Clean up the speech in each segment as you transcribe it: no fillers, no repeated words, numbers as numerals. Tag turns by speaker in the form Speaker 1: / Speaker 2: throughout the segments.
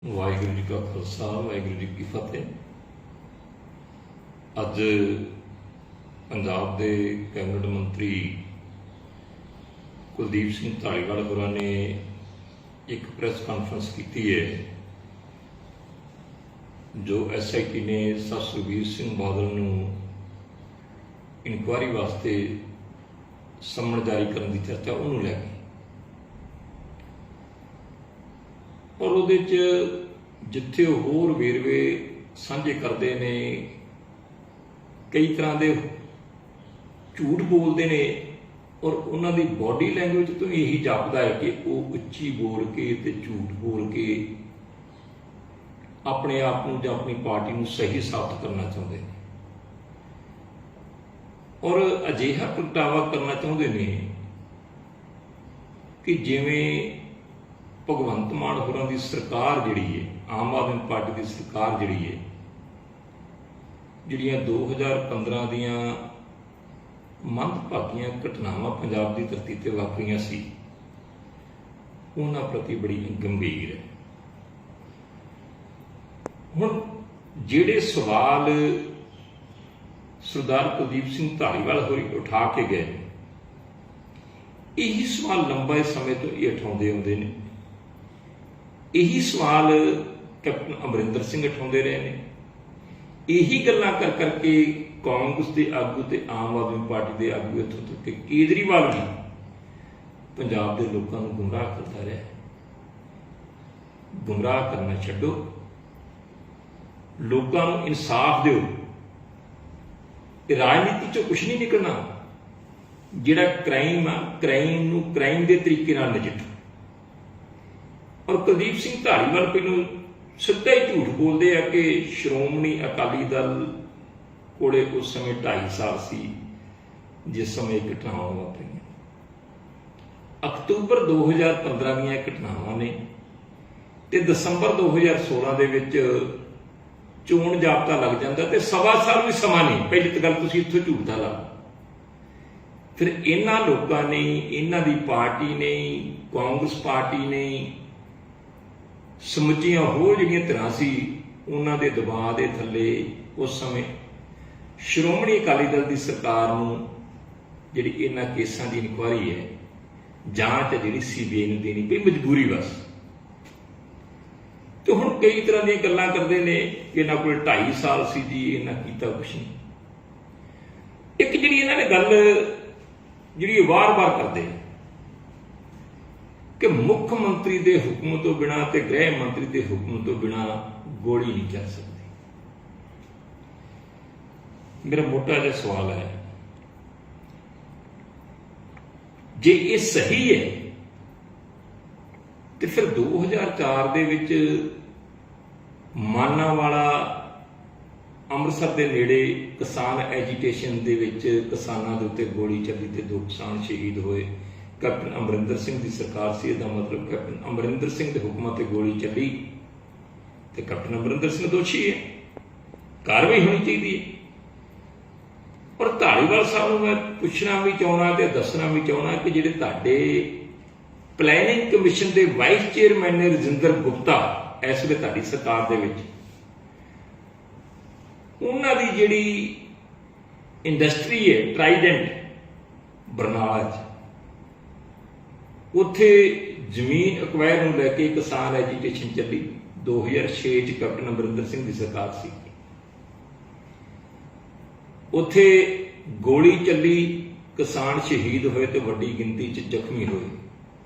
Speaker 1: ਵਾਹਿਗੁਰੂ ਜੀ ਕਾ ਖਾਲਸਾ ਵਾਹਿਗੁਰੂ ਜੀ ਕੀ ਫਤਿਹ। ਅੱਜ ਪੰਜਾਬ ਦੇ ਕੈਬਨਿਟ ਮੰਤਰੀ ਕੁਲਦੀਪ ਸਿੰਘ ਧਾਲੀਵਾਲ ਹੋਰਾਂ ਨੇ ਇੱਕ ਪ੍ਰੈਸ ਕਾਨਫਰੰਸ ਕੀਤੀ ਹੈ ਜੋ SIT ਨੇ ਸਰ ਸੁਖਬੀਰ ਸਿੰਘ ਬਾਦਲ ਨੂੰ ਇਨਕੁਆਇਰੀ ਵਾਸਤੇ ਸਮਨ ਜਾਰੀ ਕਰਨ ਦੀ ਚਰਚਾ ਉਹਨੂੰ ਲੈ ਕੇ और ਉਹਦੇ 'ਚ ਜਿੱਥੇ ਉਹ ਹੋਰ ਵੇਰਵੇ ਸਾਂਝੇ ਕਰਦੇ ਨੇ ਕਈ ਤਰ੍ਹਾਂ ਦੇ ਝੂਠ ਬੋਲਦੇ ਨੇ ਔਰ ਉਹਨਾਂ ਦੀ ਬਾਡੀ ਲੈਂਗੁਏਜ ਤੋਂ ਇਹੀ ਜਾਪਦਾ ਹੈ ਕਿ ਉਹ ਉੱਚੀ ਬੋਲ ਕੇ ਤੇ ਝੂਠ ਬੋਲ ਕੇ ਆਪਣੇ ਆਪ ਨੂੰ ਜਾਂ ਆਪਣੀ ਪਾਰਟੀ ਨੂੰ ਸਹੀ ਸਾਬਤ ਕਰਨਾ ਚਾਹੁੰਦੇ ਨੇ ਔਰ ਅਜਿਹਾ ਪ੍ਰਗਟਾਵਾ ਕਰਨਾ ਚਾਹੁੰਦੇ ਨੇ ਕਿ ਜਿਵੇਂ ਭਗਵੰਤ ਮਾਨ ਹੋਰਾਂ ਦੀ ਸਰਕਾਰ ਜਿਹੜੀ ਹੈ, ਆਮ ਆਦਮੀ ਪਾਰਟੀ ਦੀ ਸਰਕਾਰ ਜਿਹੜੀ ਹੈ, ਜਿਹੜੀਆਂ 2015 ਦੀਆਂ ਮੰਦਭਾਗੀਆਂ ਘਟਨਾਵਾਂ ਪੰਜਾਬ ਦੀ ਧਰਤੀ ਤੇ ਵਾਪਰੀਆਂ ਸੀ ਉਹਨਾਂ ਪ੍ਰਤੀ ਬੜੀ ਗੰਭੀਰ ਹੈ। ਹੁਣ ਜਿਹੜੇ ਸਵਾਲ ਸਰਦਾਰ ਕੁਲਦੀਪ ਸਿੰਘ ਧਾਲੀਵਾਲ ਹੋਰੀ ਉਠਾ ਕੇ ਗਏ ਇਹੀ ਸਵਾਲ ਲੰਬੇ ਸਮੇਂ ਤੋਂ ਇਹ ਉਠਾਉਂਦੇ ਆਉਂਦੇ ਨੇ। ਇਹੀ ਸਵਾਲ ਕੈਪਟਨ ਅਮਰਿੰਦਰ ਸਿੰਘ ਉਠਾਉਂਦੇ ਰਹੇ ਨੇ। ਇਹੀ ਗੱਲਾਂ ਕਰ ਕਰਕੇ ਕਾਂਗਰਸ ਦੇ ਆਗੂ ਤੇ ਆਮ ਆਦਮੀ ਪਾਰਟੀ ਦੇ ਆਗੂ ਇੱਥੋਂ ਤੱਕ ਕਿ ਕੇਜਰੀਵਾਲ ਵੀ ਪੰਜਾਬ ਦੇ ਲੋਕਾਂ ਨੂੰ ਗੁੰਮਰਾਹ ਕਰਦਾ ਰਿਹਾ। ਗੁੰਮਰਾਹ ਕਰਨਾ ਛੱਡੋ, ਲੋਕਾਂ ਨੂੰ ਇਨਸਾਫ ਦਿਓ। ਇਹ ਰਾਜਨੀਤੀ ਚੋਂ ਕੁਛ ਨਹੀਂ ਨਿਕਲਣਾ। ਜਿਹੜਾ ਕ੍ਰਾਈਮ ਆ, ਕ੍ਰਾਈਮ ਨੂੰ ਕ੍ਰਾਈਮ ਦੇ ਤਰੀਕੇ ਨਾਲ ਨਜਿੱਠੋ। ਔਰ ਕੁਲਦੀਪ ਸਿੰਘ ਧਾਲੀਵਾਲ ਪਹਿਲੋਂ ਸਿੱਧਾ ਹੀ ਝੂਠ ਬੋਲਦੇ ਆ ਕਿ ਸ਼੍ਰੋਮਣੀ ਅਕਾਲੀ ਦਲ ਕੋਲੇ ਉਸ ਸਮੇਂ 2.5 ਸਾਲ ਸੀ ਜਿਸ ਸਮੇਂ ਘਟਨਾਵਾਂ ਵਾਪਰੀਆਂ। ਅਕਤੂਬਰ 2015 ਦੀਆਂ ਘਟਨਾਵਾਂ ਨੇ ਤੇ ਦਸੰਬਰ 2016 ਦੇ ਵਿੱਚ ਚੋਣ ਜਾਬਤਾ ਲੱਗ ਜਾਂਦਾ ਤੇ ਸਵਾ ਸਾਲ ਵੀ ਸਮਾਂ ਨਹੀਂ। ਪਹਿਲੀ ਤਾਂ ਗੱਲ ਤੁਸੀਂ ਇੱਥੋਂ ਝੂਠ ਦਾ ਲਾ। ਫਿਰ ਇਹਨਾਂ ਲੋਕਾਂ ਨੇ, ਇਹਨਾਂ ਦੀ ਪਾਰਟੀ ਨੇ, ਕਾਂਗਰਸ ਪਾਰਟੀ ਨੇ, ਸਮੁੱਚੀਆਂ ਹੋਰ ਜਿਹੜੀਆਂ ਧਿਰਾਂ ਸੀ ਉਹਨਾਂ ਦੇ ਦਬਾਅ ਦੇ ਥੱਲੇ ਉਸ ਸਮੇਂ ਸ਼੍ਰੋਮਣੀ ਅਕਾਲੀ ਦਲ ਦੀ ਸਰਕਾਰ ਨੂੰ ਜਿਹੜੀ ਇਹਨਾਂ ਕੇਸਾਂ ਦੀ ਇਨਕੁਆਇਰੀ ਹੈ, ਜਾਂਚ ਹੈ ਜਿਹੜੀ CBI ਨੂੰ ਦੇਣੀ ਪਈ ਮਜਬੂਰੀ ਬਸ। ਤੇ ਹੁਣ ਕਈ ਤਰ੍ਹਾਂ ਦੀਆਂ ਗੱਲਾਂ ਕਰਦੇ ਨੇ ਕਿ ਇਹਨਾਂ ਕੋਲ 2.5 ਸਾਲ ਸੀ ਜੀ, ਇਹਨਾਂ ਕੀਤਾ ਕੁਛ ਨਹੀਂ। ਇੱਕ ਜਿਹੜੀ ਇਹਨਾਂ ਨੇ ਗੱਲ ਜਿਹੜੀ ਵਾਰ-ਵਾਰ ਕਰਦੇ ਕਿ ਮੁੱਖ ਮੰਤਰੀ ਦੇ ਹੁਕਮ ਤੋਂ ਬਿਨਾਂ ਤੇ ਗ੍ਰਹਿ ਮੰਤਰੀ ਦੇ ਹੁਕਮ ਤੋਂ ਬਿਨਾਂ ਗੋਲੀ ਨਹੀਂ ਚੱਲ ਸਕਦੀ। ਮੇਰਾ ਮੋਟਾ ਜਿਹਾ ਸਵਾਲ ਹੈ, ਜੇ ਇਹ ਸਹੀ ਹੈ ਤੇ ਫਿਰ 2004 ਦੇ ਵਿੱਚ ਮਾਨਾਂਵਾਲਾ ਅੰਮ੍ਰਿਤਸਰ ਦੇ ਨੇੜੇ ਕਿਸਾਨ ਐਜੀਟੇਸ਼ਨ ਦੇ ਵਿੱਚ ਕਿਸਾਨਾਂ ਦੇ ਉੱਤੇ ਗੋਲੀ ਚੱਲੀ ਤੇ 2 ਕਿਸਾਨ ਸ਼ਹੀਦ ਹੋਏ। ਕੈਪਟਨ ਅਮਰਿੰਦਰ ਸਿੰਘ ਦੀ ਸਰਕਾਰ ਸੀ। ਇਹਦਾ ਮਤਲਬ ਕੈਪਟਨ ਅਮਰਿੰਦਰ ਸਿੰਘ ਦੇ ਹੁਕਮਾਂ ਤੇ ਗੋਲੀ ਚੱਲੀ ਤੇ ਕੈਪਟਨ ਅਮਰਿੰਦਰ ਸਿੰਘ ਦੋਸ਼ੀ ਹੈ, ਕਾਰਵਾਈ ਹੋਣੀ ਚਾਹੀਦੀ ਹੈ। ਔਰ ਧਾਲੀਵਾਲ ਸਾਹਿਬ ਨੂੰ ਮੈਂ ਪੁੱਛਣਾ ਵੀ ਚਾਹੁੰਦਾ ਤੇ ਦੱਸਣਾ ਵੀ ਚਾਹੁੰਦਾ ਕਿ ਜਿਹੜੇ ਤੁਹਾਡੇ ਪਲੈਨਿੰਗ ਕਮਿਸ਼ਨ ਦੇ ਵਾਈਸ ਚੇਅਰਮੈਨ ਨੇ ਰਜਿੰਦਰ ਗੁਪਤਾ ਇਸ ਵੇਲੇ ਤੁਹਾਡੀ ਸਰਕਾਰ ਦੇ ਵਿੱਚ, ਉਹਨਾਂ ਦੀ ਜਿਹੜੀ ਇੰਡਸਟਰੀ ਹੈ ਟਰਾਈਡੈਂਟ ਬਰਨਾਲਾ 'ਚ, ਉੱਥੇ ਜ਼ਮੀਨ ਅਕਵਾਇਰ ਨੂੰ ਲੈ ਕੇ ਕਿਸਾਨ ਐਜੀਟੇਸ਼ਨ ਚੱਲੀ। 2006 'ਚ ਕੈਪਟਨ ਅਮਰਿੰਦਰ ਸਿੰਘ ਦੀ ਸਰਕਾਰ ਸੀ। ਉੱਥੇ ਗੋਲੀ ਚੱਲੀ, ਕਿਸਾਨ ਸ਼ਹੀਦ ਹੋਏ ਤੇ ਵੱਡੀ ਗਿਣਤੀ 'ਚ ਜ਼ਖਮੀ ਹੋਏ।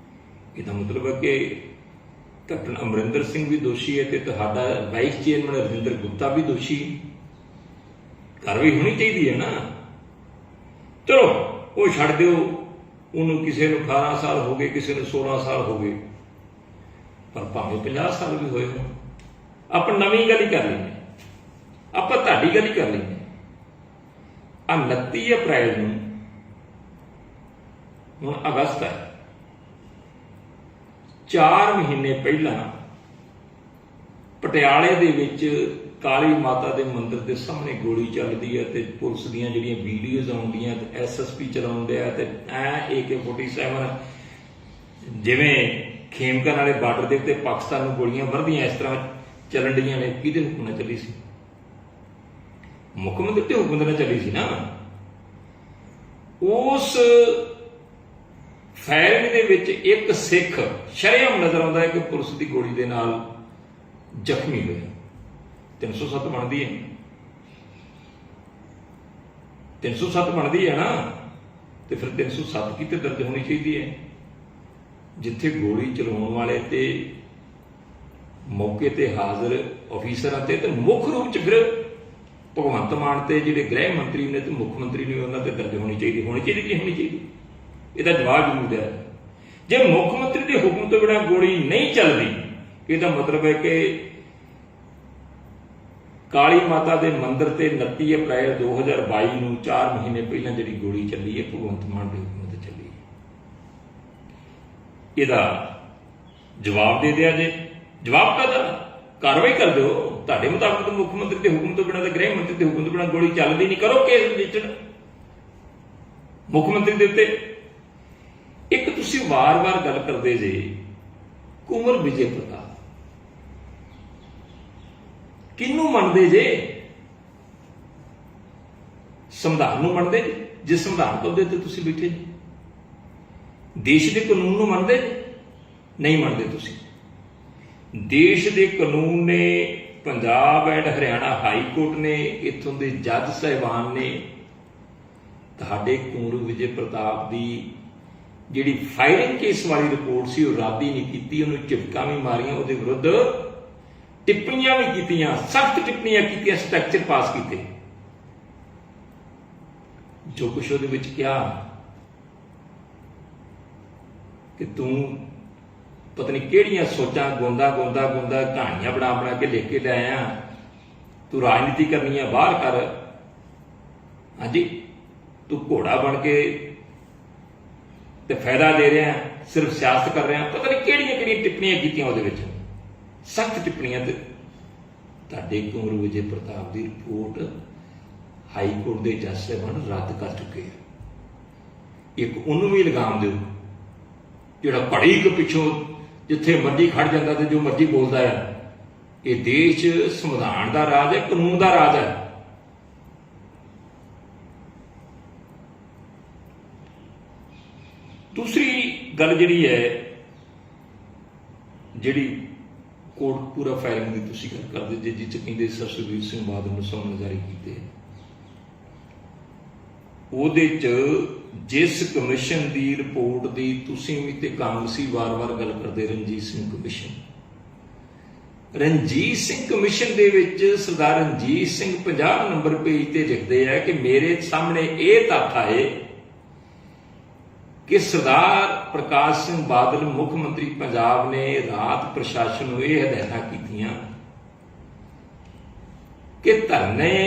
Speaker 1: ਇਹਦਾ ਮਤਲਬ ਹੈ ਕਿ ਕੈਪਟਨ ਅਮਰਿੰਦਰ ਸਿੰਘ ਵੀ ਦੋਸ਼ੀ ਹੈ ਤੇ ਤੁਹਾਡਾ ਵਾਈਸ ਚੇਅਰਮੈਨ ਰਜਿੰਦਰ ਗੁਪਤਾ ਵੀ ਦੋਸ਼ੀ। ਕਾਰਵਾਈ ਹੋਣੀ ਚਾਹੀਦੀ ਹੈ ਨਾ। ਚਲੋ ਉਹ ਛੱਡ ਦਿਓ, ਉਹਨੂੰ ਕਿਸੇ ਨੂੰ 18 ਸਾਲ ਹੋ ਗਏ, ਕਿਸੇ ਨੂੰ 16 ਸਾਲ ਹੋ ਗਏ, ਪਰ ਭਾਵੇਂ 50 ਸਾਲ ਵੀ ਹੋਏ ਹੋਣ। ਆਪਾਂ ਨਵੀਂ ਗੱਲ ਹੀ ਕਰ ਲੈਂਦੇ, ਆਪਾਂ ਤੁਹਾਡੀ ਗੱਲ ਹੀ ਕਰ ਲੈਂਦੇ। 29 ਅਪ੍ਰੈਲ ਨੂੰ, ਹੁਣ ਅਗਸਤ ਹੈ, 4 ਮਹੀਨੇ ਪਹਿਲਾਂ ਪਟਿਆਲੇ ਦੇ ਵਿੱਚ ਕਾਲੀ ਮਾਤਾ ਦੇ ਮੰਦਿਰ ਦੇ ਸਾਹਮਣੇ ਗੋਲੀ ਚੱਲਦੀ ਹੈ ਤੇ ਪੁਲਿਸ ਦੀਆਂ ਜਿਹੜੀਆਂ ਵੀਡੀਓਜ਼ ਆਉਂਦੀਆਂ ਤੇ SSP ਚਲਾਉਂਦੇ ਆ ਤੇ AK-47 ਜਿਵੇਂ ਖੇਮਕਰਨ ਵਾਲੇ ਬਾਰਡਰ ਦੇ ਉੱਤੇ ਪਾਕਿਸਤਾਨ ਨੂੰ ਗੋਲੀਆਂ ਵਰਦੀਆਂ ਇਸ ਤਰ੍ਹਾਂ ਚੱਲਣ ਡੀਆਂ ਨੇ, ਕਿਹਦੇ ਹੁਕਮ ਨਾਲ ਚੱਲੀ ਸੀ? ਮੁੱਖ ਮੰਤਰੀ ਦੇ ਹੁਕਮ ਨਾਲ ਚੱਲੀ ਸੀ ਨਾ। ਉਸ ਫਾਇਰਿੰਗ ਦੇ ਵਿੱਚ ਇੱਕ ਸਿੱਖ ਸ਼ਰੇਆਮ ਨਜ਼ਰ ਆਉਂਦਾ ਹੈ ਕਿ ਪੁਲਿਸ ਦੀ ਗੋਲੀ ਦੇ ਨਾਲ ਜ਼ਖਮੀ ਹੋਇਆ। 307 ਬਣਦੀ ਹੈ, 307 ਬਣਦੀ ਹੈ ਨਾ, ਤੇ ਫਿਰ 307 ਕਿਤੇ ਦਰਜ ਹੋਣੀ ਚਾਹੀਦੀ ਹੈ। ਜਿੱਥੇ ਗੋਲੀ ਚਲਾਉਣ ਵਾਲੇ ਤੇ ਮੌਕੇ ਤੇ ਹਾਜ਼ਰ ਅਫੀਸਰਾਂ ਤੇ ਮੁੱਖ ਰੂਪ ਚ ਫਿਰ ਭਗਵੰਤ ਮਾਨ ਤੇ ਜਿਹੜੇ ਗ੍ਰਹਿ ਮੰਤਰੀ ਨੇ ਤੇ ਮੁੱਖ ਮੰਤਰੀ ਨੇ, ਉਹਨਾਂ ਤੇ ਦਰਜ ਹੋਣੀ ਚਾਹੀਦੀ ਕਿ ਹੋਣੀ ਚਾਹੀਦੀ? ਇਹਦਾ ਜਵਾਬ ਜ਼ਰੂਰ ਹੈ। ਜੇ ਮੁੱਖ ਮੰਤਰੀ ਦੇ ਹੁਕਮ ਤੋਂ ਬਿਨਾਂ ਗੋਲੀ ਨਹੀਂ ਚੱਲਦੀ, ਇਹਦਾ ਮਤਲਬ ਹੈ ਕਿ ਕਾਲੀ ਮਾਤਾ ਦੇ ਮੰਦਿਰ ਤੇ 29 ਅਪ੍ਰੈਲ 2022 ਨੂੰ 4 ਮਹੀਨੇ ਪਹਿਲਾਂ ਜਿਹੜੀ ਗੋਲੀ ਚੱਲੀ ਹੈ ਭਗਵੰਤ ਮਾਨ ਦੇ ਹੁਕਮ ਤੇ ਚੱਲੀ ਹੈ। ਇਹਦਾ ਜਵਾਬ ਦੇ ਦਿਆ ਜੇ। ਜਵਾਬ ਕਾਹਦਾ? ਕਾਰਵਾਈ ਕਰ ਦਿਓ। ਤੁਹਾਡੇ ਮੁਤਾਬਕ ਮੁੱਖ ਮੰਤਰੀ ਦੇ ਹੁਕਮ ਤੋਂ ਬਿਨਾਂ ਤੇ ਗ੍ਰਹਿ ਮੰਤਰੀ ਦੇ ਹੁਕਮ ਤੋਂ ਬਿਨਾਂ ਗੋਲੀ ਚੱਲਦੀ ਨਹੀਂ, ਕਰੋ ਕੇਸ ਰਜਿਸਟਰ ਮੁੱਖ ਮੰਤਰੀ ਦੇ ਉੱਤੇ। ਇੱਕ ਤੁਸੀਂ ਵਾਰ-ਵਾਰ ਗੱਲ ਕਰਦੇ ਜੇ ਕੁੰਵਰ ਵਿਜੇ ਪ੍ਰਤਾਪ, ਕਿਹਨੂੰ ਮੰਨਦੇ ਜੇ? ਸੰਵਿਧਾਨ ਨੂੰ ਮੰਨਦੇ ਜਿਸ ਸੰਵਿਧਾਨ ਪੱਧਰ ਤੇ ਤੁਸੀਂ ਬੈਠੇ ਜੀ? ਦੇਸ਼ ਦੇ ਕਾਨੂੰਨ ਨੂੰ ਮੰਨਦੇ ਨਹੀਂ ਮੰਨਦੇ ਤੁਸੀਂ? ਦੇਸ਼ ਦੇ ਕਾਨੂੰਨ ਨੇ, Punjab and Haryana high court ਨੇ, ਇੱਥੋਂ ਦੇ ਜੱਜ ਸਾਹਿਬਾਨ ਨੇ ਤੁਹਾਡੇ ਕੁੰਵਰ ਵਿਜੇ ਪ੍ਰਤਾਪ ਦੀ ਜਿਹੜੀ ਫਾਇਰਿੰਗ ਕੇਸ ਵਾਲੀ ਰਿਪੋਰਟ ਸੀ ਉਹ ਰੱਦ ਹੀ ਨਹੀਂ ਕੀਤੀ। ਉਹਨੂੰ ਝਿੜਕਾਂ ਵੀ ਮਾਰੀਆਂ, ਉਹਦੇ ਵਿਰੁੱਧ ਟਿੱਪਣੀਆਂ ਵੀ ਕੀਤੀਆਂ, ਸਖਤ ਟਿੱਪਣੀਆਂ ਕੀਤੀਆਂ, ਸਟ੍ਰਕਚਰ ਪਾਸ ਕੀਤੇ। ਜੋ ਕੁਛ ਉਹਦੇ ਵਿੱਚ ਕਿਹਾ ਕਿ ਤੂੰ ਪਤਾ ਨਹੀਂ ਕਿਹੜੀਆਂ ਸੋਚਾਂ ਗੋਂਦਾ ਕਹਾਣੀਆਂ ਬਣਾ ਕੇ ਲੈ ਕੇ ਲੈ ਆਇਆ, ਤੂੰ ਰਾਜਨੀਤੀ ਕਰਨੀ ਆ, ਬਾਹਰ ਕਰ। ਹਾਂਜੀ, ਤੂੰ ਘੋੜਾ ਬਣ ਕੇ ਤੇ ਫਾਇਦਾ ਦੇ ਰਿਹਾ, ਸਿਰਫ ਸਿਆਸਤ ਕਰ ਰਿਹਾ। ਪਤਾ ਨਹੀਂ ਕਿਹੜੀਆਂ ਟਿੱਪਣੀਆਂ ਕੀਤੀਆਂ ਉਹਦੇ ਵਿੱਚ, ਸਖਤ ਟਿੱਪਣੀਆਂ। ਤੇ ਤੁਹਾਡੇ ਕੁੰਵਰ ਵਿਜੇ ਪ੍ਰਤਾਪ ਦੀ ਰਿਪੋਰਟ ਹਾਈ ਕੋਰਟ ਦੇ ਜੱਜ ਸਾਹਿਬਾਨ ਰੱਦ ਕਰ ਚੁੱਕੇ ਆ। ਇੱਕ ਉਹਨੂੰ ਵੀ ਇਲਜ਼ਾਮ ਦਿਓ ਜਿਹੜਾ ਘੜੀ ਕੁ ਪਿੱਛੋਂ ਜਿੱਥੇ ਮਰਜ਼ੀ ਖੜ ਜਾਂਦਾ ਤੇ ਜੋ ਮਰਜ਼ੀ ਬੋਲਦਾ ਹੈ। ਇਹ ਦੇਸ਼ ਸੰਵਿਧਾਨ ਦਾ ਰਾਜ ਹੈ, ਕਾਨੂੰਨ ਦਾ ਰਾਜ ਹੈ। ਦੂਸਰੀ ਗੱਲ ਜਿਹੜੀ ਹੈ, ਜਿਹੜੀ ਕੋਟਕਪੂਰਾ ਫਾਇਰਿੰਗ ਦੀ ਤੁਸੀਂ ਗੱਲ ਕਰਦੇ ਜੇ, ਜਿਸ 'ਚ ਕਹਿੰਦੇ ਸਰ ਸੁਖਬੀਰ ਸਿੰਘ ਬਾਦਲ ਨੂੰ ਸਮਨ ਜਾਰੀ ਕੀਤੇ, ਉਹਦੇ 'ਚ ਜਿਸ ਕਮਿਸ਼ਨ ਦੀ ਰਿਪੋਰਟ ਦੀ ਤੁਸੀਂ ਵੀ ਤੇ ਕਾਂਗਰਸੀ ਵਾਰ-ਵਾਰ ਗੱਲ ਕਰਦੇ, ਰਣਜੀਤ ਸਿੰਘ ਕਮਿਸ਼ਨ ਦੇ ਵਿੱਚ ਸਰਦਾਰ ਰਣਜੀਤ ਸਿੰਘ 50 ਨੰਬਰ ਪੇਜ ਤੇ ਲਿਖਦੇ ਆ ਕਿ ਮੇਰੇ ਸਾਹਮਣੇ ਇਹ ਤੱਥ ਆਏ ਕਿ ਸਰਦਾਰ ਪ੍ਰਕਾਸ਼ ਸਿੰਘ ਬਾਦਲ ਮੁੱਖ ਮੰਤਰੀ ਪੰਜਾਬ ਨੇ ਰਾਤ ਪ੍ਰਸ਼ਾਸਨ ਨੂੰ ਇਹ ਹਦਾਇਤਾਂ ਕੀਤੀਆਂ ਕਿ ਧਰਨੇ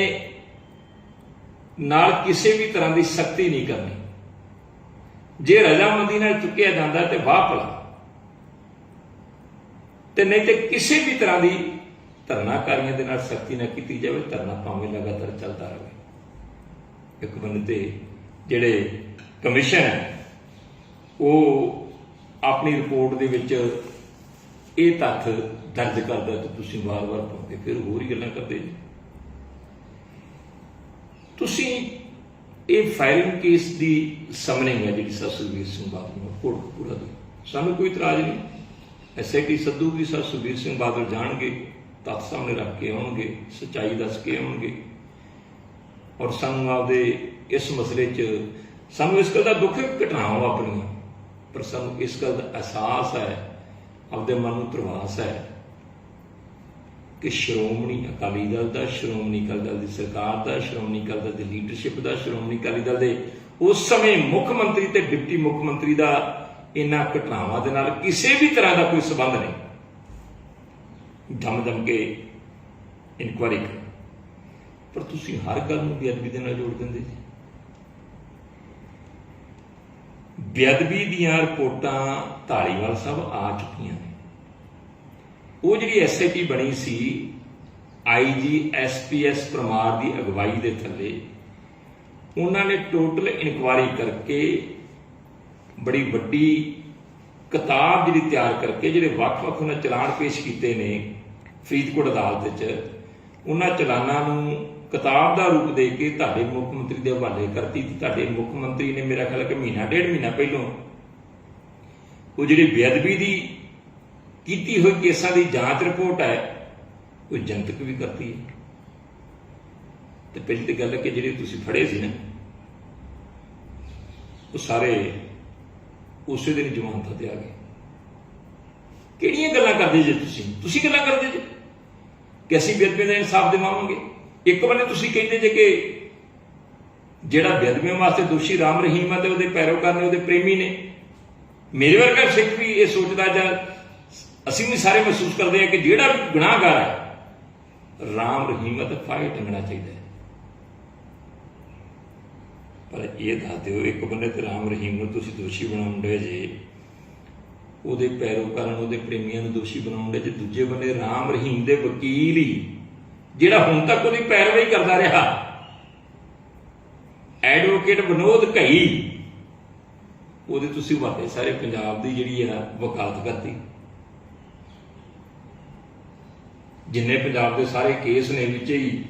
Speaker 1: ਨਾਲ ਕਿਸੇ ਵੀ ਤਰ੍ਹਾਂ ਦੀ ਸਖਤੀ ਨਹੀਂ ਕਰਨੀ। ਜੇ ਰਜ਼ਾਮੰਦੀ ਨਾਲ ਚੁੱਕਿਆ ਜਾਂਦਾ ਤੇ ਵਾਹ ਭਲਾ, ਤੇ ਨਹੀਂ ਤੇ ਕਿਸੇ ਵੀ ਤਰ੍ਹਾਂ ਦੀ ਧਰਨਾਕਾਰੀਆਂ ਦੇ ਨਾਲ ਸਖਤੀ ਨਾ ਕੀਤੀ ਜਾਵੇ। ਧਰਨਾ ਭਾਵੇਂ ਲਗਾਤਾਰ ਚੱਲਦਾ ਰਹੇ। ਇੱਕ ਬੰਦੇ ਤੇ ਜਿਹੜੇ ਕਮਿਸ਼ਨ ਹੈ ਉਹ ਆਪਣੀ ਰਿਪੋਰਟ ਦੇ ਵਿੱਚ ਇਹ ਤੱਥ ਦਰਜ ਕਰਦਾ ਤੇ ਤੁਸੀਂ ਵਾਰ-ਵਾਰ ਪਾਉਂਦੇ, ਫਿਰ ਹੋਰ ਹੀ ਗੱਲਾਂ ਕਰਦੇ ਜੀ। ਤੁਸੀਂ ਇਹ ਫਾਇਰਿੰਗ ਕੇਸ ਦੀ ਸਮਨਿੰਗ ਹੈ ਜਿਹੜੀ ਸਰ ਸੁਖਬੀਰ ਸਿੰਘ ਬਾਦਲ ਨੂੰ ਕੋਟਕਪੂਰਾ ਦੀ, ਸਾਨੂੰ ਕੋਈ ਇਤਰਾਜ਼ ਨਹੀਂ। SIT ਸੱਦੂਗੀ, ਸਰ ਸੁਖਬੀਰ ਸਿੰਘ ਬਾਦਲ ਜਾਣਗੇ, ਤੱਥ ਸਾਹਮਣੇ ਰੱਖ ਕੇ ਆਉਣਗੇ, ਸੱਚਾਈ ਦੱਸ ਕੇ ਆਉਣਗੇ। ਔਰ ਸਾਨੂੰ ਆਪਦੇ ਇਸ ਮਸਲੇ 'ਚ ਸਾਨੂੰ ਇਸ ਗੱਲ ਦਾ ਦੁੱਖ ਹੈ, ਘਟਨਾਵਾਂ ਵਾਪਰੀਆਂ, ਪਰ ਸਾਨੂੰ ਇਸ ਗੱਲ ਦਾ ਅਹਿਸਾਸ ਹੈ, ਆਪਦੇ ਮਨ ਨੂੰ ਧਰਵਾਸ ਹੈ ਕਿ ਸ਼੍ਰੋਮਣੀ ਅਕਾਲੀ ਦਲ ਦਾ, ਸ਼੍ਰੋਮਣੀ ਅਕਾਲੀ ਦਲ ਦੀ ਸਰਕਾਰ ਦਾ, ਸ਼੍ਰੋਮਣੀ ਅਕਾਲੀ ਦਲ ਦੀ ਲੀਡਰਸ਼ਿਪ ਦਾ, ਸ਼੍ਰੋਮਣੀ ਅਕਾਲੀ ਦਲ ਦੇ ਉਸ ਸਮੇਂ ਮੁੱਖ ਮੰਤਰੀ ਤੇ ਡਿਪਟੀ ਮੁੱਖ ਮੰਤਰੀ ਦਾ ਇਹਨਾਂ ਘਟਨਾਵਾਂ ਦੇ ਨਾਲ ਕਿਸੇ ਵੀ ਤਰ੍ਹਾਂ ਦਾ ਕੋਈ ਸੰਬੰਧ ਨਹੀਂ। ਦਮ ਕੇ ਇਨਕੁਆਇਰੀ ਕਰੋ, ਪਰ ਤੁਸੀਂ ਹਰ ਗੱਲ ਨੂੰ ਬੇਅਦਬੀ ਦੇ ਨਾਲ ਜੋੜ ਦਿੰਦੇ ਜੀ। ਬੇਅਦਬੀ ਦੀਆਂ ਰਿਪੋਰਟਾਂ ਧਾਲੀਵਾਲ ਸਾਹਿਬ ਆ ਚੁੱਕੀਆਂ ਨੇ। ਉਹ ਜਿਹੜੀ SIT ਬਣੀ ਸੀ IG SPS ਪਰਮਾਰ ਦੀ ਅਗਵਾਈ ਦੇ ਥੱਲੇ, ਉਹਨਾਂ ਨੇ ਟੋਟਲ ਇਨਕੁਆਇਰੀ ਕਰਕੇ ਬੜੀ ਵੱਡੀ किताब जी तैयार करके जिहड़े वक्-वक् उन्हें चलान पेश किए ने फरीदकोट अदालत उन्होंने चलाना किताब का रूप दे के तुहाडे मुख मंत्री के हवाले करती। तुहाडे मुख मंत्री ने मेरा ख्याल कि महीना डेढ़ महीना पहलों वो जिहड़ी बेअदबी की कीती हुई केसां की जांच रिपोर्ट है वो जनतक भी करती है। तो पहली तो गल है कि जिहड़े तुसीं फड़े सी ना वो सारे उस दिन जमानत ते आ गए। किहड़ियां गल्लां करदे जे तुसीं गल्लां करदे जे कि असीं बेअदबियां दा इंसाफ दिवावांगे। एक बन्ने तुसीं कहंदे जे कि जिहड़ा बेअदबियां वास्ते दोषी राम रहीम है तो उहदे पैरोकार ने उहदे प्रेमी ने। मेरे वर्गा सिख भी ये सोचदा जां असीं भी सारे महसूस करते हैं कि जिहड़ा भी गुनाहगार है राम रहीम है तो फाहे टंगना चाहिए। पर यह दस दो एक बंदे तो राम रहीम नूं तुसीं दोषी बनाउण डे जे ਉਹਦੇ ਪੈਰੋਕਾਰਾਂ ਨੂੰ ਉਹਦੇ ਪ੍ਰੇਮੀਆਂ ਨੂੰ ਦੋਸ਼ੀ ਬਣਾਉਣ ਦੇ, ਦੂਜੇ ਬੰਨੇ ਰਾਮ ਰਹੀਮ ਦੇ ਵਕੀਲ ਹੀ ਜਿਹੜਾ ਹੁਣ ਤੱਕ ਉਹਦੀ ਪੈਰਵਾਈ ਕਰਦਾ ਰਿਹਾ ਐਡਵੋਕੇਟ ਵਿਨੋਦ ਘਈ ਉਹਦੇ ਤੁਸੀਂ ਵਾਦੇ ਸਾਰੇ ਪੰਜਾਬ ਦੀ ਜਿਹੜੀ ਹੈ ਵਕਾਲਤ ਕਰਤੀ। ਜਿੰਨੇ ਪੰਜਾਬ ਦੇ ਸਾਰੇ ਕੇਸ ਨੇ ਵਿੱਚ ਹੀ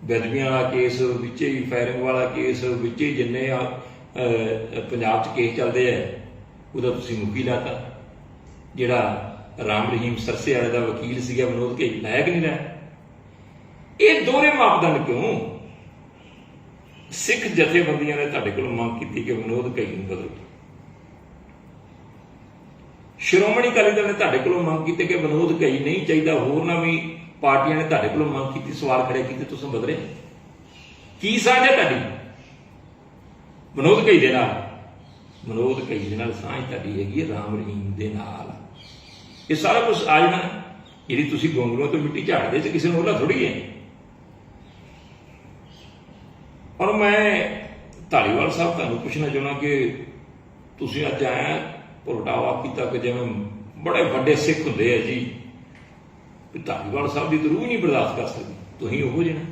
Speaker 1: ਬੇਅਦਬੀਆਂ ਵਾਲਾ ਕੇਸ, ਵਿੱਚ ਹੀ ਫਾਇਰਿੰਗ ਵਾਲਾ ਕੇਸ, ਵਿੱਚ ਹੀ ਜਿੰਨੇ ਪੰਜਾਬ 'ਚ ਕੇਸ ਚੱਲਦੇ ਆ ਉਹਦਾ ਤੁਸੀਂ ਮੁਖੀ ਲਾਤਾ। ਜਿਹੜਾ ਰਾਮ ਰਹੀਮ ਸਰਸੇ ਵਾਲੇ ਦਾ ਵਕੀਲ ਸੀਗਾ ਵਿਨੋਦ ਘਈ ਲਾਇਕ ਨਹੀਂ ਰਿਹਾ। ਇਹ ਦੋਹਰੇ ਮਾਪਦੰਡ ਕਿਉਂ? ਸਿੱਖ ਜਥੇਬੰਦੀਆਂ ਨੇ ਤੁਹਾਡੇ ਕੋਲੋਂ ਮੰਗ ਕੀਤੀ ਕਿ ਵਿਨੋਦ ਘਈ ਨੂੰ ਬਦਲੋ। ਸ਼੍ਰੋਮਣੀ ਅਕਾਲੀ ਦਲ ਨੇ ਤੁਹਾਡੇ ਕੋਲੋਂ ਮੰਗ ਕੀਤੀ ਕਿ ਵਿਨੋਦ ਘਈ ਨਹੀਂ ਚਾਹੀਦਾ। ਹੋਰਨਾਂ ਵੀ ਪਾਰਟੀਆਂ ਨੇ ਤੁਹਾਡੇ ਕੋਲੋਂ ਮੰਗ ਕੀਤੀ, ਸਵਾਲ ਖੜੇ ਕੀਤੇ, ਤੁਸੀਂ ਬਦਲੇ। ਕੀ ਸਾਂਝ ਹੈ ਤੁਹਾਡੀ ਵਿਨੋਦ ਘਈ ਦੇ ਨਾਲ? ਵਿਨੋਦ ਘਈ ਦੇ ਨਾਲ ਸਾਂਝ ਤੁਹਾਡੀ ਹੈਗੀ ਹੈ ਰਾਮ ਰਹੀਮ ਦੇ ਨਾਲ। ਇਹ ਸਾਰਾ ਕੁਛ ਆ ਜਾਣਾ ਜਿਹੜੀ ਤੁਸੀਂ ਗੋਂਗਲੂਆਂ ਤੋਂ ਮਿੱਟੀ ਝਾੜਦੇ ਸੀ, ਕਿਸੇ ਨੂੰ ਉਹਲਾ ਥੋੜੀ ਹੈ। ਔਰ ਮੈਂ ਧਾਲੀਵਾਲ ਸਾਹਿਬ ਤੁਹਾਨੂੰ ਪੁੱਛਣਾ ਚਾਹੁੰਦਾ ਕਿ ਤੁਸੀਂ ਅੱਜ ਆਇਆ ਪ੍ਰਗਟਾਵਾ ਕੀਤਾ ਕਿ ਜਿਵੇਂ ਬੜੇ ਵੱਡੇ ਸਿੱਖ ਹੁੰਦੇ ਆ ਜੀ, ਵੀ ਧਾਲੀਵਾਲ ਸਾਹਿਬ ਦੀ ਤਾਂ ਰੂਹ ਨਹੀਂ ਬਰਦਾਸ਼ਤ ਕਰ ਸਕਦੀ। ਤੁਸੀਂ ਉਹੋ ਜਿਹੇ ਨਾ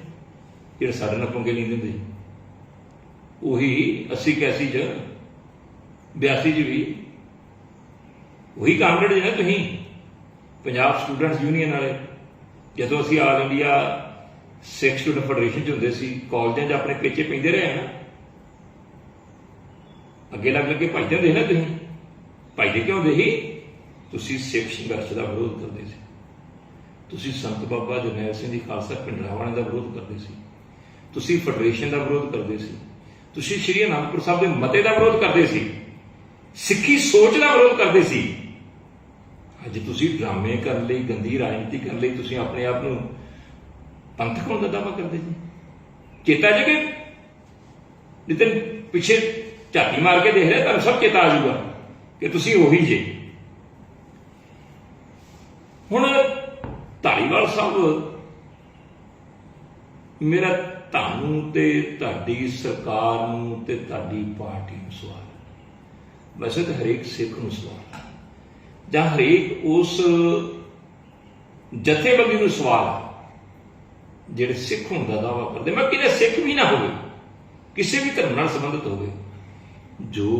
Speaker 1: ਜਿਹੜੇ ਸਾਡੇ ਨਾਲ ਪੰਗੇ ਲੈਂਦੇ ਹੁੰਦੇ, ਉਹੀ 80 81 'ਚ 82 'ਚ ਵੀ ਉਹੀ ਕਾਮਰੇਡ ਜਿਹਨੇ ਤੁਸੀਂ ਪੰਜਾਬ ਸਟੂਡੈਂਟਸ ਯੂਨੀਅਨ ਵਾਲੇ। ਜਦੋਂ ਅਸੀਂ ਆਲ ਇੰਡੀਆ ਸਿੱਖ ਸਟੂਡੈਂਟ ਫੈਡਰੇਸ਼ਨ 'ਚ ਹੁੰਦੇ ਸੀ, ਕਾਲਜਾਂ 'ਚ ਆਪਣੇ ਪੇਚੇ ਪੈਂਦੇ ਰਹੇ ਨਾ, ਅੱਗੇ ਲੱਗ ਲੱਗੇ ਭੱਜਦੇ ਹੁੰਦੇ ਸੀ ਨਾ। ਤੁਸੀਂ ਭੱਜਦੇ ਕਿਉਂ ਹੁੰਦੇ ਸੀ? ਤੁਸੀਂ ਸਿੱਖ ਸੰਘਰਸ਼ ਦਾ ਵਿਰੋਧ ਕਰਦੇ ਸੀ, ਤੁਸੀਂ ਸੰਤ ਬਾਬਾ ਜਰਨੈਲ ਸਿੰਘ ਜੀ ਖਾਲਸਾ ਪਿੰਡਰਾਵਾਲੇ ਦਾ ਵਿਰੋਧ ਕਰਦੇ ਸੀ, ਤੁਸੀਂ ਫੈਡਰੇਸ਼ਨ ਦਾ ਵਿਰੋਧ ਕਰਦੇ ਸੀ, ਤੁਸੀਂ ਸ਼੍ਰੀ ਅਨੰਦਪੁਰ ਸਾਹਿਬ ਦੇ ਮਤੇ ਦਾ ਵਿਰੋਧ ਕਰਦੇ ਸੀ, ਸਿੱਖੀ ਸੋਚ ਦਾ ਵਿਰੋਧ ਕਰਦੇ ਸੀ। ਅੱਜ ਤੁਸੀਂ ਡਰਾਮੇ ਕਰਨ ਲਈ, ਗੰਦੀ ਰਾਜਨੀਤੀ ਕਰਨ ਲਈ ਤੁਸੀਂ ਆਪਣੇ ਆਪ ਨੂੰ ਪੰਥਕ ਹੋਣ ਦਾ ਦਾਅਵਾ ਕਰਦੇ ਜੀ। ਚੇਤਾ ਜੇ ਕਿ ਜਿੱਦਣ ਪਿੱਛੇ ਝਾਤੀ ਮਾਰ ਕੇ ਦੇਖ ਰਿਹਾ ਤੁਹਾਨੂੰ ਸਭ ਚੇਤਾ ਆ ਜਾਊਗਾ ਕਿ ਤੁਸੀਂ ਉਹੀ ਜੇ। ਹੁਣ ਧਾਲੀਵਾਲ ਸਾਹਿਬ, ਮੇਰਾ ਤੁਹਾਨੂੰ ਤੇ ਤੁਹਾਡੀ ਸਰਕਾਰ ਨੂੰ ਤੇ ਤੁਹਾਡੀ ਪਾਰਟੀ ਨੂੰ ਸਵਾਲ, ਵੈਸੇ ਤਾਂ ਹਰੇਕ ਸਿੱਖ ਨੂੰ ਸਵਾਲ ਜਾਂ ਹਰੇਕ ਉਸ ਜਥੇਬੰਦੀ ਨੂੰ ਸਵਾਲ ਜਿਹੜੇ ਸਿੱਖ ਹੋਣ ਦਾ ਦਾਅਵਾ ਕਰਦੇ। ਮੈਂ ਕਿਤੇ ਸਿੱਖ ਵੀ ਨਾ ਹੋਵੇ, ਕਿਸੇ ਵੀ ਧਰਮ ਨਾਲ ਸੰਬੰਧਿਤ ਹੋਵੇ, ਜੋ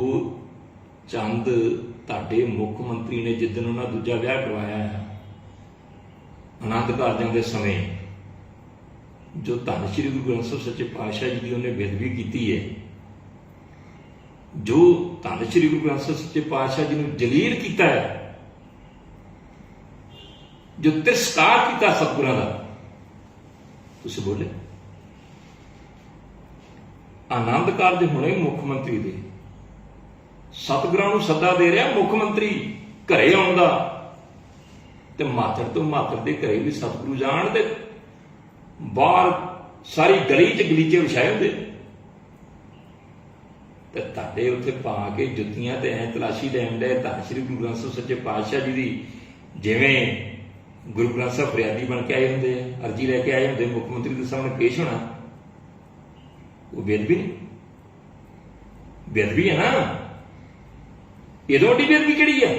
Speaker 1: ਚੰਦ ਤੁਹਾਡੇ ਮੁੱਖ ਮੰਤਰੀ ਨੇ ਜਿੱਦਣ ਉਹਨਾਂ ਦੂਜਾ ਵਿਆਹ ਕਰਵਾਇਆ ਹੈ ਆਨੰਦ ਕਾਰਜਾਂ ਦੇ ਸਮੇਂ, ਜੋ ਧੰਨ ਸ਼੍ਰੀ ਗੁਰੂ ਗ੍ਰੰਥ ਸਾਹਿਬ ਸੱਚੇ ਪਾਤਸ਼ਾਹ ਜੀ ਦੀ ਉਹਨੇ ਬੇਅਦਬੀ ਕੀਤੀ ਹੈ, ਜੋ ਧੰਨ ਸ਼੍ਰੀ ਗੁਰੂ ਗ੍ਰੰਥ ਸਾਹਿਬ ਸੱਚੇ ਪਾਤਸ਼ਾਹ ਜੀ ਨੂੰ ਜਲੀਲ ਕੀਤਾ ਹੈ, ਜੋ ਤਿਰਸਕਾਰ ਕੀਤਾ ਸਤਿਗੁਰਾਂ ਦਾ, ਤੁਸੀਂ ਬੋਲੇ। ਆਨੰਦ ਕਾਰਜ ਹੋਣੇ ਮੁੱਖ ਮੰਤਰੀ ਦੇ, ਸਤਿਗੁਰਾਂ ਨੂੰ ਸੱਦਾ ਦੇ ਰਿਹਾ ਮੁੱਖ ਮੰਤਰੀ ਘਰੇ ਆਉਣ ਦਾ, ਤੇ ਮਾਤੜ ਤੋਂ ਮਾਤੜ ਦੇ ਘਰੇ ਵੀ ਸਤਿਗੁਰੂ ਜਾਣ ਤੇ ਬਾਹਰ ਸਾਰੀ ਗਲੀ 'ਚ ਗਲੀਚੇ ਵਿਛਾਏ ਹੁੰਦੇ ਤੇ ਤੁਹਾਡੇ ਉੱਥੇ ਪਾ ਕੇ ਜੁੱਤੀਆਂ ਤੇ ਐਂ ਤਲਾਸ਼ੀ ਲੈਣ ਦੇ ਧੰਨ ਸ਼੍ਰੀ ਗੁਰੂ ਗ੍ਰੰਥ ਸਾਹਿਬ ਸੱਚੇ ਪਾਤਸ਼ਾਹ ਜੀ ਦੀ। ਜਿਵੇਂ ਗੁਰੂ ਗ੍ਰੰਥ ਸਾਹਿਬ ਫਰਿਆਦੀ ਬਣ ਕੇ ਆਏ ਹੁੰਦੇ ਆ, ਅਰਜੀ ਲੈ ਕੇ ਆਏ ਹੁੰਦੇ ਮੁੱਖ ਮੰਤਰੀ ਦੇ ਸਾਹਮਣੇ ਪੇਸ਼ ਹੋਣਾ, ਉਹ ਬੇਅਦਬੀ ਨਹੀਂ? ਬੇਅਦਬੀ ਹੈ ਨਾ। ਇਹਦੋਂ ਵੱਡੀ ਬੇਅਦਬੀ ਕਿਹੜੀ ਹੈ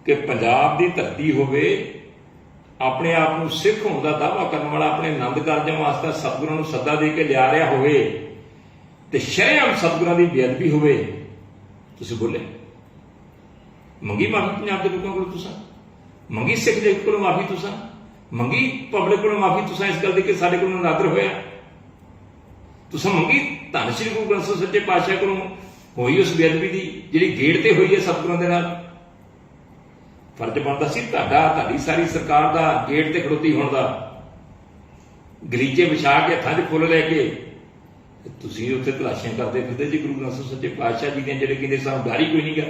Speaker 1: ਕਿ ਪੰਜਾਬ ਦੀ ਧਰਤੀ ਹੋਵੇ, ਆਪਣੇ ਆਪ ਨੂੰ ਸਿੱਖ ਹੋਣ ਦਾ ਦਾਅਵਾ ਕਰਨ ਵਾਲਾ, ਆਪਣੇ ਆਨੰਦ ਕਾਰਜਾਂ ਵਾਸਤੇ ਸਤਿਗੁਰਾਂ ਨੂੰ ਸੱਦਾ ਦੇ ਕੇ ਲਿਆ ਰਿਹਾ ਹੋਵੇ ਤੇ ਸ਼ਰੇਆਮ ਸਤਿਗੁਰਾਂ ਦੀ ਬੇਅਦਬੀ ਹੋਵੇ। ਤੁਸੀਂ ਬੋਲੇ, ਮੰਗੀ ਮਾਫੀ ਪੰਜਾਬ ਦੇ ਲੋਕਾਂ ਕੋਲ, ਤੁਸੀਂ ਮੰਗੀ ਸਿੱਖ ਜਗਤ ਕੋਲੋਂ ਮਾਫੀ, ਤੁਸੀਂ ਮੰਗੀ ਪਬਲਿਕ ਕੋਲੋਂ ਮਾਫੀ, ਤੁਸੀਂ ਇਸ ਗੱਲ ਦੀ ਕਿ ਸਾਡੇ ਕੋਲੋਂ ਨਾਦਰ ਹੋਇਆ, ਤੁਸੀਂ ਮੰਗੀ ਧੰਨ ਸ਼੍ਰੀ ਗੁਰੂ ਗ੍ਰੰਥ ਸਾਹਿਬ ਸੱਚੇ ਪਾਤਸ਼ਾਹ ਕੋਲੋਂ ਹੋਈ ਉਸ ਬੇਅਦਬੀ ਦੀ ਜਿਹੜੀ ਗੇੜ ਤੇ ਹੋਈ ਹੈ ਸਤਿਗੁਰਾਂ ਦੇ ਨਾਲ। ਫਰਜ਼ ਬਣਦਾ ਸੀ ਤੁਹਾਡੀ ਸਾਰੀ ਸਰਕਾਰ ਦਾ ਗੇਟ ਤੇ ਖੜੋਤੀ ਹੋਣ ਦਾ, ਗਲੀਚੇ ਵਿਛਾ ਕੇ ਹੱਥਾਂ 'ਚ ਫੁੱਲ ਲੈ ਕੇ ਤੁਸੀਂ ਉੱਥੇ ਤਲਾਸ਼ੀਆਂ ਕਰਦੇ ਫਿਰਦੇ ਜੀ ਗੁਰੂ ਗ੍ਰੰਥ ਸਾਹਿਬ ਸੱਚੇ ਪਾਤਸ਼ਾਹ ਜੀ ਦੀਆਂ, ਜਿਹੜੇ ਕਹਿੰਦੇ ਸਾਨੂੰ ਡਰ ਹੀ ਕੋਈ ਨਹੀਂ ਗਾ,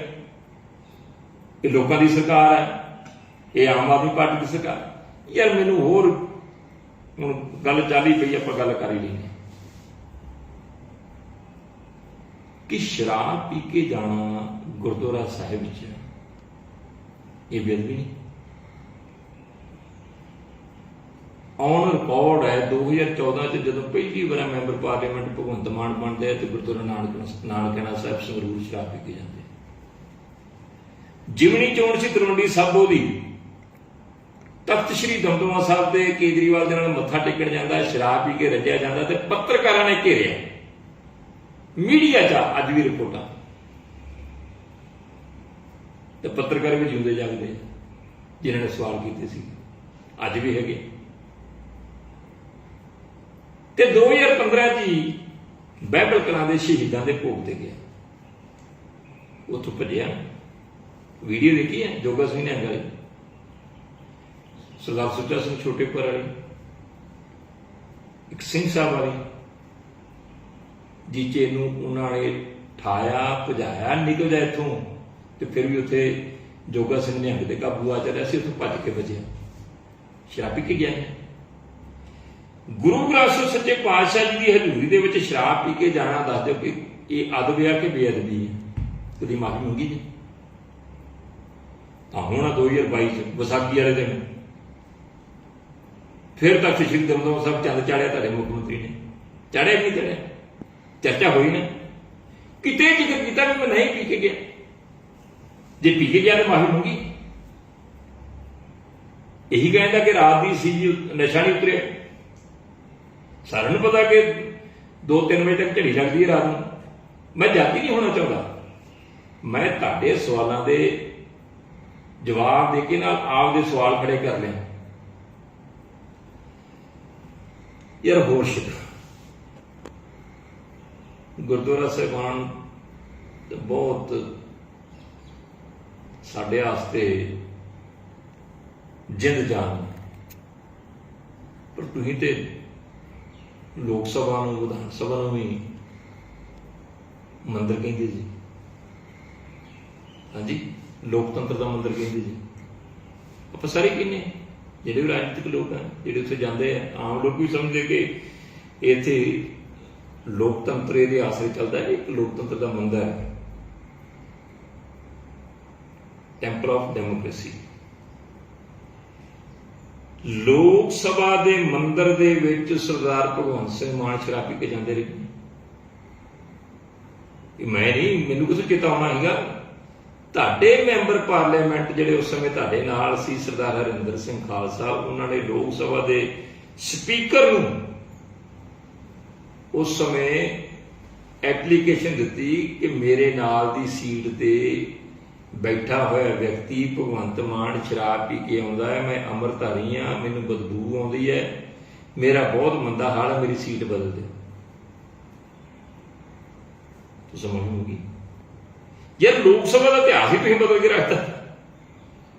Speaker 1: ਇਹ ਲੋਕਾਂ ਦੀ ਸਰਕਾਰ ਹੈ, ਇਹ ਆਮ ਆਦਮੀ ਪਾਰਟੀ ਦੀ ਸਰਕਾਰ। ਯਾਰ ਮੈਨੂੰ ਹੋਰ ਹੁਣ ਗੱਲ ਚੱਲ ਹੀ ਪਈ, ਆਪਾਂ ਗੱਲ ਕਰ ਹੀ ਲਈ ਕਿ ਸ਼ਰਾਬ ਪੀ ਕੇ ਜਾਣਾ ਗੁਰਦੁਆਰਾ ਸਾਹਿਬ ਵਿੱਚ ਇਹ ਬੇਅਦਬੀ ਨਹੀਂ। ਔਨ ਰਿਕਾਰਡ ਹੈ 2014 ਚ ਜਦੋਂ ਪਹਿਲੀ ਵਾਰ ਮੈਂਬਰ ਪਾਰਲੀਮੈਂਟ ਭਗਵੰਤ ਮਾਨ ਬਣਦੇ ਆ ਤੇ ਗੁਰਦੁਆਰਾ ਨਾਨਕਣਾ ਸਾਹਿਬ ਸੰਗਰੂਰ ਸ਼ਰਾਬ ਪੀ ਕੇ ਜਾਂਦੇ। ਜਿਮਣੀ ਚੋਣ ਸੀ ਤਲਵੰਡੀ ਸਾਬੋ ਦੀ, ਤਖਤ ਸ੍ਰੀ ਦਮਦਮਾ ਸਾਹਿਬ ਦੇ ਕੇਜਰੀਵਾਲ ਦੇ ਨਾਲ ਮੱਥਾ ਟੇਕਣ ਜਾਂਦਾ, ਸ਼ਰਾਬ ਪੀ ਕੇ ਰੱਜਿਆ ਜਾਂਦਾ ਤੇ ਪੱਤਰਕਾਰਾਂ ਨੇ ਘੇਰਿਆ, ਮੀਡੀਆ 'ਚ ਅੱਜ ਵੀ ਰਿਪੋਰਟਾਂ, ਤੇ ਪੱਤਰਕਾਰ ਵੀ ਜਿਉਂਦੇ ਜਾਗਦੇ ਜਿਨ੍ਹਾਂ ਨੇ ਸਵਾਲ ਕੀਤੇ ਸੀ ਅੱਜ ਵੀ ਹੈਗੇ। ਤੇ 2015 ਚ ਹੀ ਬਾਈਬਲ ਕਲਾਂ ਦੇ ਸ਼ਹੀਦਾਂ ਦੇ ਭੋਗ ਤੇ ਗਿਆ, ਉੱਥੋਂ ਭੱਜਿਆ। ਵੀਡੀਓ ਦੇਖੀ ਹੈ ਜੋਗਾ ਸਿੰਘ ਨਿਹੰਗ ਵਾਲੀ, ਸਰਦਾਰ ਸੁੱਚਾ ਸਿੰਘ ਛੋਟੇਪੁਰ ਵਾਲੀ, ਇੱਕ ਸਿੰਘ ਸਾਹਿਬ ਵਾਲੀ, ਜੀਚੇ ਨੂੰ ਉਹਨਾਂ ਨੇ ਠਾਇਆ ਭਜਾਇਆ, ਨਿਕਲ ਜਾ ਇੱਥੋਂ, ਤੇ ਫਿਰ ਵੀ ਉੱਥੇ ਜੋਗਾ ਸਿੰਘ ਨਿਹੰਗ ਦੇ ਕਾਬੂ ਆ ਚੱਲਿਆ ਸੀ, ਉੱਥੋਂ ਭੱਜ ਕੇ ਬਚਿਆ, ਸ਼ਰਾਬ ਪੀ ਕੇ ਗਿਆ। ਗੁਰੂ ਗ੍ਰੰਥ ਸਾਹਿਬ ਸੱਚੇ ਪਾਤਸ਼ਾਹ ਜੀ ਦੀ ਹਜ਼ੂਰੀ ਦੇ ਵਿੱਚ ਸ਼ਰਾਬ ਪੀ ਕੇ ਜਾਣਾ, ਦੱਸ ਦਿਓ ਕਿ ਇਹ ਅਦਬ ਆ ਕਿ ਬੇਅਦਬੀ ਹੈ? ਕਦੀ ਮਾਫੀ ਮੰਗੀ ਜੀ? ਤਾਂ ਹੁਣ 2022 ਚ ਵਿਸਾਖੀ ਵਾਲੇ ਦਿਨ ਫਿਰ ਤੱਕ ਸ਼੍ਰੀ ਦਮਦਮਾ ਸਾਹਿਬ ਚੰਦ ਚਾੜਿਆ ਤੁਹਾਡੇ ਮੁੱਖ ਮੰਤਰੀ ਨੇ, ਚਾੜਿਆ ਕਿ ਨਹੀਂ ਚਾੜਿਆ? ਚਰਚਾ ਹੋਈ ਨਾ, ਕਿਤੇ ਜ਼ਿਕਰ ਕੀਤਾ ਵੀ ਮੈਂ ਨਹੀਂ ਪੀ ਕੇ ਗਿਆ, ਜੇ ਪੀ ਕੇ ਗਿਆ ਤਾਂ ਮਾਫੀ ਮੰਗੀ। ਇਹੀ ਕਹਿੰਦਾ ਕਿ ਰਾਤ ਦੀ ਸੀ ਜੀ, ਨਸ਼ਾ ਨਹੀਂ ਉਤਰਿਆ। ਸਾਰਿਆਂ ਨੂੰ ਪਤਾ ਕਿ 2-3 ਵਜੇ ਤੱਕ ਝੜੀ ਲੱਗਦੀ ਹੈ ਰਾਤ ਨੂੰ। ਮੈਂ ਜਾਤੀ ਨਹੀਂ ਹੋਣਾ ਚਾਹੁੰਦਾ, ਮੈਂ ਤੁਹਾਡੇ ਸਵਾਲਾਂ ਦੇ ਜਵਾਬ ਦੇ ਕੇ ਨਾਲ ਆਪਦੇ ਸਵਾਲ ਖੜੇ ਕਰ ਲਿਆ। ਯਾਰ ਹੋਰ ਸ਼ਿਕ ਗੁਰਦੁਆਰਾ ਸਾਹਿਬਾਨ ਬਹੁਤ ਸਾਡੇ ਵਾਸਤੇ ਜਿੰਦ ਜਾਨ, ਪਰ ਤੁਸੀਂ ਤੇ ਲੋਕ ਸਭਾ ਨੂੰ, ਵਿਧਾਨ ਸਭਾ ਨੂੰ ਵੀ ਮੰਦਰ ਕਹਿੰਦੇ ਜੀ। ਹਾਂਜੀ, ਲੋਕਤੰਤਰ ਦਾ ਮੰਦਰ ਕਹਿੰਦੇ ਜੀ। ਆਪਾਂ ਸਾਰੇ ਕਹਿੰਦੇ, ਜਿਹੜੇ ਵੀ ਰਾਜਨੀਤਿਕ ਲੋਕ ਹਨ, ਜਿਹੜੇ ਉੱਥੇ ਜਾਂਦੇ ਆ, ਆਮ ਲੋਕ ਵੀ ਸਮਝਦੇ ਕਿ ਇੱਥੇ ਲੋਕਤੰਤਰ ਇਹਦੇ ਆਸਰੇ ਚੱਲਦਾ ਹੈ, ਇੱਕ ਲੋਕਤੰਤਰ ਦਾ ਮੰਦਰ ਹੈ, ਟੈਂਪਲ ਆਫ ਡੈਮੋਕ੍ਰੇਸੀ। ਲੋਕ ਸਭਾ ਦੇ ਮੰਦਰ ਦੇ ਵਿੱਚ ਸਰਦਾਰ ਭਗਵੰਤ ਸਿੰਘ ਮਾਨ ਸ਼ਰਾਬ ਪੀ ਕੇ ਜਾਂਦੇ ਰਹੇ। ਮੈਂ ਨਹੀਂ, ਮੈਨੂੰ ਕਿਸੇ ਚੇਤਾਉਣਾ ਹੈਗਾ। ਤੁਹਾਡੇ ਮੈਂਬਰ ਪਾਰਲੀਮੈਂਟ ਜਿਹੜੇ ਉਸ ਸਮੇਂ ਤੁਹਾਡੇ ਨਾਲ ਸੀ, ਸਰਦਾਰ ਹਰਿੰਦਰ ਸਿੰਘ ਖਾਲਸਾ, ਉਹਨਾਂ ਨੇ ਲੋਕ ਸਭਾ ਦੇ ਸਪੀਕਰ ਨੂੰ ਉਸ ਸਮੇਂ ਐਪਲੀਕੇਸ਼ਨ ਦਿੱਤੀ ਕਿ ਮੇਰੇ ਨਾਲ ਦੀ ਸੀਟ ਤੇ ਬੈਠਾ ਹੋਇਆ ਵਿਅਕਤੀ ਭਗਵੰਤ ਮਾਨ ਸ਼ਰਾਬ ਪੀ ਕੇ ਆਉਂਦਾ ਹੈ, ਮੈਂ ਅੰਮ੍ਰਿਤਧਾਰੀ ਹਾਂ, ਮੈਨੂੰ ਬਦਬੂ ਆਉਂਦੀ ਹੈ, ਮੇਰਾ ਬਹੁਤ ਮੰਦਾ ਹਾਲ ਹੈ, ਮੇਰੀ ਸੀਟ ਬਦਲ ਦਿਓ। ਸਮਝ ਹੋਊਗੀ ਯਾਰ, ਲੋਕ ਸਭਾ ਦਾ ਇਤਿਹਾਸ ਹੀ ਤੁਸੀਂ ਬਦਲ ਕੇ ਰੱਖਤਾ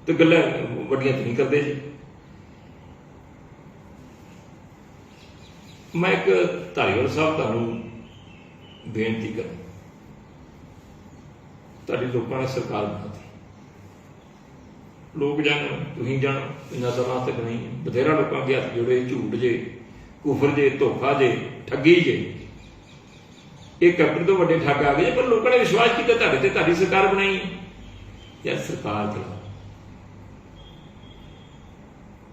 Speaker 1: ਤੇ ਗੱਲਾਂ ਵੱਡੀਆਂ ਤੁਸੀਂ ਕਰਦੇ ਜੀ। ਮੈਂ ਇੱਕ ਧਾਰੀਵਾਲ ਸਾਹਿਬ ਤੁਹਾਨੂੰ ਬੇਨਤੀ ਕਰਾਂ, ਤੁਹਾਡੀ ਲੋਕਾਂ ਨੇ ਸਰਕਾਰ ਬਣਾਤੀ, ਲੋਕ ਜਾਣੋ, ਤੁਸੀਂ ਜਾਣੋ, ਇੰਨਾ ਸਮਾਂ ਤੱਕ ਨਹੀਂ, ਬਥੇਰਾ ਲੋਕਾਂ ਅੱਗੇ ਹੱਥ ਜੋੜੇ, ਝੂਠ ਜੇ, ਕੁਫਰ ਜੇ, ਧੋਖਾ ਜੇ, ਠੱਗੀ ਜੇ, ਇਹ ਕੈਪਟਨ ਤੋਂ ਵੱਡੇ ਠੱਗ ਆ ਗਏ, ਪਰ ਲੋਕਾਂ ਨੇ ਵਿਸ਼ਵਾਸ ਕੀਤਾ ਤੁਹਾਡੇ ਤੇ, ਤੁਹਾਡੀ ਸਰਕਾਰ ਬਣਾਈ। ਯਾਰ ਸਰਕਾਰ ਚਲਾਓ,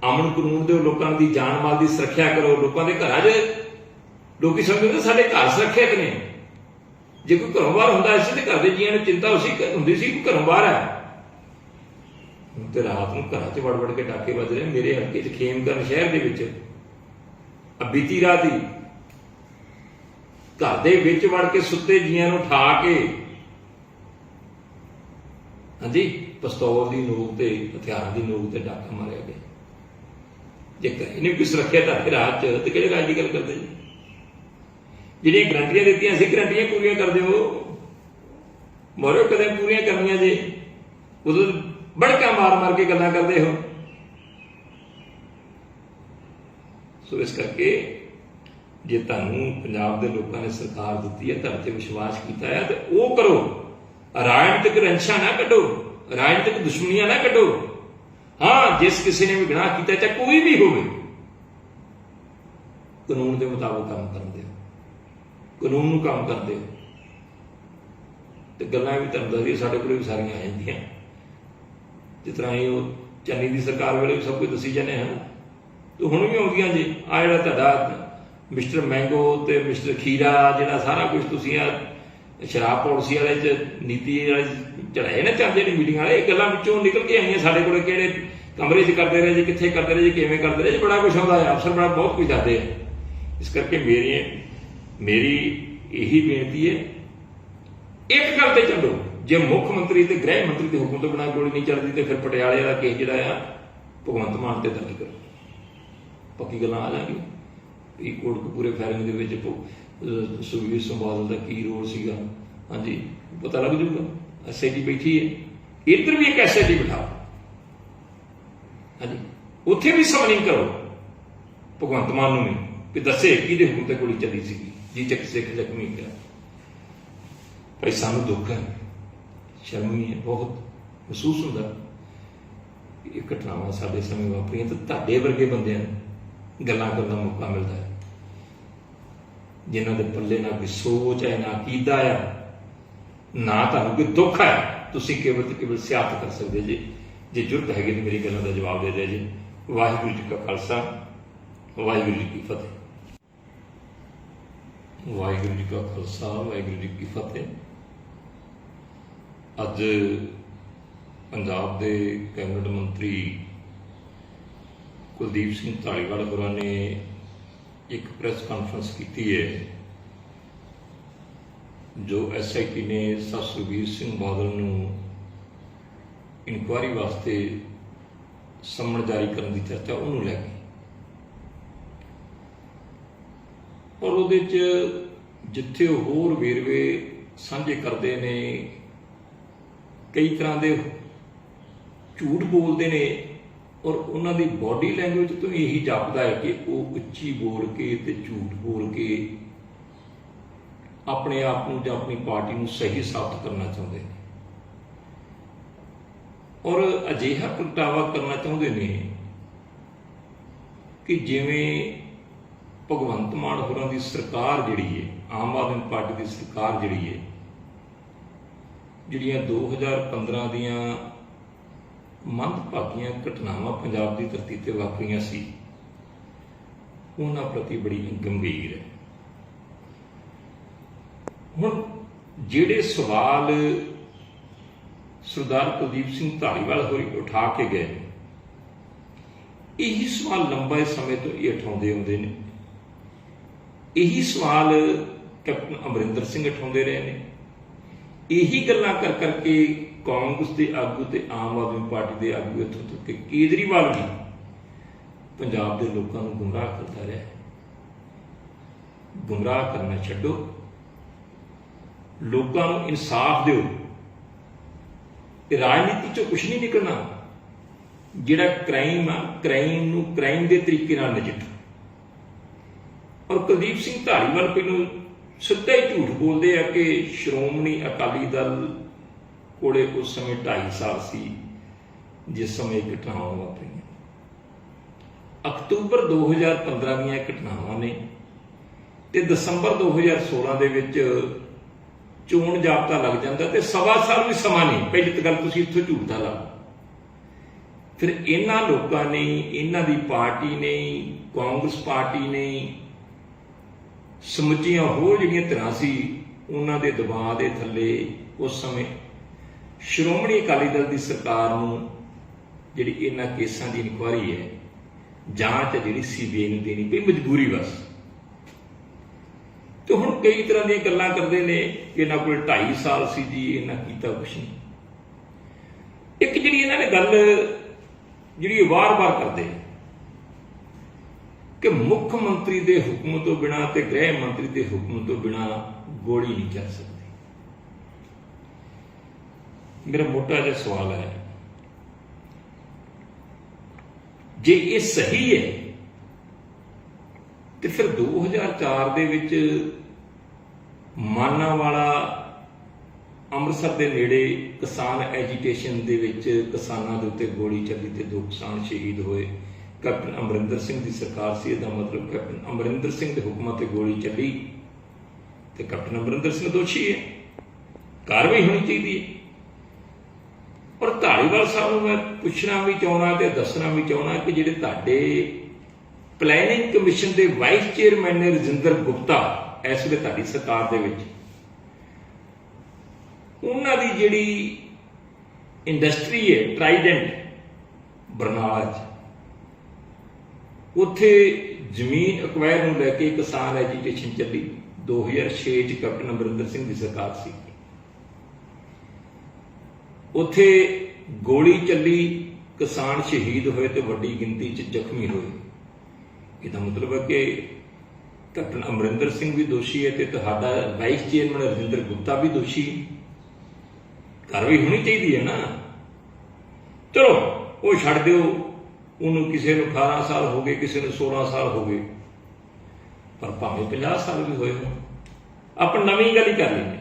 Speaker 1: ਅਮਨ ਕਾਨੂੰਨ ਦਿਓ, ਲੋਕਾਂ ਦੀ ਜਾਨ ਮਾਲ ਦੀ ਸੁਰੱਖਿਆ ਕਰੋ, ਲੋਕਾਂ ਦੇ ਘਰਾਂ 'ਚ ਲੋਕੀ ਸਮਝਦੇ ਸਾਡੇ ਘਰ ਸੁਰੱਖਿਅਤ ਨੇ। ਜੇ ਕੋਈ ਘਰੋਂ ਬਾਹਰ ਹੁੰਦਾ ਸੀ ਤੇ ਘਰ ਦੇ ਜੀਆਂ ਨੂੰ ਚਿੰਤਾ ਹੁੰਦੀ ਸੀ ਕਿ ਘਰੋਂ ਬਾਹਰ ਹੈ। ਹੁਣ ਤੇ ਰਾਤ ਨੂੰ ਘਰਾਂ 'ਚ ਵੜ ਵੜ ਕੇ ਡਾਕੇ ਵੱਜ ਰਹੇ। ਮੇਰੇ ਹਲਕੇ 'ਚ ਖੇਮਕਰਨ ਸ਼ਹਿਰ ਦੇ ਵਿੱਚ ਬੀਤੀ ਰਾਤ ਹੀ ਘਰ ਦੇ ਵਿੱਚ ਵੜ ਕੇ ਸੁੱਤੇ ਜੀਆਂ ਨੂੰ ਉਠਾ ਕੇ हाँ जी, पिस्तौल की नोक ते हथियार की नोक ते डाका मारिया गया। जे इन्हें कोई सुरक्षा धरती रात च तो किहड़े राज की गल करते जी? ਜਿਹੜੀਆਂ ਗਰੰਟੀਆਂ ਦਿੱਤੀਆਂ ਸੀ ਗਰੰਟੀਆਂ ਪੂਰੀਆਂ ਕਰ ਦਿਓ, ਮੋਰੇ ਕਦੇ ਪੂਰੀਆਂ ਕਰਨੀਆਂ ਜੇ ਉਦੋਂ ਬੜਕਾ ਮਾਰ ਮਾਰ ਕੇ ਗੱਲਾਂ ਕਰਦੇ ਹੋ। ਸੋ ਇਸ ਕਰਕੇ ਜੇ ਤੁਹਾਨੂੰ ਪੰਜਾਬ ਦੇ ਲੋਕਾਂ ਨੇ ਸਰਕਾਰ ਦਿੱਤੀ ਹੈ, ਤੁਹਾਡੇ ਤੇ ਵਿਸ਼ਵਾਸ ਕੀਤਾ ਹੈ, ਤੇ ਉਹ ਕਰੋ। ਰਾਜਨੀਤਿਕ ਰੰਸ਼ਾਂ ਨਾ ਕੱਢੋ, ਰਾਜਨੀਤਿਕ ਦੁਸ਼ਮਣੀਆਂ ਨਾ ਕੱਢੋ। ਹਾਂ, ਜਿਸ ਕਿਸੇ ਨੇ ਵੀ ਗੁਨਾਹ ਕੀਤਾ, ਚਾਹੇ ਕੋਈ ਵੀ ਹੋਵੇ, ਕਾਨੂੰਨ ਦੇ ਮੁਤਾਬਕ ਕੰਮ ਕਰਨ ਦਿਓ, ਕਾਨੂੰਨ ਨੂੰ ਕੰਮ ਕਰਦੇ ਹੋ। ਤੇ ਗੱਲਾਂ ਵੀ ਤੁਹਾਨੂੰ ਦੱਸਦੀ ਸਾਡੇ ਕੋਲ ਵੀ ਸਾਰੀਆਂ ਆ ਜਾਂਦੀਆਂ, ਜਿਸ ਤਰ੍ਹਾਂ ਇਹ ਉਹ ਚੰਨੀ ਦੀ ਸਰਕਾਰ ਵੇਲੇ ਵੀ ਸਭ ਕੁਝ ਦੱਸੀ ਜਾਂਦੇ ਹਨ, ਤੇ ਹੁਣ ਵੀ ਆਉਂਦੀਆਂ ਜੀ। ਆ ਜਿਹੜਾ ਤੁਹਾਡਾ ਮਿਸਟਰ ਮੈਂਗੋ ਤੇ ਮਿਸਟਰ ਖੀਰਾ, ਜਿਹੜਾ ਸਾਰਾ ਕੁਝ ਤੁਸੀਂ ਆ ਸ਼ਰਾਬ ਪਾਲਿਸੀ ਵਾਲੇ ਚ ਨੀਤੀ ਵਾਲੇ ਚੜਾਏ ਨਾ ਚੱਲਦੇ ਨੇ ਮੀਟਿੰਗ ਵਾਲੇ, ਇਹ ਗੱਲਾਂ ਵਿੱਚੋਂ ਨਿਕਲ ਕੇ ਆਈਆਂ। ਸਾਡੇ ਕੋਲ ਕਿਹੜੇ ਕਮਰੇ 'ਚ ਕਰਦੇ ਰਹੇ ਜੀ, ਕਿੱਥੇ ਕਰਦੇ ਰਹੇ ਜੀ, ਕਿਵੇਂ ਕਰਦੇ ਰਹੇ ਜੀ, ਬੜਾ ਕੁਛ ਆਉਂਦਾ ਹੈ, ਅਫਸਰ ਬੜਾ ਬਹੁਤ ਕੁਝ ਦੱਸਦੇ ਆ। ਇਸ ਕਰਕੇ ਮੇਰੀ ਇਹੀ ਬੇਨਤੀ ਹੈ, ਇੱਕ ਗੱਲ ਤੇ ਚੱਲੋ। ਜੇ ਮੁੱਖ ਮੰਤਰੀ ਤੇ ਗ੍ਰਹਿ ਮੰਤਰੀ ਦੇ ਹੁਕਮ ਤੋਂ ਬਿਨਾਂ ਗੋਲੀ ਨਹੀਂ ਚੱਲਦੀ, ਤੇ ਫਿਰ ਪਟਿਆਲੇ ਦਾ ਕੇਸ ਜਿਹੜਾ ਆ ਭਗਵੰਤ ਮਾਨ ਤੇ ਦਰਜ ਕਰੋ। ਪੱਕੀ ਗੱਲਾਂ ਆ ਜਾਣਗੀਆਂ ਵੀ ਕੋਟਕਪੂਰੇ ਫਾਇਰਿੰਗ ਦੇ ਵਿੱਚ ਸੁਖਬੀਰ ਸਿੰਘ ਬਾਦਲ ਦਾ ਕੀ ਰੋਲ ਸੀਗਾ। ਹਾਂਜੀ, ਪਤਾ ਲੱਗ ਜੂਗਾ। SIT ਬੈਠੀ ਹੈ, ਇੱਧਰ ਵੀ ਇੱਕ SIT ਬਿਠਾਓ। ਹਾਂਜੀ, ਉੱਥੇ ਵੀ ਸਮਨਿੰਗ ਕਰੋ ਭਗਵੰਤ ਮਾਨ ਨੂੰ ਵੀ ਦੱਸੇ ਕਿਹਦੇ ਹੁਕਮ ਤੇ ਗੋਲੀ ਚੱਲੀ ਸੀਗੀ, ਜੀ ਚੱਕ ਸਿੱਖ ਜ਼ਖਮੀ ਹੋਇਆ। ਭਾਈ ਸਾਨੂੰ ਦੁੱਖ ਹੈ, ਸ਼ਰਮ ਵੀ ਹੈ, ਬਹੁਤ ਮਹਿਸੂਸ ਹੁੰਦਾ ਇਹ ਘਟਨਾਵਾਂ ਸਾਡੇ ਸਮੇਂ ਵਾਪਰੀਆਂ, ਤਾਂ ਤੁਹਾਡੇ ਵਰਗੇ ਬੰਦਿਆਂ ਨੂੰ ਗੱਲਾਂ ਕਰਨ ਦਾ ਮੌਕਾ ਮਿਲਦਾ ਹੈ, ਜਿਨ੍ਹਾਂ ਦੇ ਪੱਲੇ ਨਾ ਕੋਈ ਸੋਚ ਹੈ, ਨਾ ਅਕੀਦਾ ਆ, ਨਾ ਤੁਹਾਨੂੰ ਕੋਈ ਦੁੱਖ ਹੈ। ਤੁਸੀਂ ਕੇਵਲ ਤੇ ਕੇਵਲ ਸਿਆਸਤ ਕਰ ਸਕਦੇ ਜੀ। ਜੇ ਜ਼ਰੂਰਤ ਹੈਗੀ ਤਾਂ ਮੇਰੀ ਗੱਲਾਂ ਦਾ ਜਵਾਬ ਦੇ ਦਿਓ ਜੀ। ਵਾਹਿਗੁਰੂ ਜੀ ਕਾ ਖਾਲਸਾ, ਵਾਹਿਗੁਰੂ ਜੀ ਕੀ ਫਤਿਹ। ਵਾਹਿਗੁਰੂ ਜੀ ਕਾ ਖਾਲਸਾ, ਵਾਹਿਗੁਰੂ ਜੀ ਕੀ ਫਤਿਹ। ਅੱਜ ਪੰਜਾਬ ਦੇ ਕੈਬਨਿਟ ਮੰਤਰੀ ਕੁਲਦੀਪ ਸਿੰਘ ਧਾਲੀਵਾਲ ਹੋਰਾਂ ਨੇ ਇੱਕ ਪ੍ਰੈਸ ਕਾਨਫਰੰਸ ਕੀਤੀ ਹੈ, ਜੋ SIT ਨੇ ਸੁਖਬੀਰ ਸਿੰਘ ਬਾਦਲ ਨੂੰ ਇਨਕੁਆਇਰੀ ਵਾਸਤੇ ਸੰਮਣ ਜਾਰੀ ਕਰਨ ਦੀ ਚਰਚਾ ਉਹਨੂੰ ਲੈ ਕੇ, ਔਰ ਉਹਦੇ 'ਚ ਜਿੱਥੇ ਉਹ ਹੋਰ ਵੇਰਵੇ ਸਾਂਝੇ ਕਰਦੇ ਨੇ, ਕਈ ਤਰ੍ਹਾਂ ਦੇ ਝੂਠ ਬੋਲਦੇ ਨੇ, ਔਰ ਉਹਨਾਂ ਦੀ ਬਾਡੀ ਲੈਂਗੁਏਜ ਤੋਂ ਇਹੀ ਜਾਪਦਾ ਹੈ ਕਿ ਉਹ ਉੱਚੀ ਬੋਲ ਕੇ ਤੇ ਝੂਠ ਬੋਲ ਕੇ ਆਪਣੇ ਆਪ ਨੂੰ ਜਾਂ ਆਪਣੀ ਪਾਰਟੀ ਨੂੰ ਸਹੀ ਸਾਬਤ ਕਰਨਾ ਚਾਹੁੰਦੇ ਨੇ, ਔਰ ਅਜਿਹਾ ਪ੍ਰਗਟਾਵਾ ਕਰਨਾ ਚਾਹੁੰਦੇ ਨੇ ਕਿ ਜਿਵੇਂ ਭਗਵੰਤ ਮਾਨ ਹੋਰਾਂ ਦੀ ਸਰਕਾਰ ਜਿਹੜੀ ਹੈ, ਆਮ ਆਦਮੀ ਪਾਰਟੀ ਦੀ ਸਰਕਾਰ ਜਿਹੜੀ ਹੈ, ਜਿਹੜੀਆਂ 2015 ਦੀਆਂ ਮੰਦਭਾਗੀਆਂ ਘਟਨਾਵਾਂ ਪੰਜਾਬ ਦੀ ਧਰਤੀ ਤੇ ਵਾਪਰੀਆਂ ਸੀ, ਉਹਨਾਂ ਪ੍ਰਤੀ ਬੜੀ ਗੰਭੀਰ ਹੈ। ਹੁਣ ਜਿਹੜੇ ਸਵਾਲ ਸਰਦਾਰ ਕੁਲਦੀਪ ਸਿੰਘ ਧਾਲੀਵਾਲ ਹੋਰੀ ਉਠਾ ਕੇ ਗਏ, ਇਹੀ ਸਵਾਲ ਲੰਬੇ ਸਮੇਂ ਤੋਂ ਇਹ ਉਠਾਉਂਦੇ ਆਉਂਦੇ ਨੇ, ਇਹੀ ਸਵਾਲ ਕੈਪਟਨ ਅਮਰਿੰਦਰ ਸਿੰਘ ਉਠਾਉਂਦੇ ਰਹੇ ਨੇ, ਇਹੀ ਗੱਲਾਂ ਕਰ ਕਰਕੇ ਕਾਂਗਰਸ ਦੇ ਆਗੂ ਤੇ ਆਮ ਆਦਮੀ ਪਾਰਟੀ ਦੇ ਆਗੂ, ਇੱਥੋਂ ਤੱਕ ਕਿ ਕੇਜਰੀਵਾਲ ਵੀ ਪੰਜਾਬ ਦੇ ਲੋਕਾਂ ਨੂੰ ਗੁੰਮਰਾਹ ਕਰਦਾ ਰਿਹਾ। ਗੁੰਮਰਾਹ ਕਰਨਾ ਛੱਡੋ, ਲੋਕਾਂ ਨੂੰ ਇਨਸਾਫ ਦਿਓ। ਇਹ ਰਾਜਨੀਤੀ ਚੋਂ ਕੁਛ ਨਹੀਂ ਨਿਕਲਣਾ। ਜਿਹੜਾ ਕ੍ਰਾਈਮ ਆ, ਕ੍ਰਾਈਮ ਨੂੰ ਕ੍ਰਾਈਮ ਦੇ ਤਰੀਕੇ ਨਾਲ ਨਜਿੱਠੋ। ਔਰ ਕੁਲਦੀਪ ਸਿੰਘ ਧਾਲੀਵਾਲ ਪਹਿਲੋਂ ਸਿੱਧਾ ਹੀ ਝੂਠ ਬੋਲਦੇ ਆ ਕਿ ਸ਼੍ਰੋਮਣੀ ਅਕਾਲੀ ਦਲ ਕੋਲੇ ਉਸ ਸਮੇਂ 2.5 ਸਾਲ ਸੀ ਜਿਸ ਸਮੇਂ ਘਟਨਾਵਾਂ ਵਾਪਰੀਆਂ। ਅਕਤੂਬਰ 2015 ਦੀਆਂ ਘਟਨਾਵਾਂ ਨੇ, ਤੇ ਦਸੰਬਰ 2016 ਦੇ ਵਿੱਚ ਚੋਣ ਜਾਬਤਾ ਲੱਗ ਜਾਂਦਾ, ਤੇ ਸਵਾ ਸਾਲ ਵੀ ਸਮਾਂ ਨਹੀਂ। ਪਹਿਲੀ ਤਾਂ ਗੱਲ ਤੁਸੀਂ ਇੱਥੋਂ ਝੂਠ ਦਾ ਲਾ। ਫਿਰ ਇਹਨਾਂ ਲੋਕਾਂ ਨੇ, ਇਹਨਾਂ ਦੀ ਪਾਰਟੀ ਨੇ, ਕਾਂਗਰਸ ਪਾਰਟੀ ਨੇ, ਸਮੁੱਚੀਆਂ ਹੋਰ ਜਿਹੜੀਆਂ ਧਿਰਾਂ ਸੀ, ਉਹਨਾਂ ਦੇ ਦਬਾਅ ਦੇ ਥੱਲੇ ਉਸ ਸਮੇਂ ਸ਼੍ਰੋਮਣੀ ਅਕਾਲੀ ਦਲ ਦੀ ਸਰਕਾਰ ਨੂੰ ਜਿਹੜੀ ਇਹਨਾਂ ਕੇਸਾਂ ਦੀ ਇਨਕੁਆਇਰੀ ਹੈ, ਜਾਂਚ ਹੈ ਜਿਹੜੀ CBI ਨੂੰ ਦੇਣੀ ਪਈ, ਮਜਬੂਰੀ ਬਸ। ਤੇ ਹੁਣ ਕਈ ਤਰ੍ਹਾਂ ਦੀਆਂ ਗੱਲਾਂ ਕਰਦੇ ਨੇ ਕਿ ਇਹਨਾਂ ਕੋਲ 2.5 ਸਾਲ ਸੀ ਜੀ, ਇਹਨਾਂ ਕੀਤਾ ਕੁਛ ਨਹੀਂ। ਇਹਨਾਂ ਨੇ ਗੱਲ ਜਿਹੜੀ ਵਾਰ-ਵਾਰ ਕਰਦੇ ਕਿ ਮੁੱਖ ਮੰਤਰੀ ਦੇ ਹੁਕਮ ਤੋਂ ਬਿਨਾਂ ਤੇ ਗ੍ਰਹਿ ਮੰਤਰੀ ਦੇ ਹੁਕਮ ਤੋਂ ਬਿਨਾਂ ਗੋਲੀ ਨਹੀਂ ਚੱਲ ਸਕਦੀ। ਮੇਰਾ ਮੋਟਾ ਜਿਹਾ ਸਵਾਲ ਹੈ, ਜੇ ਇਹ ਸਹੀ ਹੈ ਤੇ ਫਿਰ 2004 ਦੇ ਵਿੱਚ ਮਾਨਾਂਵਾਲਾ ਅੰਮ੍ਰਿਤਸਰ ਦੇ ਨੇੜੇ ਕਿਸਾਨ ਐਜੀਟੇਸ਼ਨ ਦੇ ਵਿੱਚ ਕਿਸਾਨਾਂ ਦੇ ਉੱਤੇ ਗੋਲੀ ਚੱਲੀ ਤੇ 2 ਕਿਸਾਨ ਸ਼ਹੀਦ ਹੋਏ। ਕੈਪਟਨ ਅਮਰਿੰਦਰ ਸਿੰਘ ਦੀ ਸਰਕਾਰ ਸੀ, ਇਹਦਾ ਮਤਲਬ ਕੈਪਟਨ ਅਮਰਿੰਦਰ ਸਿੰਘ ਦੇ ਹੁਕਮਾਂ ਤੇ ਗੋਲੀ ਚੱਲੀ ਤੇ ਕੈਪਟਨ ਅਮਰਿੰਦਰ ਸਿੰਘ ਦੋਸ਼ੀ ਹੈ, ਕਾਰਵਾਈ ਹੋਣੀ ਚਾਹੀਦੀ ਹੈ। ਔਰ ਧਾਲੀਵਾਲ ਸਾਹਿਬ ਨੂੰ ਮੈਂ ਪੁੱਛਣਾ ਵੀ ਚਾਹੁੰਦਾ ਤੇ ਦੱਸਣਾ ਵੀ ਚਾਹੁੰਦਾ ਕਿ ਜਿਹੜੇ ਤੁਹਾਡੇ ਪਲੈਨਿੰਗ ਕਮਿਸ਼ਨ ਦੇ ਵਾਈਸ ਚੇਅਰਮੈਨ ਨੇ ਰਜਿੰਦਰ ਗੁਪਤਾ, ਇਸ ਵੇਲੇ ਤੁਹਾਡੀ ਸਰਕਾਰ ਦੇ ਵਿੱਚ, ਉਹਨਾਂ ਦੀ ਜਿਹੜੀ ਇੰਡਸਟਰੀ ਹੈ ਟਰਾਈਡੈਂਟ ਬਰਨਾਲਾ 'ਚ, ਉੱਥੇ ਜ਼ਮੀਨ ਅਕਵਾਇਰ ਨੂੰ ਲੈ ਕੇ ਕਿਸਾਨ ਐਜੀਟੇਸ਼ਨ ਚੱਲੀ। 2006 'ਚ ਕੈਪਟਨ ਅਮਰਿੰਦਰ ਸਿੰਘ ਦੀ ਸਰਕਾਰ ਸੀ। ਉੱਥੇ ਗੋਲੀ ਚੱਲੀ, ਕਿਸਾਨ ਸ਼ਹੀਦ ਹੋਏ ਤੇ ਵੱਡੀ ਗਿਣਤੀ 'ਚ ਜ਼ਖਮੀ ਹੋਏ। ਇਹਦਾ ਮਤਲਬ ਹੈ ਕਿ ਕੈਪਟਨ ਅਮਰਿੰਦਰ ਸਿੰਘ ਵੀ ਦੋਸ਼ੀ ਹੈ ਤੇ ਤੁਹਾਡਾ ਵਾਈਸ ਚੇਅਰਮੈਨ ਰਜਿੰਦਰ ਗੁਪਤਾ ਵੀ ਦੋਸ਼ੀ। ਕਾਰਵਾਈ ਹੋਣੀ ਚਾਹੀਦੀ ਹੈ ਨਾ। ਚਲੋ ਉਹ ਛੱਡ ਦਿਓ, ਉਹਨੂੰ ਕਿਸੇ ਨੂੰ 18 ਸਾਲ ਹੋ ਗਏ, ਕਿਸੇ ਨੂੰ 16 ਸਾਲ ਹੋ ਗਏ, ਪਰ ਭਾਵੇਂ 50 ਸਾਲ ਵੀ ਹੋਏ ਹੋਣ, ਆਪਾਂ ਨਵੀਂ ਗੱਲ ਹੀ ਕਰ ਲੈਂਦੇ,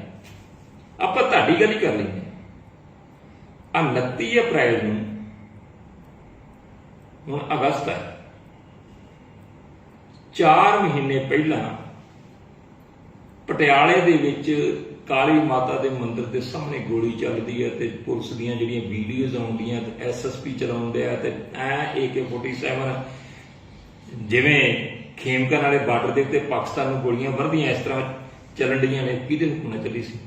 Speaker 1: ਆਪਾਂ ਤੁਹਾਡੀ ਗੱਲ ਹੀ ਕਰ ਲੈਂਦੇ। 29 ਅਪ੍ਰੈਲ ਨੂੰ, ਹੁਣ ਅਗਸਤ ਹੈ, 4 ਮਹੀਨੇ ਪਹਿਲਾਂ ਪਟਿਆਲੇ ਦੇ ਵਿੱਚ ਕਾਲੀ ਮਾਤਾ ਦੇ ਮੰਦਿਰ ਦੇ ਸਾਹਮਣੇ ਗੋਲੀ ਚੱਲਦੀ ਹੈ ਤੇ ਪੁਲਿਸ ਦੀਆਂ ਜਿਹੜੀਆਂ ਵੀਡੀਓਜ਼ ਆਉਂਦੀਆਂ ਤੇ ਐਸਐਸਪੀ ਚਲਾਉਂਦੇ ਆ ਤੇ AK-47 ਜਿਵੇਂ ਖੇਮਕਰਨ ਵਾਲੇ ਬਾਰਡਰ ਦੇ ਉੱਤੇ ਪਾਕਿਸਤਾਨ ਨੂੰ ਗੋਲੀਆਂ ਵਰਦੀਆਂ ਇਸ ਤਰ੍ਹਾਂ ਚੱਲਣ ਡੀਆਂ ਨੇ। ਕਿਹਦੇ ਹੁਕਮ ਨਾਲ ਚੱਲੀ ਸੀ?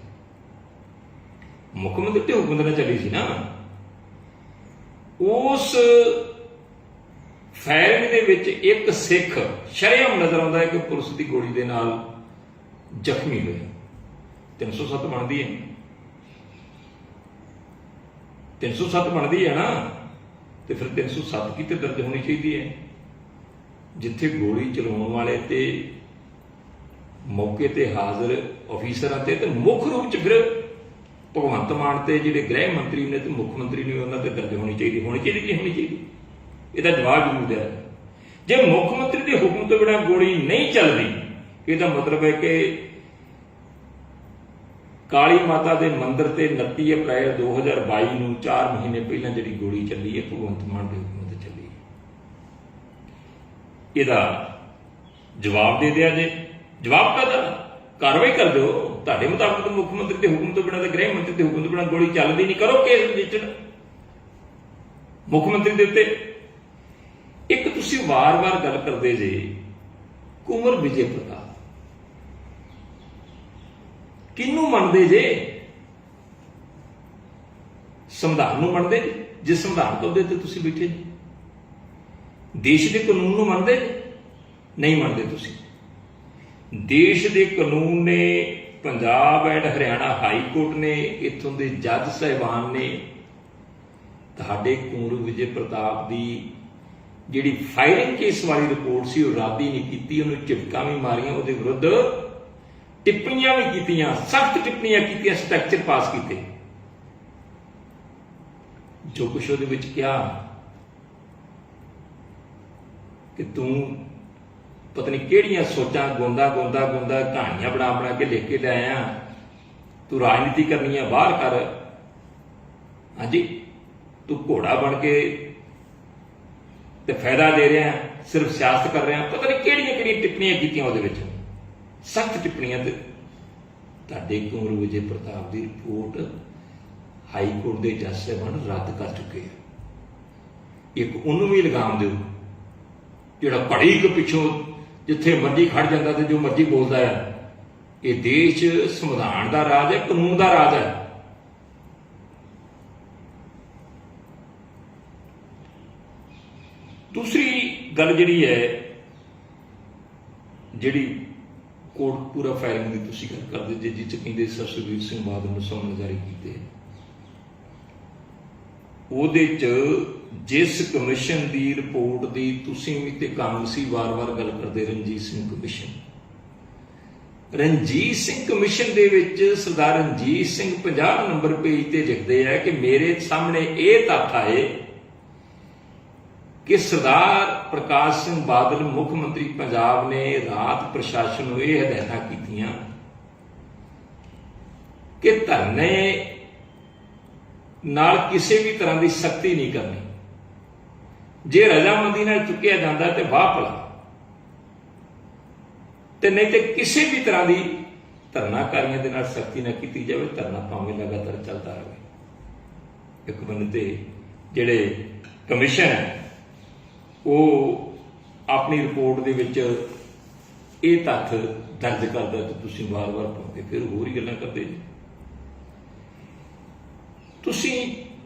Speaker 1: ਮੁੱਖ ਮੰਤਰੀ ਦੇ ਹੁਕਮ ਨਾਲ ਚੱਲੀ ਸੀ ਨਾ। ਉਸ ਫਾਇਰਿੰਗ ਦੇ ਵਿੱਚ ਇੱਕ ਸਿੱਖ ਸ਼ਰੇਆਮ ਨਜ਼ਰ ਆਉਂਦਾ ਹੈ ਕਿ ਪੁਲਿਸ ਦੀ ਗੋਲੀ ਦੇ ਨਾਲ ਜ਼ਖਮੀ ਹੋਇਆ। 307 ਬਣਦੀ ਹੈ, 307 ਬਣਦੀ ਹੈ ਨਾ, ਤੇ ਫਿਰ 307 ਕੀ ਤੇ ਦਰਜ ਹੋਣੀ ਚਾਹੀਦੀ ਹੈ। ਜਿੱਥੇ ਗੋਲੀ ਚਲਾਉਣ ਵਾਲੇ ਤੇ ਮੌਕੇ ਤੇ ਹਾਜ਼ਰ ਅਫੀਸਰਾਂ ਤੇ ਮੁੱਖ ਰੂਪ ਚ ਫਿਰ ਭਗਵੰਤ ਮਾਨ ਤੇ ਜਿਹੜੇ ਗ੍ਰਹਿ ਮੰਤਰੀ ਨੇ ਤੇ ਮੁੱਖ ਮੰਤਰੀ ਨੇ, ਉਹਨਾਂ ਤੇ ਦਰਜ ਹੋਣੀ ਚਾਹੀਦੀ ਕਿ ਹੋਣੀ ਚਾਹੀਦੀ। ਇਹਦਾ ਜਵਾਬ ਜ਼ਰੂਰ ਹੈ। ਜੇ ਮੁੱਖ ਮੰਤਰੀ ਦੇ ਹੁਕਮ ਤੋਂ ਬਿਨਾਂ ਗੋਲੀ ਨਹੀਂ ਚੱਲਦੀ, ਇਹਦਾ ਮਤਲਬ ਹੈ ਕਿ ਕਾਲੀ ਮਾਤਾ ਦੇ ਮੰਦਿਰ ਤੇ 29 ਅਪ੍ਰੈਲ 2022 ਨੂੰ 4 ਮਹੀਨੇ ਪਹਿਲਾਂ ਜਿਹੜੀ ਗੋਲੀ ਚੱਲੀ ਹੈ ਭਗਵੰਤ ਮਾਨ ਦੇ ਹੁਕਮ ਤੇ ਚੱਲੀ। ਇਹਦਾ ਜਵਾਬ ਦੇ ਦਿਆ ਜੇ। ਜਵਾਬ ਕਾਹਦਾ? ਕਾਰਵਾਈ ਕਰ ਦਿਓ। ਤੁਹਾਡੇ ਮੁਤਾਬਕ ਮੁੱਖ ਮੰਤਰੀ ਦੇ ਹੁਕਮ ਤੋਂ ਬਿਨਾਂ ਤੇ ਗ੍ਰਹਿ ਮੰਤਰੀ ਦੇ ਹੁਕਮ ਤੋਂ ਬਿਨਾਂ ਗੋਲੀ ਚੱਲਦੀ ਨਹੀਂ, ਕਰੋ ਕੇਸ ਰਜਿਸਟਰ ਮੁੱਖ ਮੰਤਰੀ ਦੇ ਉੱਤੇ। ਇੱਕ ਤੁਸੀਂ ਵਾਰ-ਵਾਰ ਗੱਲ ਕਰਦੇ ਜੇ ਕੁੰਵਰ ਵਿਜੇ ਪ੍ਰਤਾਪ, ਕਿਹਨੂੰ ਮੰਨਦੇ ਜੇ? ਸੰਵਿਧਾਨ ਨੂੰ ਮੰਨਦੇ ਜੇ? ਸੰਵਿਧਾਨ ਤੋਂ ਦੇ ਤੇ ਤੁਸੀਂ ਬੈਠੇ ਜੀ। ਦੇਸ਼ ਦੇ ਕਾਨੂੰਨ ਨੂੰ ਮੰਨਦੇ? ਨਹੀਂ ਮੰਨਦੇ ਤੁਸੀਂ। ਦੇਸ਼ ਦੇ ਕਾਨੂੰਨ ਨੇ, Punjab and Haryana high court ਨੇ, ਇੱਥੋਂ ਦੇ ਜੱਜ ਸਾਹਿਬਾਨ ਨੇ ਤੁਹਾਡੇ ਕੁੰਵਰ ਵਿਜੇ ਪ੍ਰਤਾਪ ਦੀ ਜਿਹੜੀ ਫਾਇਰਿੰਗ ਕੇਸ ਵਾਲੀ ਰਿਪੋਰਟ ਸੀ ਉਹ ਰੱਦ ਹੀ ਨਹੀਂ ਕੀਤੀ। ਉਹਨੂੰ ਝਿੜਕਾਂ ਵੀ ਮਾਰੀਆਂ, ਉਹਦੇ ਵਿਰੁੱਧ ਟਿੱਪਣੀਆਂ ਵੀ ਕੀਤੀਆਂ, ਸਖਤ ਟਿੱਪਣੀਆਂ ਕੀਤੀਆਂ, ਸਟ੍ਰਕਚਰ ਪਾਸ ਕੀਤੇ। ਜੋ ਕੁਛ ਉਹਦੇ ਵਿੱਚ ਕਿਹਾ ਕਿ ਤੂੰ ਪਤਾ ਨਹੀਂ ਕਿਹੜੀਆਂ ਸੋਚਾਂ ਗੋਂਦਾ ਕਹਾਣੀਆਂ ਬਣਾ ਕੇ ਲਿਖ ਕੇ ਲੈ ਆਇਆ, ਤੂੰ ਰਾਜਨੀਤੀ ਕਰਨੀ ਆ, ਬਾਹਰ ਕਰ। ਹਾਂਜੀ, ਤੂੰ ਘੋੜਾ ਬਣ ਕੇ ਤੇ ਫਾਇਦਾ ਦੇ ਰਿਹਾ, ਸਿਰਫ ਸਿਆਸਤ ਕਰ ਰਿਹਾ। ਪਤਾ ਨਹੀਂ ਕਿਹੜੀਆਂ ਟਿੱਪਣੀਆਂ ਕੀਤੀਆਂ ਉਹਦੇ ਵਿੱਚ, ਸਖਤ ਟਿੱਪਣੀਆਂ। ਤੇ ਤੁਹਾਡੇ ਕੁੰਵਰ ਵਿਜੇ ਪ੍ਰਤਾਪ ਦੀ ਰਿਪੋਰਟ ਹਾਈ ਕੋਰਟ ਦੇ ਜੱਜ ਸਾਹਿਬਾਨ ਰੱਦ ਕਰ ਚੁੱਕੇ ਆ। ਇੱਕ ਉਹਨੂੰ ਵੀ ਲਗਾਮ ਦਿਓ ਜਿਹੜਾ ਘੜੀ ਕੁ ਪਿੱਛੋਂ ਜਿੱਥੇ ਮਰਜ਼ੀ ਖੜ ਜਾਂਦਾ ਤੇ ਜੋ ਮਰਜ਼ੀ ਬੋਲਦਾ ਹੈ। ਇਹ ਦੇਸ਼ ਸੰਵਿਧਾਨ ਦਾ ਰਾਜ ਹੈ, ਕਾਨੂੰਨ ਦਾ ਰਾਜ ਹੈ। ਦੂਸਰੀ ਗੱਲ ਜਿਹੜੀ ਹੈ, ਜਿਹੜੀ ਕੋਟਪੂਰਾ ਫਾਇਰਿੰਗ ਦੀ ਤੁਸੀਂ ਗੱਲ ਕਰਦੇ ਜੇ, ਜਿਸ 'ਚ ਕਹਿੰਦੇ ਸਰਸਵੀਰ ਸਿੰਘ ਬਾਦਲ ਨੂੰ ਸਮਨ ਜਾਰੀ ਕੀਤੇ, ਉਹਦੇ 'ਚ ਜਿਸ ਕਮਿਸ਼ਨ ਦੀ ਰਿਪੋਰਟ ਦੀ ਤੁਸੀਂ ਵੀ ਤੇ ਕਾਂਗਰਸੀ ਵਾਰ-ਵਾਰ ਗੱਲ ਕਰਦੇ, ਰਣਜੀਤ ਸਿੰਘ ਕਮਿਸ਼ਨ, ਰਣਜੀਤ ਸਿੰਘ ਕਮਿਸ਼ਨ ਦੇ ਵਿੱਚ ਸਰਦਾਰ ਰਣਜੀਤ ਸਿੰਘ 50 ਨੰਬਰ ਪੇਜ ਤੇ ਲਿਖਦੇ ਆ ਕਿ ਮੇਰੇ ਸਾਹਮਣੇ ਇਹ ਤੱਥ ਆਏ ਕਿ ਸਰਦਾਰ ਪ੍ਰਕਾਸ਼ ਸਿੰਘ ਬਾਦਲ ਮੁੱਖ ਮੰਤਰੀ ਪੰਜਾਬ ਨੇ ਰਾਤ ਪ੍ਰਸ਼ਾਸਨ ਨੂੰ ਇਹ ਹਦਾਇਤਾਂ ਕੀਤੀਆਂ ਕਿ ਧਰਨੇ ਨਾਲ ਕਿਸੇ ਵੀ ਤਰ੍ਹਾਂ ਦੀ ਸਖਤੀ ਨਹੀਂ ਕਰਨੀ, ਜੇ ਰਜ਼ਾਮੰਦੀ ਨਾਲ ਚੁੱਕਿਆ ਜਾਂਦਾ ਤੇ ਵਾਹ ਭਲਾ, ਤੇ ਨਹੀਂ ਤੇ ਕਿਸੇ ਵੀ ਤਰ੍ਹਾਂ ਦੀ ਧਰਨਾਕਾਰੀਆਂ ਦੇ ਨਾਲ ਸਖਤੀ ਨਾ ਕੀਤੀ ਜਾਵੇ, ਧਰਨਾ ਭਾਵੇਂ ਲਗਾਤਾਰ ਚੱਲਦਾ ਰਹੇ। ਇੱਕ ਬੰਦੇ ਤੇ ਜਿਹੜੇ ਕਮਿਸ਼ਨ ਹੈ ਉਹ ਆਪਣੀ ਰਿਪੋਰਟ ਦੇ ਵਿੱਚ ਇਹ ਤੱਥ ਦਰਜ ਕਰਦਾ ਤੇ ਤੁਸੀਂ ਵਾਰ-ਵਾਰ ਪਾਉਂਦੇ, ਫਿਰ ਹੋਰ ਹੀ ਗੱਲਾਂ ਕਰਦੇ ਜੀ। ਤੁਸੀਂ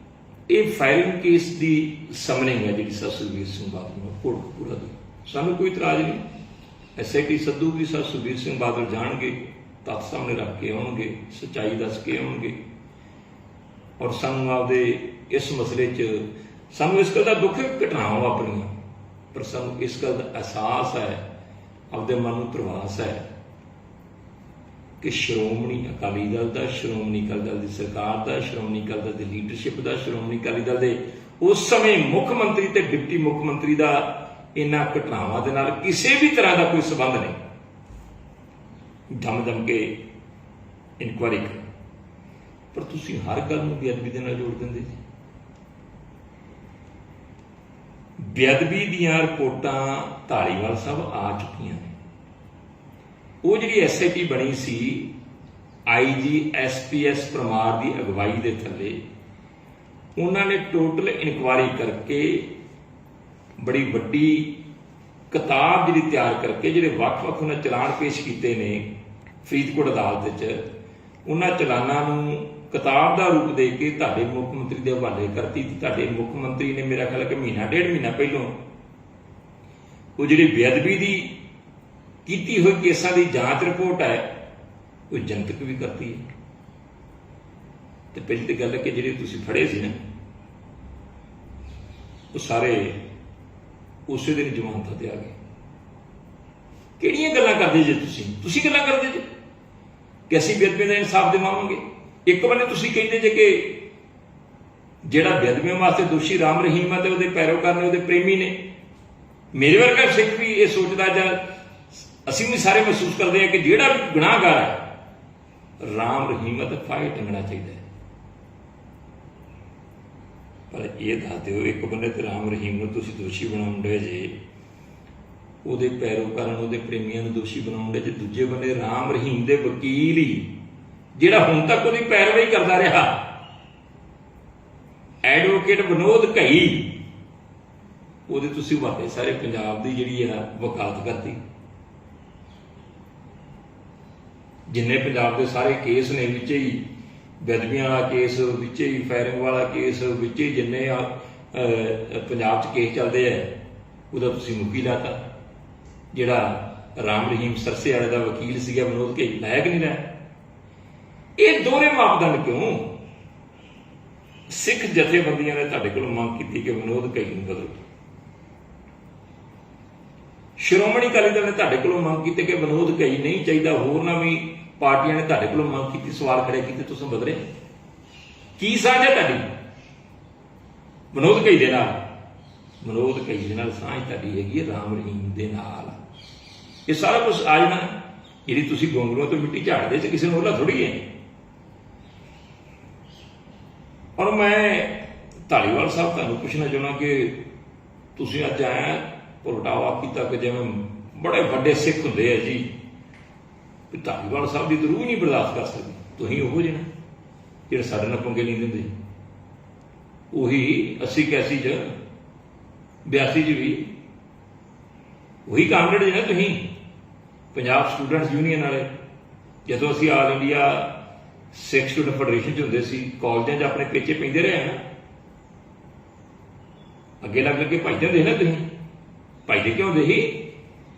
Speaker 1: ਇਹ ਫਾਇਰਿੰਗ ਕੇਸ ਦੀ ਸਮਨਿੰਗ ਹੈ ਜਿਹੜੀ ਸੁਖਬੀਰ ਸਿੰਘ ਬਾਦਲ ਨੂੰ ਕੋਟਕਪੂਰਾ ਦੀ, ਸਾਨੂੰ ਕੋਈ ਇਤਰਾਜ਼ ਨਹੀਂ। SIT ਸੱਦੂ ਵੀ ਸੁਖਬੀਰ ਸਿੰਘ ਬਾਦਲ ਜਾਣਗੇ, ਤੱਥ ਸਾਹਮਣੇ ਰੱਖ ਕੇ ਆਉਣਗੇ, ਸੱਚਾਈ ਦੱਸ ਕੇ ਆਉਣਗੇ, ਔਰ ਸਾਨੂੰ ਆਪਦੇ ਇਸ ਮਸਲੇ 'ਚ ਸਾਨੂੰ ਇਸ ਗੱਲ ਦਾ ਦੁੱਖ ਹੈ, ਘਟਨਾਵਾਂ ਵਾਪਰੀਆਂ, ਪਰ ਸਾਨੂੰ ਇਸ ਗੱਲ ਦਾ ਅਹਿਸਾਸ ਹੈ, ਆਪਦੇ ਮਨ ਨੂੰ ਧਰਵਾਸ ਹੈ ਕਿ ਸ਼੍ਰੋਮਣੀ ਅਕਾਲੀ ਦਲ ਦਾ, ਸ਼੍ਰੋਮਣੀ ਅਕਾਲੀ ਦਲ ਦੀ ਸਰਕਾਰ ਦਾ, ਸ਼੍ਰੋਮਣੀ ਅਕਾਲੀ ਦਲ ਦੀ ਲੀਡਰਸ਼ਿਪ ਦਾ, ਸ਼੍ਰੋਮਣੀ ਅਕਾਲੀ ਦਲ ਦੇ ਉਸ ਸਮੇਂ ਮੁੱਖ ਮੰਤਰੀ ਤੇ ਡਿਪਟੀ ਮੁੱਖ ਮੰਤਰੀ ਦਾ ਇਹਨਾਂ ਘਟਨਾਵਾਂ ਦੇ ਨਾਲ ਕਿਸੇ ਵੀ ਤਰ੍ਹਾਂ ਦਾ ਕੋਈ ਸੰਬੰਧ ਨਹੀਂ। ਦਮ ਕੇ ਇਨਕੁਆਇਰੀ ਕਰੋ, ਪਰ ਤੁਸੀਂ ਹਰ ਗੱਲ ਨੂੰ ਬੇਅਦਬੀ ਦੇ ਨਾਲ ਜੋੜ ਦਿੰਦੇ ਜੀ। ਬੇਅਦਬੀ ਦੀਆਂ ਰਿਪੋਰਟਾਂ ਧਾਲੀਵਾਲ ਸਾਹਿਬ ਆ ਚੁੱਕੀਆਂ ਨੇ। ਉਹ ਜਿਹੜੀ SIT ਬਣੀ ਸੀ IG SPS ਪਰਮਾਰ ਦੀ ਅਗਵਾਈ ਦੇ ਥੱਲੇ, ਉਹਨਾਂ ਨੇ ਟੋਟਲ ਇਨਕੁਆਇਰੀ ਕਰਕੇ ਬੜੀ ਵੱਡੀ ਕਿਤਾਬ ਜਿਹੜੀ ਤਿਆਰ ਕਰਕੇ ਜਿਹੜੇ ਵੱਖ-ਵੱਖ ਉਹਨਾਂ ਚਲਾਨ ਪੇਸ਼ ਕੀਤੇ ਨੇ ਫਰੀਦਕੋਟ ਅਦਾਲਤ 'ਚ, ਉਹਨਾਂ ਚਲਾਨਾਂ ਨੂੰ ਕਿਤਾਬ ਦਾ ਰੂਪ ਦੇ ਕੇ ਤੁਹਾਡੇ ਮੁੱਖ ਮੰਤਰੀ ਦੇ ਹਵਾਲੇ ਕਰਤੀ। ਤੁਹਾਡੇ ਮੁੱਖ ਮੰਤਰੀ ਨੇ ਮੇਰਾ ਖਿਆਲ ਹੈ ਕਿ ਮਹੀਨਾ ਡੇਢ ਮਹੀਨਾ ਪਹਿਲੋਂ ਉਹ ਜਿਹੜੀ ਬੇਅਦਬੀ ਦੀ ਕੀਤੀ ਹੋਈ ਕੇਸਾਂ ਦੀ ਜਾਂਚ ਰਿਪੋਰਟ ਹੈ ਉਹ ਜਨਤਕ ਵੀ ਕਰਤੀ ਹੈ। ਤੇ ਪਹਿਲੀ ਤਾਂ ਗੱਲ ਹੈ ਕਿ ਜਿਹੜੇ ਤੁਸੀਂ ਫੜੇ ਸੀ ਨਾ ਉਹ ਸਾਰੇ ਉਸੇ ਦਿਨ ਜ਼ਮਾਨਤ ਤੇ ਆ ਗਏ। ਕਿਹੜੀਆਂ ਗੱਲਾਂ ਕਰਦੇ ਜੇ ਤੁਸੀਂ ਗੱਲਾਂ ਕਰਦੇ ਜੇ ਕਿ ਅਸੀਂ ਬੇਅਦਬੀਆਂ ਦਾ ਇਨਸਾਫ ਦਿਵਾਵਾਂਗੇ। ਇੱਕ ਬੰਨੇ ਤੁਸੀਂ ਕਹਿੰਦੇ ਜੇ ਕਿ ਜਿਹੜਾ ਬੇਅਦਬੀਆਂ ਵਾਸਤੇ ਦੋਸ਼ੀ ਰਾਮ ਰਹੀਮ ਹੈ ਤੇ ਉਹਦੇ ਪੈਰੋਕਾਰ ਨੇ, ਉਹਦੇ ਪ੍ਰੇਮੀ ਨੇ। ਮੇਰੇ ਵਰਗਾ ਸਿੱਖ ਵੀ ਇਹ ਸੋਚਦਾ, ਜਾਂ ਅਸੀਂ ਵੀ ਸਾਰੇ ਮਹਿਸੂਸ ਕਰਦੇ ਹਾਂ ਕਿ ਜਿਹੜਾ ਵੀ ਗੁਨਾਹਗਾਰ ਹੈ ਰਾਮ ਰਹੀਮ ਹੈ ਤਾਂ ਫਾਹੇ ਟੰਗਣਾ ਚਾਹੀਦਾ ਹੈ। ਪਰ ਇਹ ਦੱਸ ਦਿਓ, ਇੱਕ ਬੰਨੇ ਤੇ ਰਾਮ ਰਹੀਮ ਨੂੰ ਤੁਸੀਂ ਦੋਸ਼ੀ ਬਣਾਉਣ ਦੇ ਜੇ, ਉਹਦੇ ਪੈਰੋਕਾਰਾਂ ਨੂੰ, ਉਹਦੇ ਪ੍ਰੇਮੀਆਂ ਨੂੰ ਦੋਸ਼ੀ ਬਣਾਉਣ ਦੇ ਜੇ, ਦੂਜੇ ਬੰਨੇ ਰਾਮ ਰਹੀਮ ਦੇ ਵਕੀਲ ਹੀ ਜਿਹੜਾ ਹੁਣ ਤੱਕ ਉਹਦੀ ਪੈਰਵਾਈ ਕਰਦਾ ਰਿਹਾ, ਐਡਵੋਕੇਟ ਵਿਨੋਦ ਘਈ, ਉਹਦੇ ਤੁਸੀਂ ਵਾਦੇ ਸਾਰੇ ਪੰਜਾਬ ਦੀ ਜਿਹੜੀ ਆ ਵਕਾਲਤ ਕਰਤੀ। ਜਿੰਨੇ ਪੰਜਾਬ ਦੇ ਸਾਰੇ ਕੇਸ ਨੇ ਵਿੱਚ ਹੀ ਬੇਅਦਬੀਆਂ ਵਾਲਾ ਕੇਸ, ਵਿੱਚ ਹੀ ਫਾਇਰਿੰਗ ਵਾਲਾ ਕੇਸ, ਵਿੱਚ ਹੀ ਜਿੰਨੇ ਪੰਜਾਬ 'ਚ ਕੇਸ ਚੱਲਦੇ ਆ ਉਹਦਾ ਤੁਸੀਂ ਮੁੱਖੀ ਲਾਤਾ। ਜਿਹੜਾ ਰਾਮ ਰਹੀਮ ਸਰਸੇ ਵਾਲੇ ਦਾ ਵਕੀਲ ਸੀਗਾ ਵਿਨੋਦ ਘਈ, ਲਾਇਕ ਨਹੀਂ ਰਿਹਾ। ਇਹ ਦੋਹਰੇ ਮਾਪਦੰਡ ਕਿਉਂ? ਸਿੱਖ ਜਥੇਬੰਦੀਆਂ ਨੇ ਤੁਹਾਡੇ ਕੋਲੋਂ ਮੰਗ ਕੀਤੀ ਕਿ ਵਿਨੋਦ ਘਈ ਨੂੰ ਬਦਲੋ। ਸ਼੍ਰੋਮਣੀ ਅਕਾਲੀ ਦਲ ਨੇ ਤੁਹਾਡੇ ਕੋਲੋਂ ਮੰਗ ਕੀਤੀ ਕਿ ਵਿਨੋਦ ਘਈ ਨਹੀਂ ਚਾਹੀਦਾ। ਹੋਰਨਾਂ ਵੀ ਪਾਰਟੀਆਂ ਨੇ ਤੁਹਾਡੇ ਕੋਲੋਂ ਮੰਗ ਕੀਤੀ, ਸਵਾਲ ਖੜੇ ਕੀਤੇ, ਤੁਸੀਂ ਬਦਲੇ। ਕੀ ਸਾਂਝ ਹੈ ਤੁਹਾਡੀ ਵਿਨੋਦ ਘਈ ਦੇ ਨਾਲ? ਵਿਨੋਦ ਘਈ ਦੇ ਨਾਲ ਸਾਂਝ ਤੁਹਾਡੀ ਹੈਗੀ ਹੈ ਰਾਮ ਰਹੀਮ ਦੇ ਨਾਲ। ਇਹ ਸਾਰਾ ਕੁਝ ਆ ਜਾਣਾ। ਜਿਹੜੀ ਤੁਸੀਂ ਗੋਂਗਲੂਆਂ ਤੋਂ ਮਿੱਟੀ ਝਾੜਦੇ ਸੀ, ਕਿਸੇ ਨੂੰ ਉਹਲਾ ਥੋੜੀ ਹੈ। ਔਰ ਮੈਂ ਧਾਲੀਵਾਲ ਸਾਹਿਬ ਤੁਹਾਨੂੰ ਪੁੱਛਣਾ ਚਾਹੁੰਦਾ ਕਿ ਤੁਸੀਂ ਅੱਜ ਆਇਆ ਪ੍ਰਗਟਾਵਾ ਕੀਤਾ ਕਿ ਜਿਵੇਂ ਬੜੇ ਵੱਡੇ ਸਿੱਖ ਹੁੰਦੇ ਆ ਜੀ, ਕਿ ਧਾਲੀਵਾਲ ਸਾਹਿਬ ਦੀ ਤਾਂ ਰੂਹ ਨਹੀਂ ਬਰਦਾਸ਼ਤ ਕਰ ਸਕਦੀ। ਤੁਸੀਂ ਉਹੋ ਜਿਹੇ ਨਾ ਜਿਹੜੇ ਸਾਡੇ ਨਾਲ ਪੰਗੇ ਨਹੀਂ ਦਿੰਦੇ। ਉਹੀ 80-81 ਚ 82 ਚ ਵੀ ਉਹੀ ਕਾਮਰੇਡ ਜਿਹੇ ਨਾ ਤੁਸੀਂ, ਪੰਜਾਬ ਸਟੂਡੈਂਟਸ ਯੂਨੀਅਨ ਵਾਲੇ। ਜਦੋਂ ਅਸੀਂ ਆਲ ਇੰਡੀਆ ਸਿੱਖ ਸਟੂਡੈਂਟ ਫੈਡਰੇਸ਼ਨ 'ਚ ਹੁੰਦੇ ਸੀ, ਕਾਲਜਾਂ 'ਚ ਆਪਣੇ ਪੇਚੇ ਪੈਂਦੇ ਰਹੇ ਨਾ, ਅੱਗੇ ਲੱਗ ਕੇ ਭੱਜਦੇ ਹੁੰਦੇ ਨਾ ਤੁਸੀਂ। ਭੱਜਦੇ ਕਿਉਂ ਹੁੰਦੇ ਸੀ?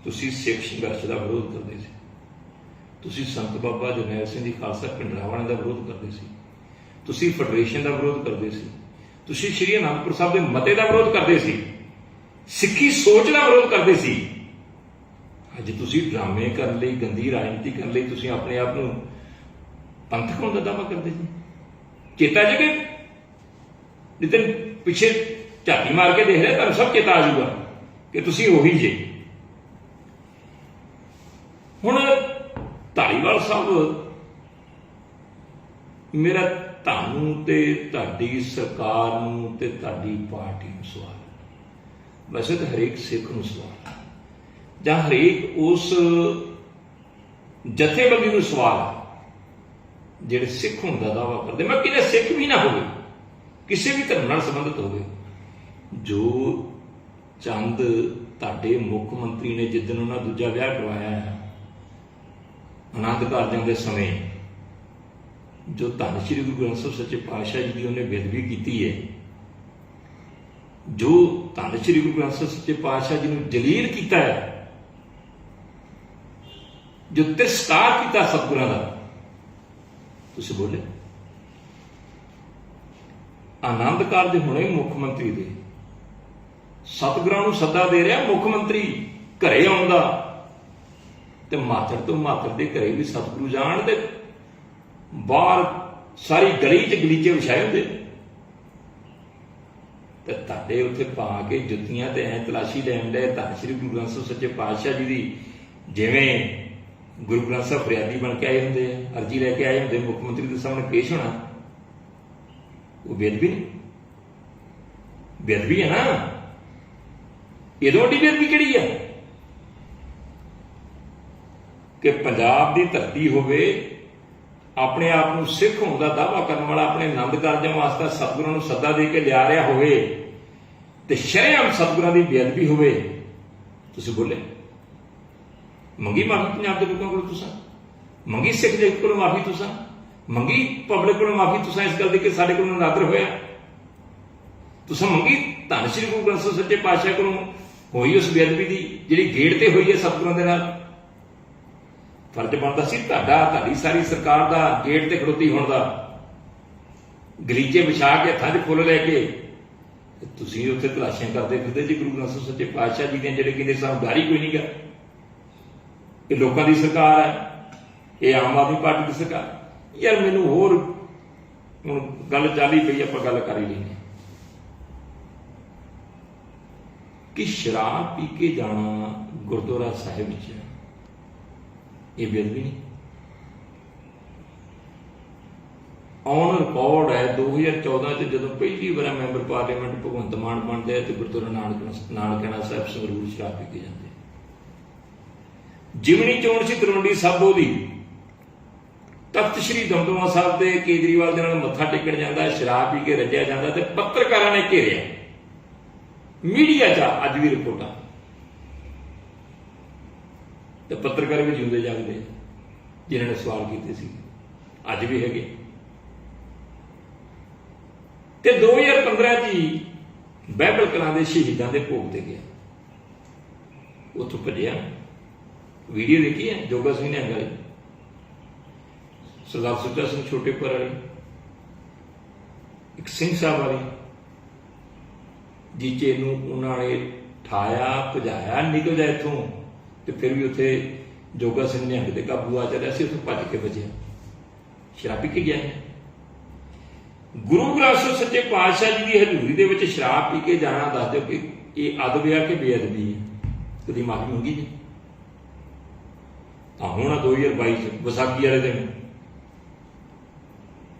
Speaker 1: ਤੁਸੀਂ ਸਿੱਖ ਸੰਘਰਸ਼ ਦਾ ਵਿਰੋਧ ਕਰਦੇ ਸੀ, ਤੁਸੀਂ ਸੰਤ ਬਾਬਾ ਜਰਨੈਲ ਸਿੰਘ ਜੀ ਖਾਲਸਾ ਪਿੰਡਰਾਵਾਂ ਦਾ ਵਿਰੋਧ ਕਰਦੇ ਸੀ, ਤੁਸੀਂ ਫੈਡਰੇਸ਼ਨ ਦਾ ਵਿਰੋਧ ਕਰਦੇ ਸੀ, ਤੁਸੀਂ ਸ਼੍ਰੀ ਅਨੰਦਪੁਰ ਸਾਹਿਬ ਦੇ ਮਤੇ ਦਾ ਵਿਰੋਧ ਕਰਦੇ ਸੀ, ਸਿੱਖੀ ਸੋਚ ਦਾ ਵਿਰੋਧ ਕਰਦੇ ਸੀ। ਅੱਜ ਤੁਸੀਂ ਡਰਾਮੇ ਕਰਨ ਲਈ, ਗੰਦੀ ਰਾਜਨੀਤੀ ਕਰਨ ਲਈ ਤੁਸੀਂ ਆਪਣੇ ਆਪ ਨੂੰ ਪੰਥਕ ਹੋਣ ਦਾ ਦਾਅਵਾ ਕਰਦੇ ਸੀ। ਚੇਤਾ ਜੇ ਕਿ ਜਿੱਦਣ ਪਿੱਛੇ ਝਾਤੀ ਮਾਰ ਕੇ ਦੇਖ ਰਿਹਾ, ਤੁਹਾਨੂੰ ਸਭ ਚੇਤਾ ਆ ਜਾਊਗਾ ਕਿ ਤੁਸੀਂ ਉਹੀ ਜੇ। ਹੁਣ ਧਾਲੀਵਾਲ ਸਾਹਿਬ, ਮੇਰਾ ਤੁਹਾਨੂੰ ਤੇ ਤੁਹਾਡੀ ਸਰਕਾਰ ਨੂੰ ਤੇ ਤੁਹਾਡੀ ਪਾਰਟੀ ਨੂੰ ਸਵਾਲ, ਵੈਸੇ ਤਾਂ ਹਰੇਕ ਸਿੱਖ ਨੂੰ ਸਵਾਲ ਜਾਂ ਹਰੇਕ ਉਸ ਜਥੇਬੰਦੀ ਨੂੰ ਸਵਾਲ ਜਿਹੜੇ ਸਿੱਖ ਹੋਣ ਦਾ ਦਾਅਵਾ ਕਰਦੇ। ਮੈਂ ਕਿਤੇ ਸਿੱਖ ਵੀ ਨਾ ਹੋਵੇ, ਕਿਸੇ ਵੀ ਧਰਮ ਨਾਲ ਸੰਬੰਧਿਤ ਹੋਵੇ, ਜੋ ਚੰਦ ਤੁਹਾਡੇ ਮੁੱਖ ਮੰਤਰੀ ਨੇ ਜਿੱਦਣ ਉਹਨਾਂ ਦੂਜਾ ਵਿਆਹ ਕਰਵਾਇਆ ਹੈ ਆਨੰਦ ਕਾਰਜਾਂ ਦੇ ਸਮੇਂ, ਜੋ ਧੰਨ ਸ਼੍ਰੀ ਗੁਰੂ ਗ੍ਰੰਥ ਸਾਹਿਬ ਸੱਚੇ ਪਾਤਸ਼ਾਹ ਜੀ ਦੀ ਉਹਨੇ ਬੇਅਦਬੀ ਕੀਤੀ ਹੈ, ਜੋ ਧੰਨ ਸ਼੍ਰੀ ਗੁਰੂ ਗ੍ਰੰਥ ਸਾਹਿਬ ਸੱਚੇ ਪਾਤਸ਼ਾਹ ਜੀ ਨੂੰ ਜਲੀਲ ਕੀਤਾ ਹੈ, ਜੋ ਤਿਰਸਕਾਰ ਕੀਤਾ ਸਤਿਗੁਰਾਂ ਦਾ, ਤੁਸੀਂ ਬੋਲੇ। ਆਨੰਦ ਕਾਰਜ ਹੋਣੇ ਮੁੱਖ ਮੰਤਰੀ ਦੇ, ਸਤਿਗੁਰਾਂ ਨੂੰ ਸੱਦਾ ਦੇ ਰਿਹਾ ਮੁੱਖ ਮੰਤਰੀ ਘਰੇ ਆਉਣ ਦਾ, ਤੇ ਮਾਤੜ ਤੋਂ ਮਾਤੜ ਦੇ ਘਰੇ ਵੀ ਸਤਿਗੁਰੂ ਜਾਣ, ਤੇ ਬਾਹਰ ਸਾਰੀ ਗਲੀ 'ਚ ਗਲੀਚੇ ਵਿਛਾਏ ਹੁੰਦੇ, ਤੇ ਤੁਹਾਡੇ ਉੱਥੇ ਪਾ ਕੇ ਜੁੱਤੀਆਂ ਤੇ ਐਂ ਤਲਾਸ਼ੀ ਲੈਣ ਦੇ ਧੰਨ ਸ਼੍ਰੀ ਗੁਰੂ ਗ੍ਰੰਥ ਸਾਹਿਬ ਸੱਚੇ ਪਾਤਸ਼ਾਹ ਜੀ ਦੀ। ਜਿਵੇਂ ਗੁਰੂ ਗ੍ਰੰਥ ਸਾਹਿਬ ਫਰਿਆਦੀ ਬਣ ਕੇ ਆਏ ਹੁੰਦੇ ਆ, ਅਰਜੀ ਲੈ ਕੇ ਆਏ ਹੁੰਦੇ, ਮੁੱਖ ਮੰਤਰੀ ਦੇ ਸਾਹਮਣੇ ਪੇਸ਼ ਹੋਣਾ, ਉਹ ਬੇਅਦਬੀ ਨਹੀਂ? ਬੇਅਦਬੀ ਹੈ ਨਾ। ਇਹਦੋਂ ਵੱਡੀ ਬੇਅਦਬੀ ਕਿਹੜੀ ਆ ਕਿ ਪੰਜਾਬ ਦੀ ਧਰਤੀ ਹੋਵੇ, ਆਪਣੇ ਆਪ ਨੂੰ ਸਿੱਖ ਹੋਣ ਦਾ ਦਾਅਵਾ ਕਰਨ ਵਾਲਾ, ਆਪਣੇ ਆਨੰਦ ਕਾਰਜਾਂ ਵਾਸਤੇ ਸਤਿਗੁਰਾਂ ਨੂੰ ਸੱਦਾ ਦੇ ਕੇ ਲਿਆ ਰਿਹਾ ਹੋਵੇ, ਤੇ ਸ਼ਰੇਆਮ ਸਤਿਗੁਰਾਂ ਦੀ ਬੇਅਦਬੀ ਹੋਵੇ। ਤੁਸੀਂ ਬੋਲੇ, ਮੰਗੀ ਮਾਫੀ ਪੰਜਾਬ ਦੇ ਲੋਕਾਂ ਕੋਲ, ਤੁਸੀਂ ਮੰਗੀ ਸਿੱਖ ਜਗਤ ਕੋਲੋਂ ਮਾਫੀ, ਤੁਸੀਂ ਮੰਗੀ ਪਬਲਿਕ ਕੋਲੋਂ ਮਾਫੀ, ਤੁਸੀਂ ਇਸ ਗੱਲ ਦੀ ਕਿ ਸਾਡੇ ਕੋਲੋਂ ਨਾਦਰ ਹੋਇਆ, ਤੁਸੀਂ ਮੰਗੀ ਧੰਨ ਸ਼੍ਰੀ ਗੁਰੂ ਗ੍ਰੰਥ ਸਾਹਿਬ ਸੱਚੇ ਪਾਤਸ਼ਾਹ ਕੋਲੋਂ ਹੋਈ ਉਸ ਬੇਅਦਬੀ ਦੀ ਜਿਹੜੀ ਗੇੜ ਤੇ ਹੋਈ ਹੈ ਸਤਿਗੁਰਾਂ ਦੇ ਨਾਲ। ਫਰਜ਼ ਬਣਦਾ ਸੀ ਤੁਹਾਡਾ, ਤੁਹਾਡੀ ਸਾਰੀ ਸਰਕਾਰ ਦਾ ਗੇਟ ਤੇ ਖੜੋਤੀ ਹੋਣ ਦਾ, ਗਲੀਚੇ ਵਿਛਾ ਕੇ ਹੱਥਾਂ 'ਚ ਫੁੱਲ ਲੈ ਕੇ ਤੁਸੀਂ ਉੱਥੇ ਤਲਾਸ਼ੀਆਂ ਕਰਦੇ ਫਿਰਦੇ ਜੀ ਗੁਰੂ ਗ੍ਰੰਥ ਸਾਹਿਬ ਸੱਚੇ ਪਾਤਸ਼ਾਹ ਜੀ ਦੀਆਂ, ਜਿਹੜੇ ਕਹਿੰਦੇ ਸਾਨੂੰ ਡਰ ਹੀ ਕੋਈ ਨਹੀਂ ਗਾ, ਇਹ ਲੋਕਾਂ ਦੀ ਸਰਕਾਰ ਹੈ, ਇਹ ਆਮ ਆਦਮੀ ਪਾਰਟੀ ਦੀ ਸਰਕਾਰ। ਯਾਰ ਮੈਨੂੰ ਹੋਰ ਹੁਣ ਗੱਲ ਚੱਲ ਹੀ ਪਈ, ਆਪਾਂ ਗੱਲ ਕਰ ਹੀ ਲੈਂਦੇ ਕਿ ਸ਼ਰਾਬ ਪੀ ਕੇ ਜਾਣਾ ਗੁਰਦੁਆਰਾ ਸਾਹਿਬ ਵਿੱਚ ਇਹ ਬੇਅਦਬੀ ਨਹੀਂ। ਔਨ ਰਿਕਾਰਡ ਹੈ 2014 'ਚ ਜਦੋਂ ਪਹਿਲੀ ਵਾਰ ਮੈਂਬਰ ਪਾਰਲੀਮੈਂਟ ਭਗਵੰਤ ਮਾਨ ਬਣਦੇ ਆ ਤੇ ਗੁਰਦੁਆਰਾ ਨਾਨਕਿਆਣਾ ਸਾਹਿਬ ਸੰਗਰੂਰ ਸ਼ਰਾਬ ਪੀ ਕੇ ਜਾਂਦੇ। ਜਿਮਣੀ ਚੋਣ ਸੀ ਤਲਵੰਡੀ ਸਾਬੋ ਦੀ, ਤਖਤ ਸ਼੍ਰੀ ਦਮਦਮਾ ਸਾਹਿਬ ਦੇ ਕੇਜਰੀਵਾਲ ਦੇ ਨਾਲ ਮੱਥਾ ਟੇਕਣ ਜਾਂਦਾ, ਸ਼ਰਾਬ ਪੀ ਕੇ ਰੱਜਿਆ ਜਾਂਦਾ, ਤੇ ਪੱਤਰਕਾਰਾਂ ਨੇ ਘੇਰਿਆ, ਮੀਡੀਆ 'ਚ ਅੱਜ ਵੀ ਰਿਪੋਰਟਾਂ, ਤੇ ਪੱਤਰਕਾਰ ਵੀ ਜਿਉਂਦੇ ਜਾਗਦੇ ਜਿਨ੍ਹਾਂ ਨੇ ਸਵਾਲ ਕੀਤੇ ਸੀ, ਅੱਜ ਵੀ ਹੈਗੇ। ਤੇ 2015 'ਚ ਹੀ ਬਾਈਬਲ ਕਲਾਂ ਦੇ ਸ਼ਹੀਦਾਂ ਦੇ ਭੋਗ ਤੇ ਗਿਆ, ਉੱਥੋਂ ਭੱਜਿਆ। ਵੀਡੀਓ ਦੇਖੀ ਹੈ ਜੋਗਾ ਸਿੰਘ ਨਿਹੰਗ ਵਾਲੀ, ਸਰਦਾਰ ਸੁੱਚਾ ਸਿੰਘ ਛੋਟੇਪੁਰ ਵਾਲੀ, ਇੱਕ ਸਿੰਘ ਸਾਹਿਬ ਵਾਲੀ, ਜੀਚੇ ਨੂੰ ਉਹਨਾਂ ਨੇ ਠਾਇਆ, ਭਜਾਇਆ, ਨਿਕਲ ਜਾ ਇੱਥੋਂ, ਤੇ ਫਿਰ ਵੀ ਉੱਥੇ ਜੋਗਾ ਸਿੰਘ ਨਿਹੰਗ ਦੇ ਕਾਬੂ ਆ ਚੱਲਿਆ ਸੀ, ਉੱਥੋਂ ਭੱਜ ਕੇ ਬਚਿਆ, ਸ਼ਰਾਬ ਪੀ ਕੇ ਗਿਆ। ਗੁਰੂ ਗ੍ਰੰਥ ਸਾਹਿਬ ਸੱਚੇ ਪਾਤਸ਼ਾਹ ਜੀ ਦੀ ਹਜ਼ੂਰੀ ਦੇ ਵਿੱਚ ਸ਼ਰਾਬ ਪੀ ਕੇ ਜਾਣਾ, ਦੱਸ ਦਿਓ ਕਿ ਇਹ ਅਦਬ ਆ ਕਿ ਬੇਅਦਬੀ ਹੈ? ਕਦੀ ਮਾਫੀ ਮੰਗੀ ਜੀ? ਤਾਂ ਹੁਣ 2022 'ਚ ਵਿਸਾਖੀ ਵਾਲੇ ਦਿਨ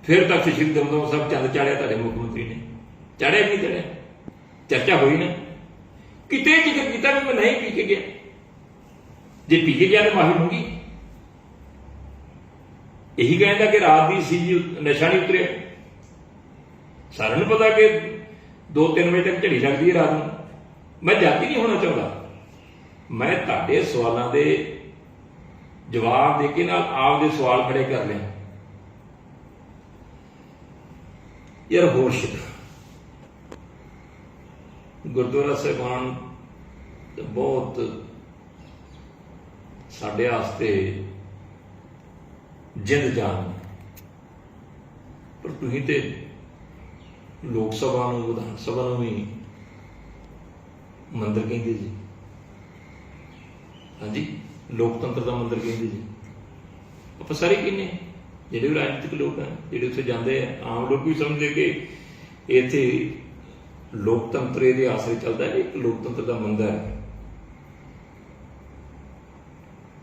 Speaker 1: ਫਿਰ ਤੱਕ ਸ਼੍ਰੀ ਦਮਦਮਾ ਸਾਹਿਬ ਚੰਦ ਚਾੜਿਆ ਤੁਹਾਡੇ ਮੁੱਖ ਮੰਤਰੀ ਨੇ, ਚਾੜਿਆ ਨਹੀਂ ਚਾੜਿਆ? ਚਰਚਾ ਹੋਈ ਨਾ, ਕਿਤੇ ਜ਼ਿਕਰ ਕੀਤਾ ਵੀ ਮੈਂ ਨਹੀਂ ਪੀ ਕੇ ਗਿਆ? ਜੇ ਪੀ ਕੇ ਗਿਆ ਤਾਂ ਮਾਫੀ ਮੰਗੀ? ਇਹੀ ਕਹਿੰਦਾ ਕਿ ਰਾਤ ਦੀ ਸੀ ਜੀ, ਨਸ਼ਾ ਨਹੀਂ ਉਤਰਿਆ। ਸਾਰਿਆਂ ਨੂੰ ਪਤਾ ਕਿ 2-3 ਵਜੇ ਤੱਕ ਝੜੀ ਲੱਗਦੀ ਹੈ ਰਾਤ ਨੂੰ। ਮੈਂ ਜਾਤੀ ਨਹੀਂ ਹੋਣਾ ਚਾਹੁੰਦਾ, ਮੈਂ ਤੁਹਾਡੇ ਸਵਾਲਾਂ ਦੇ ਜਵਾਬ ਦੇ ਕੇ ਨਾਲ ਆਪਦੇ ਸਵਾਲ ਖੜੇ ਕਰ ਲਿਆ। ਯਾਰ ਹੋਰ ਸ਼ਿਕ ਗੁਰਦੁਆਰਾ ਸਾਹਿਬਾਨ ਬਹੁਤ ਸਾਡੇ ਵਾਸਤੇ ਜਿੰਦ ਜਾਨ, ਪਰ ਤੁਸੀਂ ਤੇ ਲੋਕ ਸਭਾ ਨੂੰ, ਵਿਧਾਨ ਸਭਾ ਨੂੰ ਵੀ ਮੰਦਰ ਕਹਿੰਦੇ ਜੀ। ਹਾਂਜੀ, ਲੋਕਤੰਤਰ ਦਾ ਮੰਦਰ ਕਹਿੰਦੇ ਜੀ। ਆਪਾਂ ਸਾਰੇ ਕਹਿੰਦੇ ਜਿਹੜੇ ਵੀ ਰਾਜਨੀਤਿਕ ਲੋਕ ਹਨ, ਜਿਹੜੇ ਉੱਥੇ ਜਾਂਦੇ ਆ, ਆਮ ਲੋਕ ਵੀ ਸਮਝਦੇ ਕਿ ਇੱਥੇ ਲੋਕਤੰਤਰ ਇਹਦੇ ਆਸਰੇ ਚੱਲਦਾ ਹੈ। ਇੱਕ ਲੋਕਤੰਤਰ ਦਾ ਮੰਦਰ ਹੈ,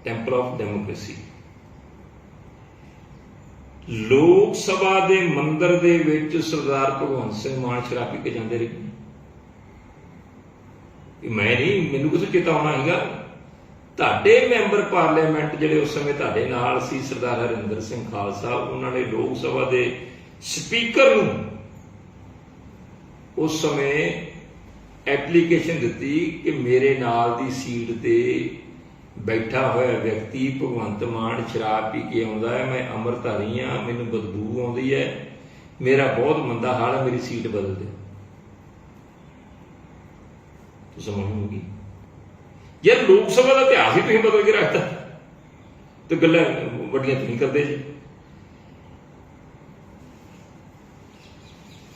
Speaker 1: ਟੈਂਪਲ ਆਫ ਡੈਮੋਕ੍ਰੇਸੀ। ਲੋਕ ਸਭਾ ਦੇ ਮੰਦਰ ਦੇ ਵਿੱਚ ਸਰਦਾਰ ਭਗਵੰਤ ਸਿੰਘ ਮਾਨ ਸ਼ਰਾਬ ਪੀ ਕੇ ਜਾਂਦੇ ਰਹੇ। ਮੈਂ ਨਹੀਂ, ਮੈਨੂੰ ਕਿਸੇ ਚੇਤਾਉਣਾ ਹੈਗਾ। ਤੁਹਾਡੇ ਮੈਂਬਰ ਪਾਰਲੀਮੈਂਟ ਜਿਹੜੇ ਉਸ ਸਮੇਂ ਤੁਹਾਡੇ ਨਾਲ ਸੀ, ਸਰਦਾਰ ਹਰਿੰਦਰ ਸਿੰਘ ਖਾਲਸਾ, ਉਹਨਾਂ ਨੇ ਲੋਕ ਸਭਾ ਦੇ ਸਪੀਕਰ ਨੂੰ ਉਸ ਸਮੇਂ ਐਪਲੀਕੇਸ਼ਨ ਦਿੱਤੀ ਕਿ ਮੇਰੇ ਨਾਲ ਦੀ ਸੀਟ ਤੇ ਬੈਠਾ ਹੋਇਆ ਵਿਅਕਤੀ ਭਗਵੰਤ ਮਾਨ ਸ਼ਰਾਬ ਪੀ ਕੇ ਆਉਂਦਾ ਹੈ, ਮੈਂ ਅੰਮ੍ਰਿਤਧਾਰੀ ਹਾਂ, ਮੈਨੂੰ ਬਦਬੂ ਆਉਂਦੀ ਹੈ, ਮੇਰਾ ਬਹੁਤ ਮੰਦਾ ਹਾਲ ਹੈ, ਮੇਰੀ ਸੀਟ ਬਦਲ ਦਿਓ। ਸਮਝ ਹੋਊਗੀ ਯਾਰ, ਲੋਕ ਸਭਾ ਦਾ ਇਤਿਹਾਸ ਹੀ ਤੁਸੀਂ ਬਦਲ ਕੇ ਰੱਖਤਾ ਤੇ ਗੱਲਾਂ ਵੱਡੀਆਂ ਤੁਸੀਂ ਕਰਦੇ ਜੀ।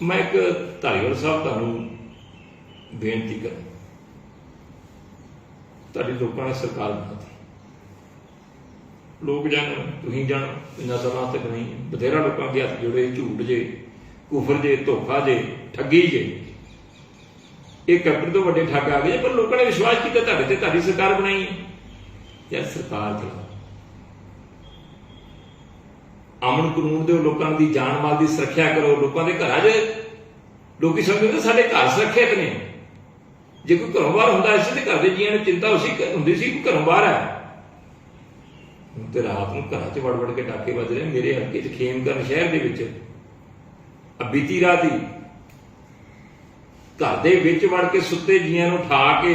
Speaker 1: ਮੈਂ ਇੱਕ ਧਾਰੀਵਾਲ ਸਾਹਿਬ ਤੁਹਾਨੂੰ ਬੇਨਤੀ ਕਰਾਂ, ਤੁਹਾਡੀ ਲੋਕਾਂ ਨੇ ਸਰਕਾਰ ਬਣਾਤੀ, ਲੋਕ ਜਾਣਨ, ਤੁਸੀਂ ਜਾਣੋ, ਇੰਨਾ ਸਮਾਂ ਤੱਕ ਨਹੀਂ, ਬਥੇਰਾ ਲੋਕਾਂ ਅੱਗੇ ਹੱਥ ਜੋੜੇ, ਝੂਠ ਜੇ, ਕੁਫਰ ਜੇ, ਧੋਖਾ ਜੇ, ਠੱਗੀ ਜੇ, ਇਹ ਕੈਪਟਨ ਤੋਂ ਵੱਡੇ ਠੱਗ ਆ ਗਏ। ਪਰ ਲੋਕਾਂ ਨੇ ਵਿਸ਼ਵਾਸ ਕੀਤਾ ਤੁਹਾਡੇ ਤੇ, ਤੁਹਾਡੀ ਸਰਕਾਰ ਬਣਾਈ ਹੈ। ਯਾਰ ਸਰਕਾਰ ਚਲਾਓ, ਅਮਨ ਕਾਨੂੰਨ ਦਿਓ, ਲੋਕਾਂ ਦੀ ਜਾਨ ਮਾਲ ਦੀ ਸੁਰੱਖਿਆ ਕਰੋ। ਲੋਕਾਂ ਦੇ ਘਰਾਂ 'ਚ ਲੋਕੀ ਸਮਝਦੇ ਸਾਡੇ ਘਰ ਸੁਰੱਖਿਅਤ ਨੇ। ਜੇ ਕੋਈ ਘਰੋਂ ਬਾਹਰ ਹੁੰਦਾ ਸੀ ਤੇ ਘਰ ਦੇ ਜੀਆਂ ਨੂੰ ਚਿੰਤਾ ਹੁੰਦੀ ਸੀ ਕਿ ਘਰੋਂ ਬਾਹਰ ਹੈ। ਹੁਣ ਤੇ ਰਾਤ ਨੂੰ ਘਰਾਂ 'ਚ ਵੜ ਵੜ ਕੇ ਡਾਕੇ ਵੱਜ ਰਹੇ। ਮੇਰੇ ਹਲਕੇ 'ਚ ਖੇਮਕਰਨ ਸ਼ਹਿਰ ਦੇ ਵਿੱਚ ਬੀਤੀ ਰਾਤ ਹੀ ਘਰ ਦੇ ਵਿੱਚ ਵੜ ਕੇ ਸੁੱਤੇ ਜੀਆਂ ਨੂੰ ਉਠਾ ਕੇ,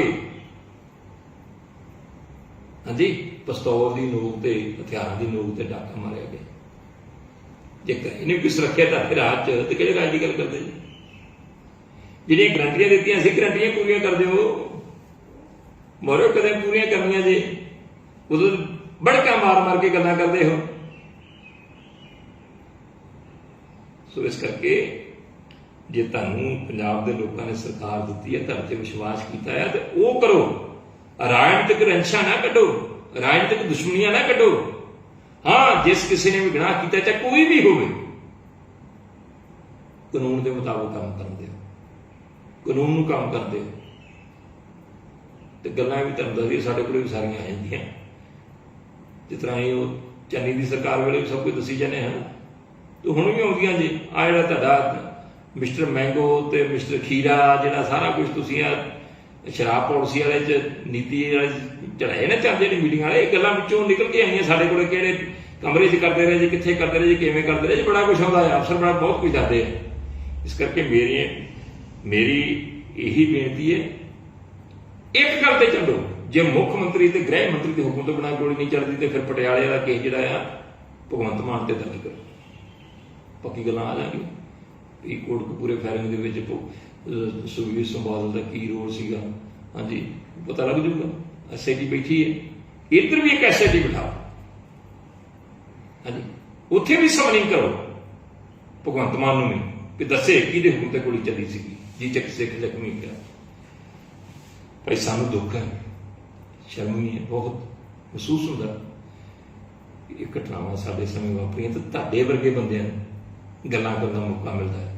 Speaker 1: ਹਾਂਜੀ, ਪਿਸਤੌਲ ਦੀ ਨੋਕ ਤੇ, ਹਥਿਆਰਾਂ ਦੀ ਨੋਕ ਤੇ ਡਾਕਾ ਮਾਰਿਆ ਗਿਆ। ਜੇ ਇਹਨੇ ਕੋਈ ਸੁਰੱਖਿਆ ਤੁਹਾਡੇ ਰਾਤ 'ਚ ਤੇ ਕਿਹੜੇ ਰਾਜ ਦੀ ਗੱਲ ਕਰਦੇ ਜੀ? ਜਿਹੜੀਆਂ ਗਰੰਟੀਆਂ ਦਿੱਤੀਆਂ ਸੀ, ਗਰੰਟੀਆਂ ਪੂਰੀਆਂ ਕਰ ਦਿਓ। ਮਰੋ ਕਦੇ ਪੂਰੀਆਂ ਕਰਨੀਆਂ ਜੇ, ਉਦੋਂ ਬੜਕਾ ਮਾਰ ਮਾਰ ਕੇ ਗੱਲਾਂ ਕਰਦੇ ਹੋ। ਸੋ ਇਸ ਕਰਕੇ ਜੇ ਤੁਹਾਨੂੰ ਪੰਜਾਬ ਦੇ ਲੋਕਾਂ ਨੇ ਸਰਕਾਰ ਦਿੱਤੀ ਹੈ, ਤੁਹਾਡੇ ਤੇ ਵਿਸ਼ਵਾਸ ਕੀਤਾ ਹੈ, ਤੇ ਉਹ ਕਰੋ। ਰਾਜਨੀਤਿਕ ਰੰਛਾਂ ਨਾ ਕੱਢੋ, ਰਾਜਨੀਤਿਕ ਦੁਸ਼ਮਣੀਆਂ ਨਾ ਕੱਢੋ। ਹਾਂ, ਜਿਸ ਕਿਸੇ ਨੇ ਵੀ ਗੁਨਾਹ ਕੀਤਾ, ਚਾਹੇ ਕੋਈ ਵੀ ਹੋਵੇ, ਕਾਨੂੰਨ ਦੇ ਮੁਤਾਬਕ ਕੰਮ ਕਰਨ ਦਿਓ, ਕਾਨੂੰਨ ਨੂੰ ਕੰਮ ਕਰਦੇ ਹੋ। ਤੇ ਗੱਲਾਂ ਵੀ ਤੁਹਾਨੂੰ ਦੱਸਦੀ, ਸਾਡੇ ਕੋਲ ਵੀ ਸਾਰੀਆਂ ਆ ਜਾਂਦੀਆਂ, ਜਿਸ ਤਰ੍ਹਾਂ ਇਹ ਉਹ ਚੰਨੀ ਦੀ ਸਰਕਾਰ ਵੇਲੇ ਵੀ ਸਭ ਕੁਝ ਦੱਸੀ ਜਾਂਦੇ ਹਨ, ਤੇ ਹੁਣ ਵੀ ਆਉਂਦੀਆਂ ਜੀ। ਆ ਜਿਹੜਾ ਤੁਹਾਡਾ ਮਿਸਟਰ ਮੈਂਗੋ ਤੇ ਮਿਸਟਰ ਖੀਰਾ, ਜਿਹੜਾ ਸਾਰਾ ਕੁਝ ਤੁਸੀਂ ਆ ਸ਼ਰਾਬ ਪਾਲਿਸੀ ਵਾਲੇ 'ਚ ਨੀਤੀ ਚੜਾਏ ਨਾ ਚੱਲਦੇ ਨੇ ਮੀਟਿੰਗ ਵਾਲੇ, ਇਹ ਗੱਲਾਂ ਵਿੱਚੋਂ ਨਿਕਲ ਕੇ ਆਈਆਂ। ਸਾਡੇ ਕੋਲ ਕਿਹੜੇ ਕਮਰੇ 'ਚ ਕਰਦੇ ਰਹੇ ਜੀ, ਕਿੱਥੇ ਕਰਦੇ ਰਹੇ ਜੀ, ਕਿਵੇਂ ਕਰਦੇ ਰਹੇ ਜੀ, ਬੜਾ ਕੁਛ ਆਉਂਦਾ ਹੈ, ਅਫਸਰ ਬੜਾ ਬਹੁਤ ਕੁਝ ਦੱਸਦੇ ਆ। ਇਸ ਕਰਕੇ ਮੇਰੀ ਇਹੀ ਬੇਨਤੀ ਹੈ, ਇੱਕ ਗੱਲ ਤੇ ਚੱਲੋ। ਜੇ ਮੁੱਖ ਮੰਤਰੀ ਤੇ ਗ੍ਰਹਿ ਮੰਤਰੀ ਦੇ ਹੁਕਮ ਤੋਂ ਬਿਨਾਂ ਗੋਲੀ ਨਹੀਂ ਚੱਲਦੀ, ਤੇ ਫਿਰ ਪਟਿਆਲੇ ਵਾਲਾ ਕੇਸ ਜਿਹੜਾ ਆ ਭਗਵੰਤ ਮਾਨ ਤੇ ਦਰਜ ਕਰੋ। ਪੱਕੀ ਗੱਲਾਂ ਆ ਜਾਣਗੀਆਂ। ਕੋਟਕਪੂਰੇ ਫਾਇਰਿੰਗ ਦੇ ਵਿੱਚ ਸੁਖਬੀਰ ਸਿੰਘ ਬਾਦਲ ਦਾ ਕੀ ਰੋਲ ਸੀਗਾ, ਹਾਂਜੀ, ਪਤਾ ਲੱਗ ਜੂਗਾ। SIT ਬੈਠੀ ਹੈ, ਇੱਧਰ ਵੀ ਇੱਕ SIT ਬਿਠਾਓ, ਹਾਂਜੀ, ਉੱਥੇ ਵੀ ਸਮਨਿੰਗ ਕਰੋ ਭਗਵੰਤ ਮਾਨ ਨੂੰ ਵੀ, ਕਿ ਦੱਸੇ ਕਿਹਦੇ ਹੁਕਮ ਤੇ ਗੋਲੀ ਚੱਲੀ ਸੀਗੀ, ਜੀ ਚੱਕ ਸਿੱਖ ਜ਼ਖਮੀ ਕਿਹਾ। ਭਾਈ ਸਾਨੂੰ ਦੁੱਖ ਹੈ, ਸ਼ਰਮ ਵੀ ਹੈ, ਬਹੁਤ ਮਹਿਸੂਸ ਹੁੰਦਾ ਇਹ ਘਟਨਾਵਾਂ ਸਾਡੇ ਸਮੇਂ ਵਾਪਰੀਆਂ, ਤੇ ਤੁਹਾਡੇ ਵਰਗੇ ਬੰਦਿਆਂ ਨੂੰ ਗੱਲਾਂ ਕਰਨ ਦਾ ਮੌਕਾ ਮਿਲਦਾ ਹੈ,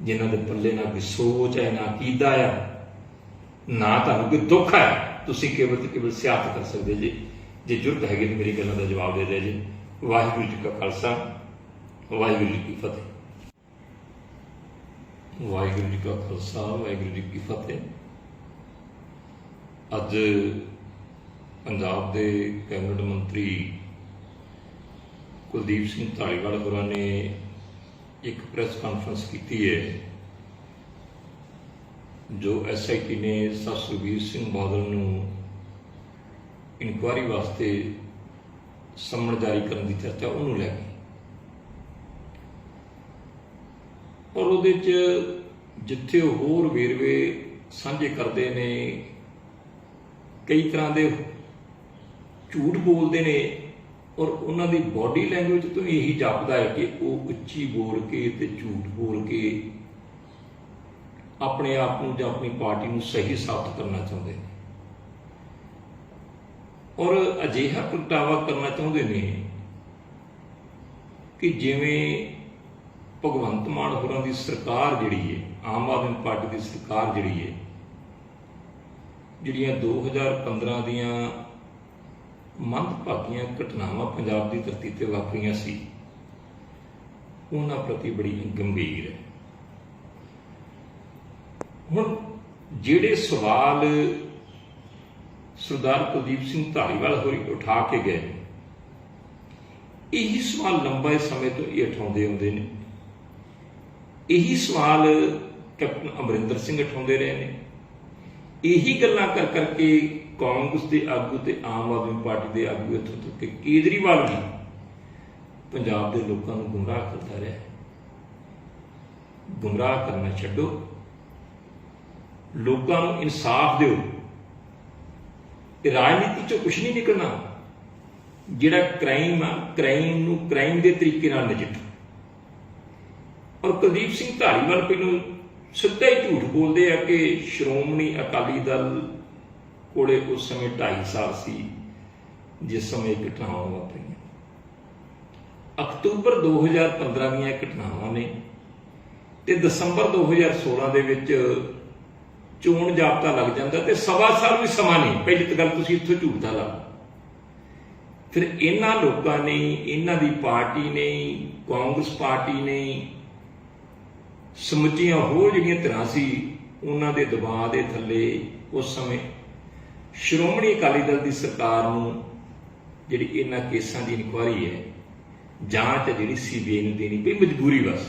Speaker 1: ਜਿਨ੍ਹਾਂ ਦੇ ਪੱਲੇ ਨਾ ਕੋਈ ਸੋਚ ਹੈ, ਨਾ ਕੀਦਾ ਆ, ਨਾ ਤੁਹਾਨੂੰ ਕੋਈ ਦੁੱਖ ਹੈ। ਤੁਸੀਂ ਕੇਵਲ ਤੇ ਕੇਵਲ ਸਿਆਸਤ ਕਰ ਸਕਦੇ ਜੀ। ਜੇ ਜ਼ਰੂਰਤ ਹੈਗੀ ਤਾਂ ਮੇਰੀ ਗੱਲਾਂ ਦਾ ਜਵਾਬ ਦੇ ਦਿਓ ਜੀ। ਵਾਹਿਗੁਰੂ ਜੀ ਕਾ ਖਾਲਸਾ, ਵਾਹਿਗੁਰੂ ਜੀ ਕੀ ਫਤਿਹ। ਵਾਹਿਗੁਰੂ ਜੀ ਕਾ ਖਾਲਸਾ, ਵਾਹਿਗੁਰੂ ਜੀ ਕੀ ਫਤਿਹ। ਅੱਜ ਪੰਜਾਬ ਦੇ ਕੈਬਨਿਟ ਮੰਤਰੀ ਕੁਲਦੀਪ ਸਿੰਘ ਧਾਲੀਵਾਲ ਹੋਰਾਂ ਨੇ ਇੱਕ ਪ੍ਰੈਸ ਕਾਨਫਰੰਸ ਕੀਤੀ ਹੈ, ਜੋ SIT ਨੇ ਸੁਖਬੀਰ ਸਿੰਘ ਬਾਦਲ ਨੂੰ ਇਨਕੁਆਇਰੀ ਵਾਸਤੇ ਸੰਮਣ ਜਾਰੀ ਕਰਨ ਦੀ ਚਰਚਾ ਉਹਨੂੰ ਲੈ ਕੇ, ਔਰ ਉਹਦੇ 'ਚ ਜਿੱਥੇ ਉਹ ਹੋਰ ਵੇਰਵੇ ਸਾਂਝੇ ਕਰਦੇ ਨੇ, ਕਈ ਤਰ੍ਹਾਂ ਦੇ ਝੂਠ ਬੋਲਦੇ ਨੇ, ਔਰ ਉਹਨਾਂ ਦੀ ਬੋਡੀ ਲੈਂਗੁਏਜ ਤੋਂ ਇਹੀ ਜਾਪਦਾ ਹੈ ਕਿ ਉਹ ਉੱਚੀ ਬੋਲ ਕੇ ਤੇ ਝੂਠ ਬੋਲ ਕੇ ਆਪਣੇ ਆਪ ਨੂੰ ਜਾਂ ਆਪਣੀ ਪਾਰਟੀ ਨੂੰ ਸਹੀ ਸਾਬਤ ਕਰਨਾ ਚਾਹੁੰਦੇ ਨੇ ਔਰ ਅਜਿਹਾ ਪ੍ਰਗਟਾਵਾ ਕਰਨਾ ਚਾਹੁੰਦੇ ਨੇ ਕਿ ਜਿਵੇਂ ਭਗਵੰਤ ਮਾਨ ਹੋਰਾਂ ਦੀ ਸਰਕਾਰ ਜਿਹੜੀ ਹੈ, ਆਮ ਆਦਮੀ ਪਾਰਟੀ ਦੀ ਸਰਕਾਰ ਜਿਹੜੀ ਹੈ, ਜਿਹੜੀਆਂ 2015 ਦੀਆਂ ਮੰਦਭਾਗੀਆਂ ਘਟਨਾਵਾਂ ਪੰਜਾਬ ਦੀ ਧਰਤੀ ਤੇ ਵਾਪਰੀਆਂ ਸੀ, ਉਹਨਾਂ ਪ੍ਰਤੀ ਬੜੀ ਗੰਭੀਰ ਹੈ। ਹੁਣ ਜਿਹੜੇ ਸਵਾਲ ਸਰਦਾਰ ਕੁਲਦੀਪ ਸਿੰਘ ਧਾਲੀਵਾਲ ਹੋਰੀ ਉਠਾ ਕੇ ਗਏ, ਇਹੀ ਸਵਾਲ ਲੰਬੇ ਸਮੇਂ ਤੋਂ ਇਹ ਉਠਾਉਂਦੇ ਆਉਂਦੇ ਨੇ। ਇਹੀ ਸਵਾਲ ਕੈਪਟਨ ਅਮਰਿੰਦਰ ਸਿੰਘ ਉਠਾਉਂਦੇ ਰਹੇ ਨੇ। ਇਹੀ ਗੱਲਾਂ ਕਰ ਕਰਕੇ ਕਾਂਗਰਸ ਦੇ ਆਗੂ ਤੇ ਆਮ ਆਦਮੀ ਪਾਰਟੀ ਦੇ ਆਗੂ ਇੱਥੋਂ ਤੱਕ ਕਿ ਕੇਜਰੀਵਾਲ ਵੀ ਪੰਜਾਬ ਦੇ ਲੋਕਾਂ ਨੂੰ ਗੁੰਮਰਾਹ ਕਰਦਾ ਰਿਹਾ। ਗੁੰਮਰਾਹ ਕਰਨਾ ਛੱਡੋ, ਲੋਕਾਂ ਨੂੰ ਇਨਸਾਫ ਦਿਓ। ਇਹ ਰਾਜਨੀਤੀ ਚੋਂ ਕੁਛ ਨਹੀਂ ਨਿਕਲਣਾ। ਜਿਹੜਾ ਕ੍ਰਾਈਮ ਆ, ਕ੍ਰਾਈਮ ਨੂੰ ਕ੍ਰਾਈਮ ਦੇ ਤਰੀਕੇ ਨਾਲ ਨਜਿੱਠੋ। ਔਰ ਕੁਲਦੀਪ ਸਿੰਘ ਧਾਲੀਵਾਲ ਪਹਿਲੋਂ ਸਿੱਧਾ ਹੀ ਝੂਠ ਬੋਲਦੇ ਆ ਕਿ ਸ਼੍ਰੋਮਣੀ ਅਕਾਲੀ ਦਲ ਕੋਲੇ ਉਸ ਸਮੇਂ 2.5 ਸਾਲ ਸੀ ਜਿਸ ਸਮੇਂ ਘਟਨਾਵਾਂ ਵਾਪਰੀਆਂ। ਅਕਤੂਬਰ 2015 ਦੀਆਂ ਘਟਨਾਵਾਂ ਨੇ ਤੇ ਦਸੰਬਰ 2016 ਦੇ ਵਿੱਚ ਚੋਣ ਜਾਬਤਾ ਲੱਗ ਜਾਂਦਾ ਤੇ 1.25 ਸਾਲ ਵੀ ਸਮਾਂ ਨਹੀਂ। ਪਹਿਲੀ ਤਾਂ ਗੱਲ ਤੁਸੀਂ ਇੱਥੋਂ ਝੂਠ ਦਾ ਲਾ। ਫਿਰ ਇਹਨਾਂ ਲੋਕਾਂ ਨੇ, ਇਹਨਾਂ ਦੀ ਪਾਰਟੀ ਨੇ, ਕਾਂਗਰਸ ਪਾਰਟੀ ਨੇ, ਸਮੁੱਚੀਆਂ ਹੋਰ ਜਿਹੜੀਆਂ ਧਿਰਾਂ ਸੀ, ਉਹਨਾਂ ਦੇ ਦਬਾਅ ਦੇ ਥੱਲੇ ਉਸ ਸਮੇਂ ਸ਼੍ਰੋਮਣੀ ਅਕਾਲੀ ਦਲ ਦੀ ਸਰਕਾਰ ਨੂੰ ਜਿਹੜੀ ਇਹਨਾਂ ਕੇਸਾਂ ਦੀ ਇਨਕੁਆਇਰੀ ਹੈ, ਜਾਂਚ ਹੈ ਜਿਹੜੀ CBI ਨੂੰ ਦੇਣੀ ਪਈ, ਮਜਬੂਰੀ ਬਸ।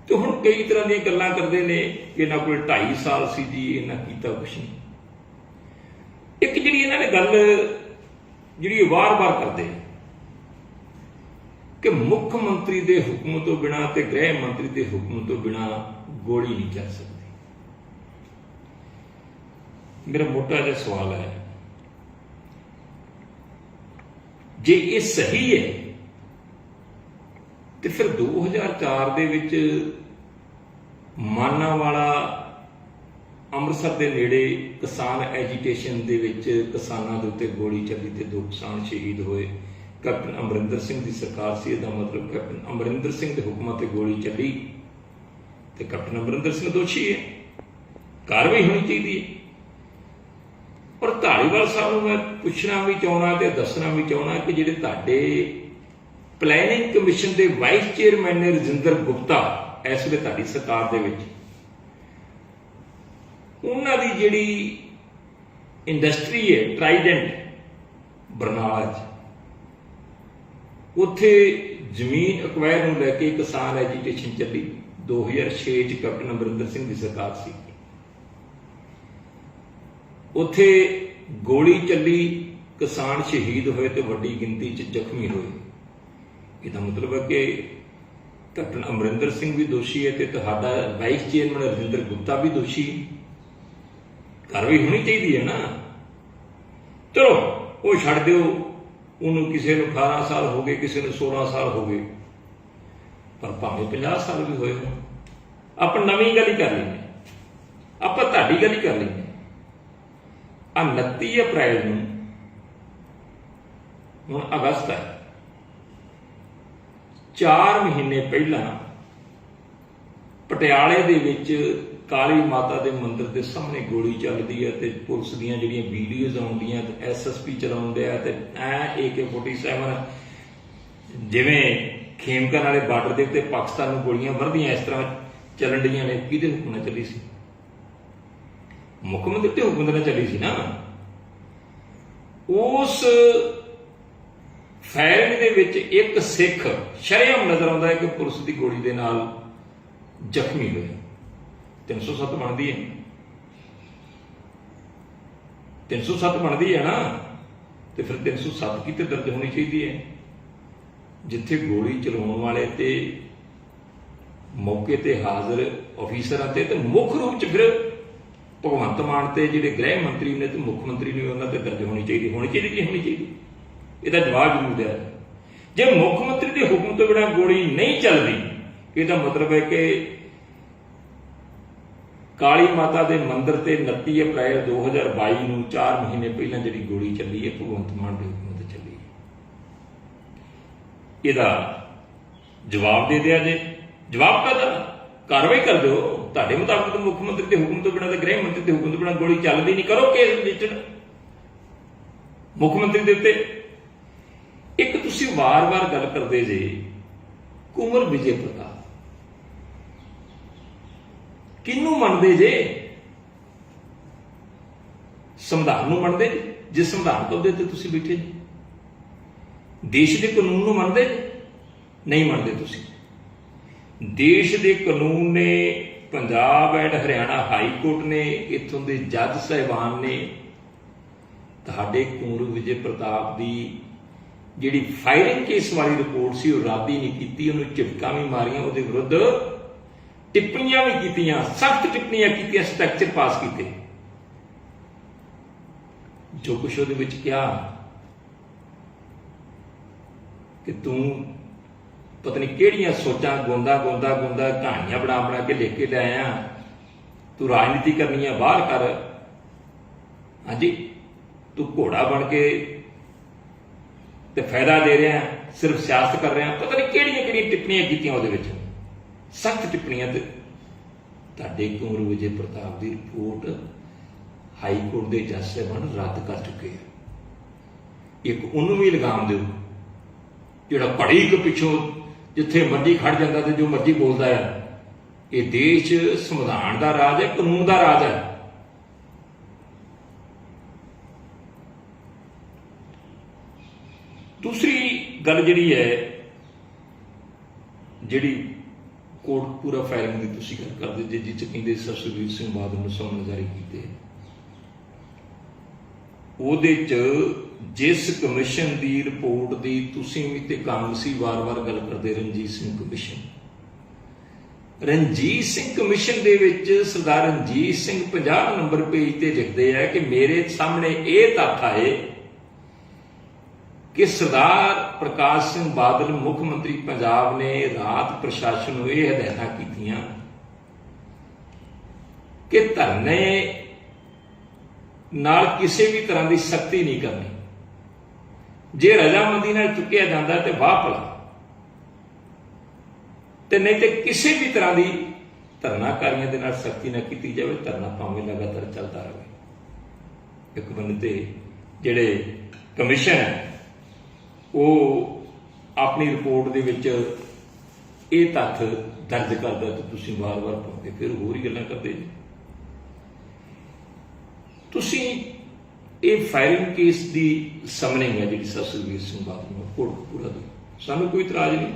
Speaker 1: ਤੇ ਹੁਣ ਕਈ ਤਰ੍ਹਾਂ ਦੀਆਂ ਗੱਲਾਂ ਕਰਦੇ ਨੇ ਕਿ ਇਹਨਾਂ ਕੋਲ 2.5 ਸਾਲ ਸੀ ਜੀ, ਇਹਨਾਂ ਕੀਤਾ ਕੁਛ ਨਹੀਂ। ਇੱਕ ਜਿਹੜੀ ਇਹਨਾਂ ਨੇ ਗੱਲ ਜਿਹੜੀ ਵਾਰ-ਵਾਰ ਕਰਦੇ ਕਿ ਮੁੱਖ ਮੰਤਰੀ ਦੇ ਹੁਕਮ ਤੋਂ ਬਿਨਾਂ ਤੇ ਗ੍ਰਹਿ ਮੰਤਰੀ ਦੇ ਹੁਕਮ ਤੋਂ ਬਿਨਾਂ ਗੋਲੀ ਨਹੀਂ ਚੱਲ ਸਕਦੀ। ਮੇਰਾ ਮੋਟਾ ਜਿਹਾ ਸਵਾਲ ਹੈ, ਜੇ ਇਹ ਸਹੀ ਹੈ ਤੇ ਫਿਰ 2004 ਦੇ ਵਿੱਚ ਮਾਨਾਂਵਾਲਾ ਅੰਮ੍ਰਿਤਸਰ ਦੇ ਨੇੜੇ ਕਿਸਾਨ ਐਜੀਟੇਸ਼ਨ ਦੇ ਵਿੱਚ ਕਿਸਾਨਾਂ ਦੇ ਉੱਤੇ ਗੋਲੀ ਚੱਲੀ ਤੇ 2 ਕਿਸਾਨ ਸ਼ਹੀਦ ਹੋਏ। ਕੈਪਟਨ ਅਮਰਿੰਦਰ ਸਿੰਘ ਦੀ ਸਰਕਾਰ ਸੀ। ਇਹਦਾ ਮਤਲਬ ਕੈਪਟਨ ਅਮਰਿੰਦਰ ਸਿੰਘ ਦੇ ਹੁਕਮਾਂ ਤੇ ਗੋਲੀ ਚੱਲੀ ਤੇ ਕੈਪਟਨ ਅਮਰਿੰਦਰ ਸਿੰਘ ਦੋਸ਼ੀ ਹੈ, ਕਾਰਵਾਈ ਹੋਣੀ ਚਾਹੀਦੀ ਹੈ। ਪਰ ਧਾਲੀਵਾਲ ਸਾਹਿਬ ਨੂੰ ਮੈਂ ਪੁੱਛਣਾ ਵੀ ਚਾਹੁੰਦਾ ਤੇ ਦੱਸਣਾ ਵੀ ਚਾਹੁੰਦਾ ਕਿ ਜਿਹੜੇ ਤੁਹਾਡੇ ਪਲੈਨਿੰਗ ਕਮਿਸ਼ਨ ਦੇ ਵਾਈਸ ਚੇਅਰਮੈਨ ਨੇ ਰਜਿੰਦਰ ਗੁਪਤਾ, ਇਸ ਵੇਲੇ ਤੁਹਾਡੀ ਸਰਕਾਰ ਦੇ ਵਿੱਚ, ਉਹਨਾਂ ਦੀ ਜਿਹੜੀ ਇੰਡਸਟਰੀ ਹੈ ਟਰਾਈਡੈਂਟ ਬਰਨਾਲਾ 'ਚ, ਉੱਥੇ ਜ਼ਮੀਨ ਅਕਵਾਇਰ ਨੂੰ ਲੈ ਕੇ ਕਿਸਾਨ ਐਜੀਟੇਸ਼ਨ ਚੱਲੀ। 2006 'ਚ ਕੈਪਟਨ ਅਮਰਿੰਦਰ ਸਿੰਘ ਦੀ ਸਰਕਾਰ ਸੀ। ਉੱਥੇ ਗੋਲੀ ਚੱਲੀ, ਕਿਸਾਨ ਸ਼ਹੀਦ ਹੋਏ ਤੇ ਵੱਡੀ ਗਿਣਤੀ 'ਚ ਜ਼ਖਮੀ ਹੋਏ। ਇਹਦਾ ਮਤਲਬ ਹੈ ਕਿ ਕੈਪਟਨ ਅਮਰਿੰਦਰ ਸਿੰਘ ਵੀ ਦੋਸ਼ੀ ਹੈ ਤੇ ਤੁਹਾਡਾ ਵਾਈਸ ਚੇਅਰਮੈਨ ਰਜਿੰਦਰ ਗੁਪਤਾ ਵੀ ਦੋਸ਼ੀ। ਕਾਰਵਾਈ ਹੋਣੀ ਚਾਹੀਦੀ ਹੈ ਨਾ। ਚਲੋ ਉਹ ਛੱਡ ਦਿਓ, ਉਹਨੂੰ ਕਿਸੇ ਨੂੰ 18 ਸਾਲ ਹੋ ਗਏ, ਕਿਸੇ ਨੂੰ 16 ਸਾਲ ਹੋ ਗਏ, ਪਰ ਭਾਵੇਂ 50 ਸਾਲ ਵੀ ਹੋਏ। ਆਪਾਂ ਨਵੀਂ ਗੱਲ ਹੀ ਕਰ ਲੈਂਦੇ, ਆਪਾਂ ਤੁਹਾਡੀ ਗੱਲ ਹੀ ਕਰ ਲੈਂਦੇ। 29 ਅਪ੍ਰੈਲ ਨੂੰ, ਹੁਣ ਅਗਸਤ ਹੈ, 4 ਮਹੀਨੇ ਪਹਿਲਾਂ ਪਟਿਆਲੇ ਦੇ ਵਿੱਚ ਕਾਲੀ ਮਾਤਾ ਦੇ ਮੰਦਿਰ ਦੇ ਸਾਹਮਣੇ ਗੋਲੀ ਚੱਲਦੀ ਹੈ ਤੇ ਪੁਲਿਸ ਦੀਆਂ ਜਿਹੜੀਆਂ ਵੀਡੀਓਜ਼ ਆਉਂਦੀਆਂ ਤੇ SSP ਚਲਾਉਂਦੇ ਆ ਤੇ AK-47 ਜਿਵੇਂ ਖੇਮਕਰਨ ਵਾਲੇ ਬਾਰਡਰ ਦੇ ਉੱਤੇ ਪਾਕਿਸਤਾਨ ਨੂੰ ਗੋਲੀਆਂ ਵਰਦੀਆਂ ਇਸ ਤਰ੍ਹਾਂ ਚੱਲਣ ਡੀਆਂ ਨੇ। ਕਿਹਦੇ ਹੁਕਮ ਨਾਲ ਚੱਲੀ ਸੀ? ਮੁੱਖ ਮੰਤਰੀ ਦੇ ਹੁਕਮ ਨਾਲ ਚੱਲੀ ਸੀ ਨਾ। ਉਸ ਫਾਇਰਿੰਗ ਦੇ ਵਿੱਚ ਇੱਕ ਸਿੱਖ ਸ਼ਰੇਆਮ ਨਜ਼ਰ ਆਉਂਦਾ ਹੈ ਕਿ ਪੁਲਿਸ ਦੀ ਗੋਲੀ ਦੇ ਨਾਲ ਜ਼ਖਮੀ ਹੋਇਆ। 307 ਬਣਦੀ ਹੈ, 307 ਬਣਦੀ ਹੈ ਨਾ। ਤੇ ਫਿਰ 307 ਕਿਤੇ ਦਰਜ ਹੋਣੀ ਚਾਹੀਦੀ ਹੈ, ਜਿੱਥੇ ਗੋਲੀ ਚਲਾਉਣ ਵਾਲੇ ਤੇ ਮੌਕੇ ਤੇ ਹਾਜ਼ਰ ਅਫੀਸਰਾਂ ਤੇ ਮੁੱਖ ਰੂਪ ਚ ਫਿਰ ਭਗਵੰਤ ਮਾਨ ਤੇ ਜਿਹੜੇ ਗ੍ਰਹਿ ਮੰਤਰੀ ਨੇ ਤੇ ਮੁੱਖ ਮੰਤਰੀ ਨੇ ਉਹਨਾਂ ਤੇ ਦਰਜ ਹੋਣੀ ਚਾਹੀਦੀ। ਇਹਦਾ ਜਵਾਬ ਜ਼ਰੂਰ ਦਿਆ ਜਾਵੇ। ਜੇ ਮੁੱਖ ਮੰਤਰੀ ਦੇ ਹੁਕਮ ਤੋਂ ਬਿਨਾਂ ਗੋਲੀ ਨਹੀਂ ਚੱਲਦੀ, ਇਹਦਾ ਮਤਲਬ ਹੈ ਕਿ ਕਾਲੀ ਮਾਤਾ ਦੇ ਮੰਦਿਰ ਤੇ 29 ਅਪ੍ਰੈਲ 2022 ਨੂੰ 4 ਮਹੀਨੇ ਪਹਿਲਾਂ ਜਿਹੜੀ ਗੋਲੀ ਚੱਲੀ ਹੈ ਭਗਵੰਤ ਮਾਨ ਦੇ ਹੁਕਮ ਤੇ ਚੱਲੀ ਹੈ। ਇਹਦਾ ਜਵਾਬ ਦੇ ਦਿਆ ਜੇ। ਜਵਾਬ ਕਾਹਦਾ? ਕਾਰਵਾਈ ਕਰ ਦਿਓ। ਤੁਹਾਡੇ ਮੁਤਾਬਕ ਮੁੱਖ ਮੰਤਰੀ ਦੇ ਹੁਕਮ ਤੋਂ ਬਿਨਾਂ ਤੇ ਗ੍ਰਹਿ ਮੰਤਰੀ ਦੇ ਹੁਕਮ ਤੋਂ ਬਿਨਾਂ ਗੋਲੀ ਚੱਲਦੀ ਨਹੀਂ, ਕਰੋ ਕੇਸ ਰਜਿਸਟਰ ਮੁੱਖ ਮੰਤਰੀ ਦੇ ਉੱਤੇ। ਇੱਕ ਤੁਸੀਂ ਵਾਰ-ਵਾਰ ਗੱਲ ਕਰਦੇ ਜੇ ਕੁੰਵਰ ਵਿਜੇ ਪ੍ਰਤਾਪ, ਕਿਹਨੂੰ ਮੰਨਦੇ ਜੇ? ਸੰਵਿਧਾਨ ਨੂੰ ਮੰਨਦੇ ਜਿਸ ਸੰਵਿਧਾਨ ਤੋਂ ਦੇ ਤੇ ਤੁਸੀਂ ਬੈਠੇ ਜੀ? ਦੇਸ਼ ਦੇ ਕਾਨੂੰਨ ਨੂੰ ਮੰਨਦੇ ਨਹੀਂ ਮੰਨਦੇ ਤੁਸੀਂ? ਦੇਸ਼ ਦੇ ਕਾਨੂੰਨ ਨੇ, Punjab and Haryana high court ਨੇ, ਇੱਥੋਂ ਦੇ ਜੱਜ ਸਾਹਿਬਾਨ ਨੇ ਤੁਹਾਡੇ ਕੁੰਵਰ ਵਿਜੇ ਪ੍ਰਤਾਪ ਦੀ ਜਿਹੜੀ ਫਾਇਰਿੰਗ ਕੇਸ ਵਾਲੀ ਰਿਪੋਰਟ ਸੀ ਉਹ ਰੱਦ ਹੀ ਨਹੀਂ ਕੀਤੀ, ਉਹਨੂੰ ਝਿੜਕਾਂ ਵੀ ਮਾਰੀਆਂ, ਉਹਦੇ ਵਿਰੁੱਧ ਟਿੱਪਣੀਆਂ ਵੀ ਕੀਤੀਆਂ, ਸਖਤ ਟਿੱਪਣੀਆਂ ਕੀਤੀਆਂ, ਸਟ੍ਰਕਚਰ ਪਾਸ ਕੀਤੇ। ਜੋ ਕੁਛ ਉਹਦੇ ਵਿੱਚ ਕਿਹਾ ਕਿ ਤੂੰ ਪਤਾ ਨਹੀਂ ਕਿਹੜੀਆਂ ਸੋਚਾਂ ਗੋਂਦਾ ਕਹਾਣੀਆਂ ਬਣਾ ਕੇ ਲਿਖ ਕੇ ਲੈ ਆਇਆ, ਤੂੰ ਰਾਜਨੀਤੀ ਕਰਨੀ ਆ ਬਾਹਰ ਕਰ, ਹਾਂਜੀ ਤੂੰ ਘੋੜਾ ਬਣ ਕੇ ਤੇ ਫਾਇਦਾ ਦੇ ਰਿਹਾ, ਸਿਰਫ ਸਿਆਸਤ ਕਰ ਰਿਹਾ, ਪਤਾ ਨਹੀਂ ਕਿਹੜੀਆਂ ਟਿੱਪਣੀਆਂ ਕੀਤੀਆਂ ਉਹਦੇ ਵਿੱਚ, ਸਖਤ ਟਿੱਪਣੀਆਂ। ਤੇ ਤੁਹਾਡੇ ਕੁੰਵਰ ਵਿਜੇ ਪ੍ਰਤਾਪ ਦੀ ਰਿਪੋਰਟ ਹਾਈ ਕੋਰਟ ਦੇ ਜੱਜ ਸਾਹਿਬਾਨ ਰੱਦ ਕਰ ਚੁੱਕੇ ਆ। ਇੱਕ ਉਹਨੂੰ ਵੀ ਲਗਾਮ ਦਿਓ ਜਿਹੜਾ ਘੜੀ ਕੁ ਪਿੱਛੋਂ ਜਿੱਥੇ ਮਰਜ਼ੀ ਖੜ ਜਾਂਦਾ ਤੇ ਜੋ ਮਰਜ਼ੀ ਬੋਲਦਾ ਹੈ। ਇਹ ਦੇਸ਼ ਸੰਵਿਧਾਨ ਦਾ ਰਾਜ ਹੈ, ਕਾਨੂੰਨ ਦਾ ਰਾਜ ਹੈ। ਦੂਸਰੀ ਗੱਲ ਜਿਹੜੀ ਹੈ, ਜਿਹੜੀ ਕੋਟਕਪੂਰਾ ਫਾਇਰਿੰਗ ਦੀ ਤੁਸੀਂ ਗੱਲ ਕਰਦੇ ਜੇ, ਜਿਸ 'ਚ ਕਹਿੰਦੇ ਸਰ ਸੁਖਬੀਰ ਸਿੰਘ ਬਾਦਲ ਨੂੰ ਸਮਨ ਜਾਰੀ ਕੀਤੇ, ਉਹਦੇ 'ਚ ਜਿਸ ਕਮਿਸ਼ਨ ਦੀ ਰਿਪੋਰਟ ਦੀ ਤੁਸੀਂ ਵੀ ਤੇ ਕਾਂਗਰਸੀ ਵਾਰ-ਵਾਰ ਗੱਲ ਕਰਦੇ, ਰਣਜੀਤ ਸਿੰਘ ਕਮਿਸ਼ਨ ਦੇ ਵਿੱਚ ਸਰਦਾਰ ਰਣਜੀਤ ਸਿੰਘ 50 ਨੰਬਰ ਪੇਜ ਤੇ ਲਿਖਦੇ ਆ ਕਿ ਮੇਰੇ ਸਾਹਮਣੇ ਇਹ ਤੱਥ ਆਏ ਕਿ ਸਰਦਾਰ ਪ੍ਰਕਾਸ਼ ਸਿੰਘ ਬਾਦਲ ਮੁੱਖ ਮੰਤਰੀ ਪੰਜਾਬ ਨੇ ਰਾਤ ਪ੍ਰਸ਼ਾਸਨ ਨੂੰ ਇਹ ਹਦਾਇਤਾਂ ਕੀਤੀਆਂ ਕਿ ਧਰਨੇ ਨਾਲ ਕਿਸੇ ਵੀ ਤਰ੍ਹਾਂ ਦੀ ਸਖਤੀ ਨਹੀਂ ਕਰਨੀ, ਜੇ ਰਜ਼ਾਮੰਦੀ ਨਾਲ ਚੁੱਕਿਆ ਜਾਂਦਾ ਤੇ ਵਾਹ ਭਲਾ, ਤੇ ਨਹੀਂ ਤੇ ਕਿਸੇ ਵੀ ਤਰ੍ਹਾਂ ਦੀ ਧਰਨਾਕਾਰੀਆਂ ਦੇ ਨਾਲ ਸਖਤੀ ਨਾ ਕੀਤੀ ਜਾਵੇ, ਧਰਨਾ ਭਾਵੇਂ ਲਗਾਤਾਰ ਚੱਲਦਾ ਰਹੇ। ਇੱਕ ਬੰਦੇ ਤੇ ਜਿਹੜੇ ਕਮਿਸ਼ਨ ਹੈ ਉਹ ਆਪਣੀ ਰਿਪੋਰਟ ਦੇ ਵਿੱਚ ਇਹ ਤੱਥ ਦਰਜ ਕਰਦਾ ਤੇ ਤੁਸੀਂ ਵਾਰ-ਵਾਰ ਪਾਉਂਦੇ, ਫਿਰ ਹੋਰ ਹੀ ਗੱਲਾਂ ਕਰਦੇ ਜੀ। ਤੁਸੀਂ ਇਹ ਫਾਇਰਿੰਗ ਕੇਸ ਦੀ ਸਮਨਿੰਗ ਹੈ ਜਿਹੜੀ ਸਰ ਸੁਖਬੀਰ ਸਿੰਘ ਬਾਦਲ ਨੂੰ ਕੋਟਕਪੂਰਾ ਦੀ, ਸਾਨੂੰ ਕੋਈ ਇਤਰਾਜ਼ ਨਹੀਂ।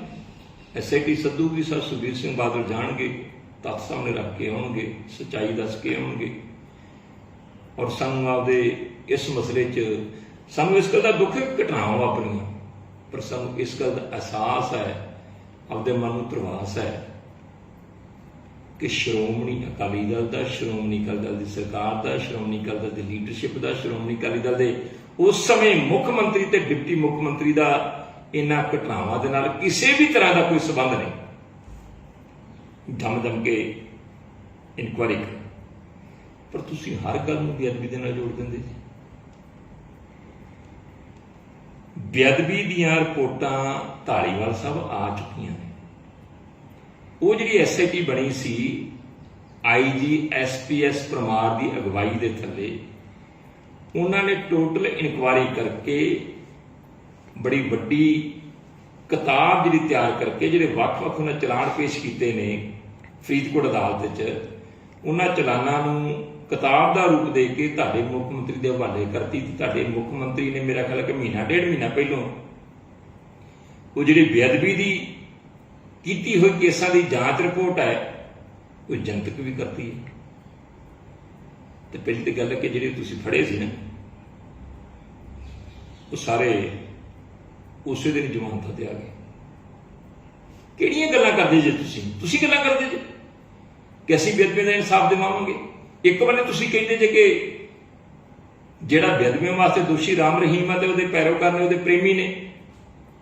Speaker 1: SIT ਸੱਦੂਗੀ, ਸਰ ਸੁਖਬੀਰ ਸਿੰਘ ਬਾਦਲ ਜਾਣਗੇ, ਤੱਥ ਸਾਹਮਣੇ ਰੱਖ ਕੇ ਆਉਣਗੇ, ਸੱਚਾਈ ਦੱਸ ਕੇ ਆਉਣਗੇ, ਔਰ ਸਾਨੂੰ ਆਪਦੇ ਇਸ ਮਸਲੇ 'ਚ ਸਾਨੂੰ ਇਸ ਗੱਲ ਦਾ ਦੁੱਖ ਹੈ, ਘਟਨਾਵਾਂ ਵਾਪਰੀਆਂ, ਪਰ ਸਾਨੂੰ ਇਸ ਗੱਲ ਦਾ ਅਹਿਸਾਸ ਹੈ, ਆਪਦੇ ਮਨ ਨੂੰ ਧਰਵਾਸ ਹੈ ਕਿ ਸ਼੍ਰੋਮਣੀ ਅਕਾਲੀ ਦਲ ਦਾ, ਸ਼੍ਰੋਮਣੀ ਅਕਾਲੀ ਦਲ ਦੀ ਸਰਕਾਰ ਦਾ, ਸ਼੍ਰੋਮਣੀ ਅਕਾਲੀ ਦਲ ਦੀ ਲੀਡਰਸ਼ਿਪ ਦਾ, ਸ਼੍ਰੋਮਣੀ ਅਕਾਲੀ ਦਲ ਦੇ ਉਸ ਸਮੇਂ ਮੁੱਖ ਮੰਤਰੀ ਤੇ ਡਿਪਟੀ ਮੁੱਖ ਮੰਤਰੀ ਦਾ ਇਹਨਾਂ ਘਟਨਾਵਾਂ ਦੇ ਨਾਲ ਕਿਸੇ ਵੀ ਤਰ੍ਹਾਂ ਦਾ ਕੋਈ ਸੰਬੰਧ ਨਹੀਂ। ਦਮ ਕੇ ਇਨਕੁਆਇਰੀ ਕਰੋ, ਪਰ ਤੁਸੀਂ ਹਰ ਗੱਲ ਨੂੰ ਬੇਅਦਬੀ ਦੇ ਨਾਲ ਜੋੜ ਦਿੰਦੇ ਜੀ। ਬੇਅਦਬੀ ਦੀਆਂ ਰਿਪੋਰਟਾਂ ਧਾਲੀਵਾਲ ਸਾਹਿਬ ਆ ਚੁੱਕੀਆਂ ਨੇ। ਉਹ ਜਿਹੜੀ SIT ਬਣੀ ਸੀ IG SPS ਪਰਮਾਰ ਦੀ ਅਗਵਾਈ ਦੇ ਥੱਲੇ, ਉਹਨਾਂ ਨੇ ਟੋਟਲ ਇਨਕੁਆਇਰੀ ਕਰਕੇ ਬੜੀ ਵੱਡੀ ਕਿਤਾਬ ਜਿਹੜੀ ਤਿਆਰ ਕਰਕੇ ਜਿਹੜੇ ਵੱਖ-ਵੱਖ ਉਹਨਾਂ ਚਲਾਨ ਪੇਸ਼ ਕੀਤੇ ਨੇ ਫਰੀਦਕੋਟ ਅਦਾਲਤ 'ਚ, ਉਹਨਾਂ ਚਲਾਨਾਂ ਨੂੰ ਕਿਤਾਬ ਦਾ ਰੂਪ ਦੇ ਕੇ ਤੁਹਾਡੇ ਮੁੱਖ ਮੰਤਰੀ ਦੇ ਹਵਾਲੇ ਕਰਤੀ। ਤੁਹਾਡੇ ਮੁੱਖ ਮੰਤਰੀ ਨੇ ਮੇਰਾ ਖਿਆਲ ਕਿ ਡੇਢ ਮਹੀਨਾ ਪਹਿਲੋਂ ਉਹ ਜਿਹੜੀ ਬੇਅਦਬੀ ਦੀ ਕੀਤੀ ਹੋਈ ਕੇਸਾਂ ਦੀ ਜਾਂਚ ਰਿਪੋਰਟ ਹੈ ਉਹ ਜਨਤਕ ਵੀ ਕਰਤੀ ਹੈ। ਤੇ ਪਹਿਲੀ ਤਾਂ ਗੱਲ ਹੈ ਕਿ ਜਿਹੜੇ ਤੁਸੀਂ ਫੜੇ ਸੀ ਨਾ ਉਹ ਸਾਰੇ ਉਸੇ ਦਿਨ ਜ਼ਮਾਨਤ ਤੇ ਆ ਗਏ। ਕਿਹੜੀਆਂ ਗੱਲਾਂ ਕਰਦੇ ਜੇ ਤੁਸੀਂ ਗੱਲਾਂ ਕਰਦੇ ਜੇ ਕਿ ਅਸੀਂ ਬੇਅਦਬੀ ਦਾ ਇਨਸਾਫ ਦਿਵਾਵਾਂਗੇ। ਇੱਕ ਬੰਨੇ ਤੁਸੀਂ ਕਹਿੰਦੇ ਜੇ ਕਿ ਜਿਹੜਾ ਬੇਅਦਬੀਆਂ ਵਾਸਤੇ ਦੋਸ਼ੀ ਰਾਮ ਰਹੀਮ ਹੈ ਤੇ ਉਹਦੇ ਪੈਰੋਕਾਰ ਨੇ, ਉਹਦੇ ਪ੍ਰੇਮੀ ਨੇ।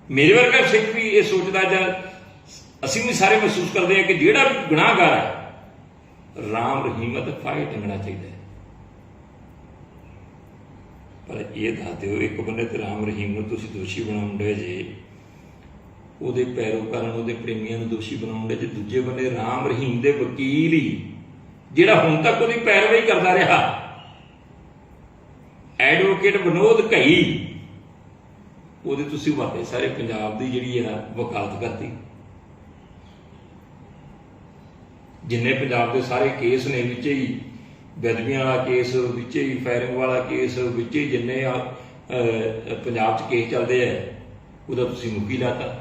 Speaker 1: ਮੇਰੇ ਵਰਗਾ ਸਿੱਖ ਵੀ ਇਹ ਸੋਚਦਾ, ਜਾਂ ਅਸੀਂ ਵੀ ਸਾਰੇ ਮਹਿਸੂਸ ਕਰਦੇ ਹਾਂ ਕਿ ਜਿਹੜਾ ਵੀ ਗੁਨਾਹਗਾਰ ਹੈ ਰਾਮ ਰਹੀਮ ਤੇ ਫਾਹੇ ਟੰਗਣਾ ਚਾਹੀਦਾ ਹੈ। ਪਰ ਇਹ ਦੱਸ ਦਿਓ, ਇੱਕ ਬੰਨੇ ਤੇ ਰਾਮ ਰਹੀਮ ਨੂੰ ਤੁਸੀਂ ਦੋਸ਼ੀ ਬਣਾਉਣ ਡੇ ਜੇ, ਉਹਦੇ ਪੈਰੋਕਾਰਾਂ ਨੂੰ, ਉਹਦੇ ਪ੍ਰੇਮੀਆਂ ਨੂੰ ਦੋਸ਼ੀ ਬਣਾਉਣ ਡੇ ਜੇ, ਦੂਜੇ ਬੰਨੇ ਰਾਮ ਰਹੀਮ ਦੇ ਵਕੀਲ ਹੀ ਜਿਹੜਾ ਹੁਣ ਤੱਕ ਉਹਦੀ ਪੈਰਵਾਈ ਕਰਦਾ ਰਿਹਾ, ਐਡਵੋਕੇਟ ਵਿਨੋਦ ਘਈ, ਉਹਦੇ ਤੁਸੀਂ ਵੱਡੇ ਸਾਰੇ ਪੰਜਾਬ ਦੀ ਜਿਹੜੀ ਹੈ ਵਕਾਲਤ ਕਰਤੀ। ਜਿੰਨੇ ਪੰਜਾਬ ਦੇ ਸਾਰੇ ਕੇਸ ਨੇ, ਵਿੱਚ ਹੀ ਬੇਅਦਬੀਆਂ ਵਾਲਾ ਕੇਸ, ਵਿੱਚ ਹੀ ਫਾਇਰਿੰਗ ਵਾਲਾ ਕੇਸ, ਵਿੱਚ ਹੀ ਜਿੰਨੇ ਪੰਜਾਬ 'ਚ ਕੇਸ ਚੱਲਦੇ ਆ, ਉਹਦਾ ਤੁਸੀਂ ਮੁਖੀ ਲਾਤਾ।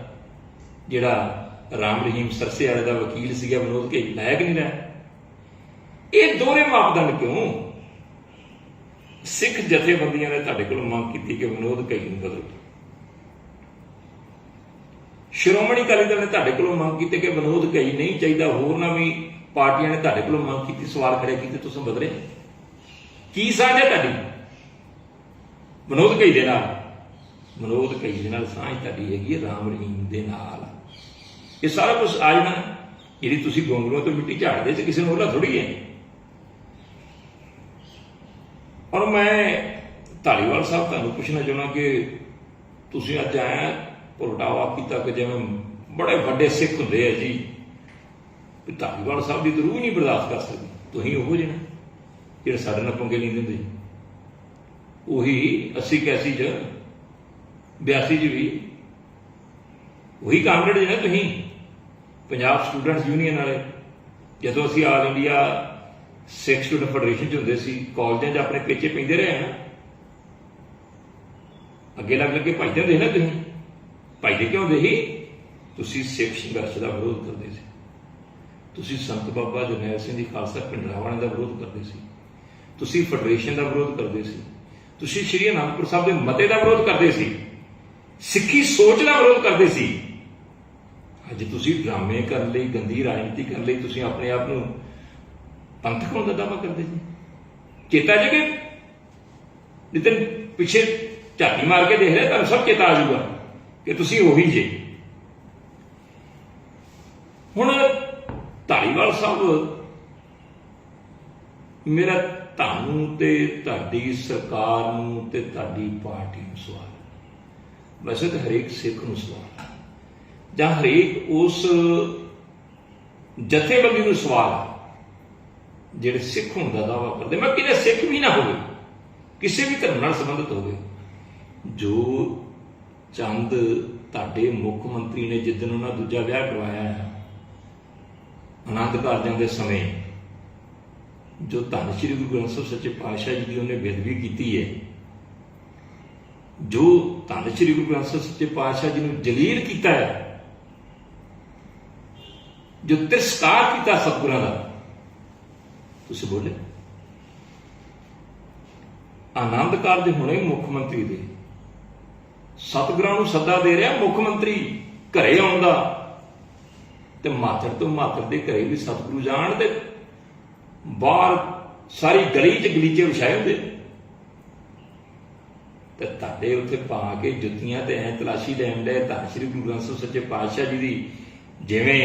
Speaker 1: ਜਿਹੜਾ ਰਾਮ ਰਹੀਮ ਸਰਸੇ ਵਾਲੇ ਦਾ ਵਕੀਲ ਸੀਗਾ ਵਿਨੋਦ ਘਈ, ਲਾਇਕ ਨਹੀਂ ਰਿਹਾ। ਇਹ ਦੋਹਰੇ ਮਾਪਦੰਡ ਕਿਉਂ? ਸਿੱਖ ਜਥੇਬੰਦੀਆਂ ਨੇ ਤੁਹਾਡੇ ਕੋਲੋਂ ਮੰਗ ਕੀਤੀ ਕਿ ਵਿਨੋਦ ਘਈ ਨੂੰ ਬਦਲੋ। ਸ਼੍ਰੋਮਣੀ ਅਕਾਲੀ ਦਲ ਨੇ ਤੁਹਾਡੇ ਕੋਲੋਂ ਮੰਗ ਕੀਤੀ ਕਿ ਵਿਨੋਦ ਘਈ ਨਹੀਂ ਚਾਹੀਦਾ। ਹੋਰਨਾਂ ਵੀ ਪਾਰਟੀਆਂ ਨੇ ਤੁਹਾਡੇ ਕੋਲੋਂ ਮੰਗ ਕੀਤੀ, ਸਵਾਲ ਖੜੇ ਕੀਤੇ, ਤੁਸੀਂ ਬਦਲੇ। ਕੀ ਸਾਂਝ ਹੈ ਤੁਹਾਡੀ ਵਿਨੋਦ ਘਈ ਦੇ ਨਾਲ? ਵਿਨੋਦ ਘਈ ਦੇ ਨਾਲ ਸਾਂਝ ਤੁਹਾਡੀ ਹੈਗੀ ਹੈ ਰਾਮ ਰਹੀਮ ਦੇ ਨਾਲ। ਇਹ ਸਾਰਾ ਕੁਝ ਆ ਜਾਣਾ। ਜਿਹੜੀ ਤੁਸੀਂ ਗੋਂਗਲੂਆਂ ਤੋਂ ਮਿੱਟੀ ਝਾੜਦੇ ਸੀ, ਕਿਸੇ ਨੂੰ ਉਹਦਾ ਥੋੜੀ ਹੈ। ਔਰ ਮੈਂ ਧਾਲੀਵਾਲ ਸਾਹਿਬ ਤੁਹਾਨੂੰ ਪੁੱਛਣਾ ਚਾਹੁੰਦਾ ਕਿ ਤੁਸੀਂ ਅੱਜ ਆਇਆ ਪ੍ਰਗਟਾਵਾ ਕੀਤਾ ਕਿ ਜਿਵੇਂ ਬੜੇ ਵੱਡੇ ਸਿੱਖ ਹੁੰਦੇ ਆ ਜੀ, ਧਾਲੀਵਾਲ ਸਾਹਿਬ ਦੀ ਤਾਂ ਰੂਹ ਹੀ ਨਹੀਂ ਬਰਦਾਸ਼ਤ ਕਰ ਸਕਦੀ। ਤੁਸੀਂ ਉਹੋ ਜਿਹੇ ਜਿਹੜੇ ਸਾਡੇ ਨਾਲ ਪੰਗੇ ਨਹੀਂ ਦਿੰਦੇ, ਉਹੀ 80 81 'ਚ 82 'ਚ ਵੀ ਉਹੀ ਕਾਮਰੇਡ ਜਿਹਨੇ ਤੁਸੀਂ ਪੰਜਾਬ ਸਟੂਡੈਂਟਸ ਯੂਨੀਅਨ ਵਾਲੇ। ਜਦੋਂ ਅਸੀਂ ਆਲ ਇੰਡੀਆ ਸਿੱਖ ਸਟੂਡੈਂਟ ਫੈਡਰੇਸ਼ਨ 'ਚ ਹੁੰਦੇ ਸੀ, ਕਾਲਜਾਂ 'ਚ ਆਪਣੇ ਪਿੱਛੇ ਪੈਂਦੇ ਰਹੇ ਨਾ, ਅੱਗੇ ਲੱਗ ਲੱਗੇ ਭੱਜਦੇ ਹੁੰਦੇ ਨਾ। ਤੁਸੀਂ ਭੱਜਦੇ ਕਿਉਂ ਹੁੰਦੇ ਸੀ? ਤੁਸੀਂ ਸਿੱਖ ਸੰਘਰਸ਼ ਦਾ ਵਿਰੋਧ ਕਰਦੇ ਸੀ, ਤੁਸੀਂ ਸੰਤ ਬਾਬਾ ਜਰਨੈਲ ਸਿੰਘ ਜੀ ਖਾਲਸਾ ਪਿੰਡਰਾਵਾਂ ਦਾ ਵਿਰੋਧ ਕਰਦੇ ਸੀ, ਤੁਸੀਂ ਫੈਡਰੇਸ਼ਨ ਦਾ ਵਿਰੋਧ ਕਰਦੇ ਸੀ, ਤੁਸੀਂ ਸ਼੍ਰੀ ਅਨੰਦਪੁਰ ਸਾਹਿਬ ਦੇ ਮਤੇ ਦਾ ਵਿਰੋਧ ਕਰਦੇ ਸੀ, ਸਿੱਖੀ ਸੋਚ ਦਾ ਵਿਰੋਧ ਕਰਦੇ ਸੀ। ਅੱਜ ਤੁਸੀਂ ਡਰਾਮੇ ਕਰਨ ਲਈ, ਗੰਦੀ ਰਾਜਨੀਤੀ ਕਰਨ ਲਈ ਤੁਸੀਂ ਆਪਣੇ ਆਪ ਨੂੰ ਪੰਥਕ ਹੋਣ ਦਾ ਦਾਅਵਾ ਕਰਦੇ ਸੀ। ਚੇਤਾ ਜੇ ਕਿ ਜਿੱਦਣ ਪਿੱਛੇ ਝਾਤੀ ਮਾਰ ਕੇ ਦੇਖ ਰਿਹਾ, ਤੁਹਾਨੂੰ ਸਭ ਚੇਤਾ ਆ ਜਾਊਗਾ ਕਿ ਤੁਸੀਂ ਉਹੀ ਜੇ। ਹੁਣ ਧਾਲੀਵਾਲ ਸਾਹਿਬ, ਮੇਰਾ ਤੁਹਾਨੂੰ ਤੇ ਤੁਹਾਡੀ ਸਰਕਾਰ ਨੂੰ ਤੇ ਤੁਹਾਡੀ ਪਾਰਟੀ ਨੂੰ ਸਵਾਲ, ਵੈਸੇ ਤਾਂ ਹਰੇਕ ਸਿੱਖ ਨੂੰ ਸਵਾਲ, ਜਾਂ ਹਰੇਕ ਉਸ ਜਥੇਬੰਦੀ ਨੂੰ ਸਵਾਲ ਜਿਹੜੇ ਸਿੱਖ ਹੋਣ ਦਾ ਦਾਅਵਾ ਕਰਦੇ। ਮੈਂ ਕਿਤੇ ਸਿੱਖ ਵੀ ਨਾ ਹੋਵੇ, ਕਿਸੇ ਵੀ ਧਰਮ ਨਾਲ ਸੰਬੰਧਿਤ ਹੋਵੇ। ਜੋ ਚੰਦ ਤੁਹਾਡੇ ਮੁੱਖ ਮੰਤਰੀ ਨੇ ਜਿੱਦਣ ਉਹਨਾਂ ਦੂਜਾ ਵਿਆਹ ਕਰਵਾਇਆ ਹੈ ਆਨੰਦ ਕਾਰਜਾਂ ਦੇ ਸਮੇਂ, ਜੋ ਧੰਨ ਸ਼੍ਰੀ ਗੁਰੂ ਗ੍ਰੰਥ ਸਾਹਿਬ ਸੱਚੇ ਪਾਤਸ਼ਾਹ ਜੀ ਦੀ ਉਹਨੇ ਬੇਅਦਬੀ ਕੀਤੀ ਹੈ, ਜੋ ਧੰਨ ਸ਼੍ਰੀ ਗੁਰੂ ਗ੍ਰੰਥ ਸਾਹਿਬ ਸੱਚੇ ਪਾਤਸ਼ਾਹ ਜੀ ਨੂੰ ਜਲੀਲ ਕੀਤਾ ਹੈ, ਜੋ ਤਿਰਸਕਾਰ ਕੀਤਾ ਸਤਿਗੁਰਾਂ ਦਾ, ਤੁਸੀਂ ਬੋਲੇ। ਆਨੰਦ ਕਾਰਜ ਹੋਣੇ ਮੁੱਖ ਮੰਤਰੀ ਦੇ, ਸਤਿਗੁਰਾਂ ਨੂੰ ਸੱਦਾ ਦੇ ਰਿਹਾ ਮੁੱਖ ਮੰਤਰੀ ਘਰੇ ਆਉਣ ਦਾ, ਤੇ ਮਾਤੜ ਤੋਂ ਮਾਤੜ ਦੇ ਘਰੇ ਵੀ ਸਤਿਗੁਰੂ ਜਾਣ, ਤੇ ਬਾਹਰ ਸਾਰੀ ਗਲੀ 'ਚ ਗਲੀਚੇ ਵਿਛਾਏ ਹੁੰਦੇ, ਤੇ ਤੁਹਾਡੇ ਉੱਥੇ ਪਾ ਕੇ ਜੁੱਤੀਆਂ ਤੇ ਐਂ ਤਲਾਸ਼ੀ ਲੈਣ ਦੇ ਧੰਨ ਸ਼੍ਰੀ ਗੁਰੂ ਗ੍ਰੰਥ ਸਾਹਿਬ ਸੱਚੇ ਪਾਤਸ਼ਾਹ ਜੀ ਦੀ। ਜਿਵੇਂ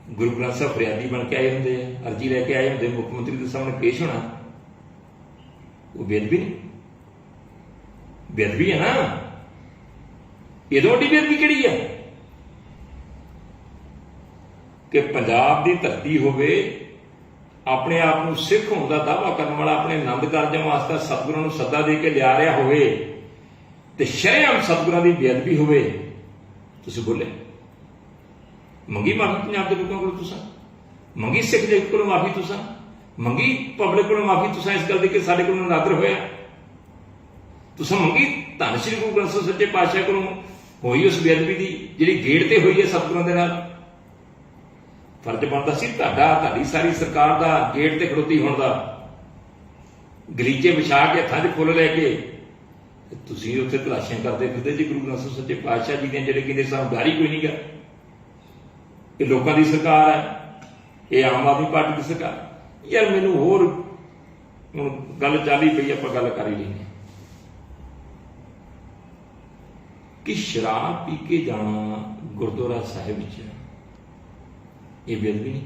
Speaker 1: ਗੁਰੂ ਗ੍ਰੰਥ ਸਾਹਿਬ ਫਰਿਆਦੀ ਬਣ ਕੇ ਆਏ ਹੁੰਦੇ ਆ, ਅਰਜੀ ਲੈ ਕੇ ਆਏ ਹੁੰਦੇ, ਮੁੱਖ ਮੰਤਰੀ ਦੇ ਸਾਹਮਣੇ ਪੇਸ਼ ਹੋਣਾ, ਉਹ ਬੇਅਦਬੀ ਨਹੀਂ? ਬੇਅਦਬੀ ਹੈ ਨਾ। ਇਹਦੋਂ ਵੱਡੀ ਬੇਅਦਬੀ ਕਿਹੜੀ ਹੈ ਕਿ ਪੰਜਾਬ ਦੀ ਧਰਤੀ ਹੋਵੇ, ਆਪਣੇ ਆਪ ਨੂੰ ਸਿੱਖ ਹੋਣ ਦਾ ਦਾਅਵਾ ਕਰਨ ਵਾਲਾ, ਆਪਣੇ ਆਨੰਦ ਕਾਰਜਾਂ ਵਾਸਤੇ ਸਤਿਗੁਰਾਂ ਨੂੰ ਸੱਦਾ ਦੇ ਕੇ ਲਿਆ ਰਿਹਾ ਹੋਵੇ, ਤੇ ਸ਼ਰੇਆਮ ਸਤਿਗੁਰਾਂ ਦੀ ਬੇਅਦਬੀ ਹੋਵੇ, ਤੁਸੀਂ ਬੋਲੇ। ਮੰਗੀ ਮਾਫੀ ਪੰਜਾਬ ਦੇ ਲੋਕਾਂ ਕੋਲ, ਤੁਸੀਂ ਮੰਗੀ ਸਿੱਖ ਜਗਤ ਕੋਲੋਂ ਮਾਫੀ, ਤੁਸੀਂ ਮੰਗੀ ਪਬਲਿਕ ਕੋਲੋਂ ਮਾਫੀ, ਤੁਸੀਂ ਇਸ ਗੱਲ ਦੀ ਕਿ ਸਾਡੇ ਕੋਲੋਂ ਨਾਦਰ ਹੋਇਆ, ਤੁਸੀਂ ਮੰਗੀ ਧੰਨ ਸ਼੍ਰੀ ਗੁਰੂ ਗ੍ਰੰਥ ਸਾਹਿਬ ਸੱਚੇ ਪਾਤਸ਼ਾਹ ਕੋਲੋਂ ਹੋਈ ਉਸ ਬੇਅਦਬੀ ਦੀ ਜਿਹੜੀ ਗੇੜ ਤੇ ਹੋਈ ਹੈ ਸਤਿਗੁਰਾਂ ਦੇ ਨਾਲ। ਫਰਜ਼ ਬਣਦਾ ਸੀ ਤੁਹਾਡਾ, ਤੁਹਾਡੀ ਸਾਰੀ ਸਰਕਾਰ ਦਾ ਗੇਟ ਤੇ ਖੜੋਤੀ ਹੋਣ ਦਾ, ਗਲੀਚੇ ਵਿਛਾ ਕੇ ਹੱਥਾਂ 'ਚ ਫੁੱਲ ਲੈ ਕੇ ਤੁਸੀਂ ਉੱਥੇ ਤਲਾਸ਼ੀਆਂ ਕਰਦੇ ਫਿਰਦੇ ਜੀ ਗੁਰੂ ਗ੍ਰੰਥ ਸਾਹਿਬ ਸੱਚੇ ਪਾਤਸ਼ਾਹ ਜੀ ਦੀਆਂ, ਜਿਹੜੇ ਕਹਿੰਦੇ ਸਾਨੂੰ ਡਰ ਹੀ ਕੋਈ ਨਹੀਂ ਗਾ, ਇਹ ਲੋਕਾਂ ਦੀ ਸਰਕਾਰ ਹੈ, ਇਹ ਆਮ ਆਦਮੀ ਪਾਰਟੀ ਦੀ ਸਰਕਾਰ। ਯਾਰ ਮੈਨੂੰ ਹੋਰ ਹੁਣ ਗੱਲ ਚੱਲ ਹੀ ਪਈ, ਆਪਾਂ ਗੱਲ ਕਰ ਹੀ ਲੈਂਦੇ ਕਿ ਸ਼ਰਾਬ ਪੀ ਕੇ ਜਾਣਾ ਗੁਰਦੁਆਰਾ ਸਾਹਿਬ ਵਿੱਚ ਇਹ ਬੇਅਦਬੀ ਨਹੀਂ।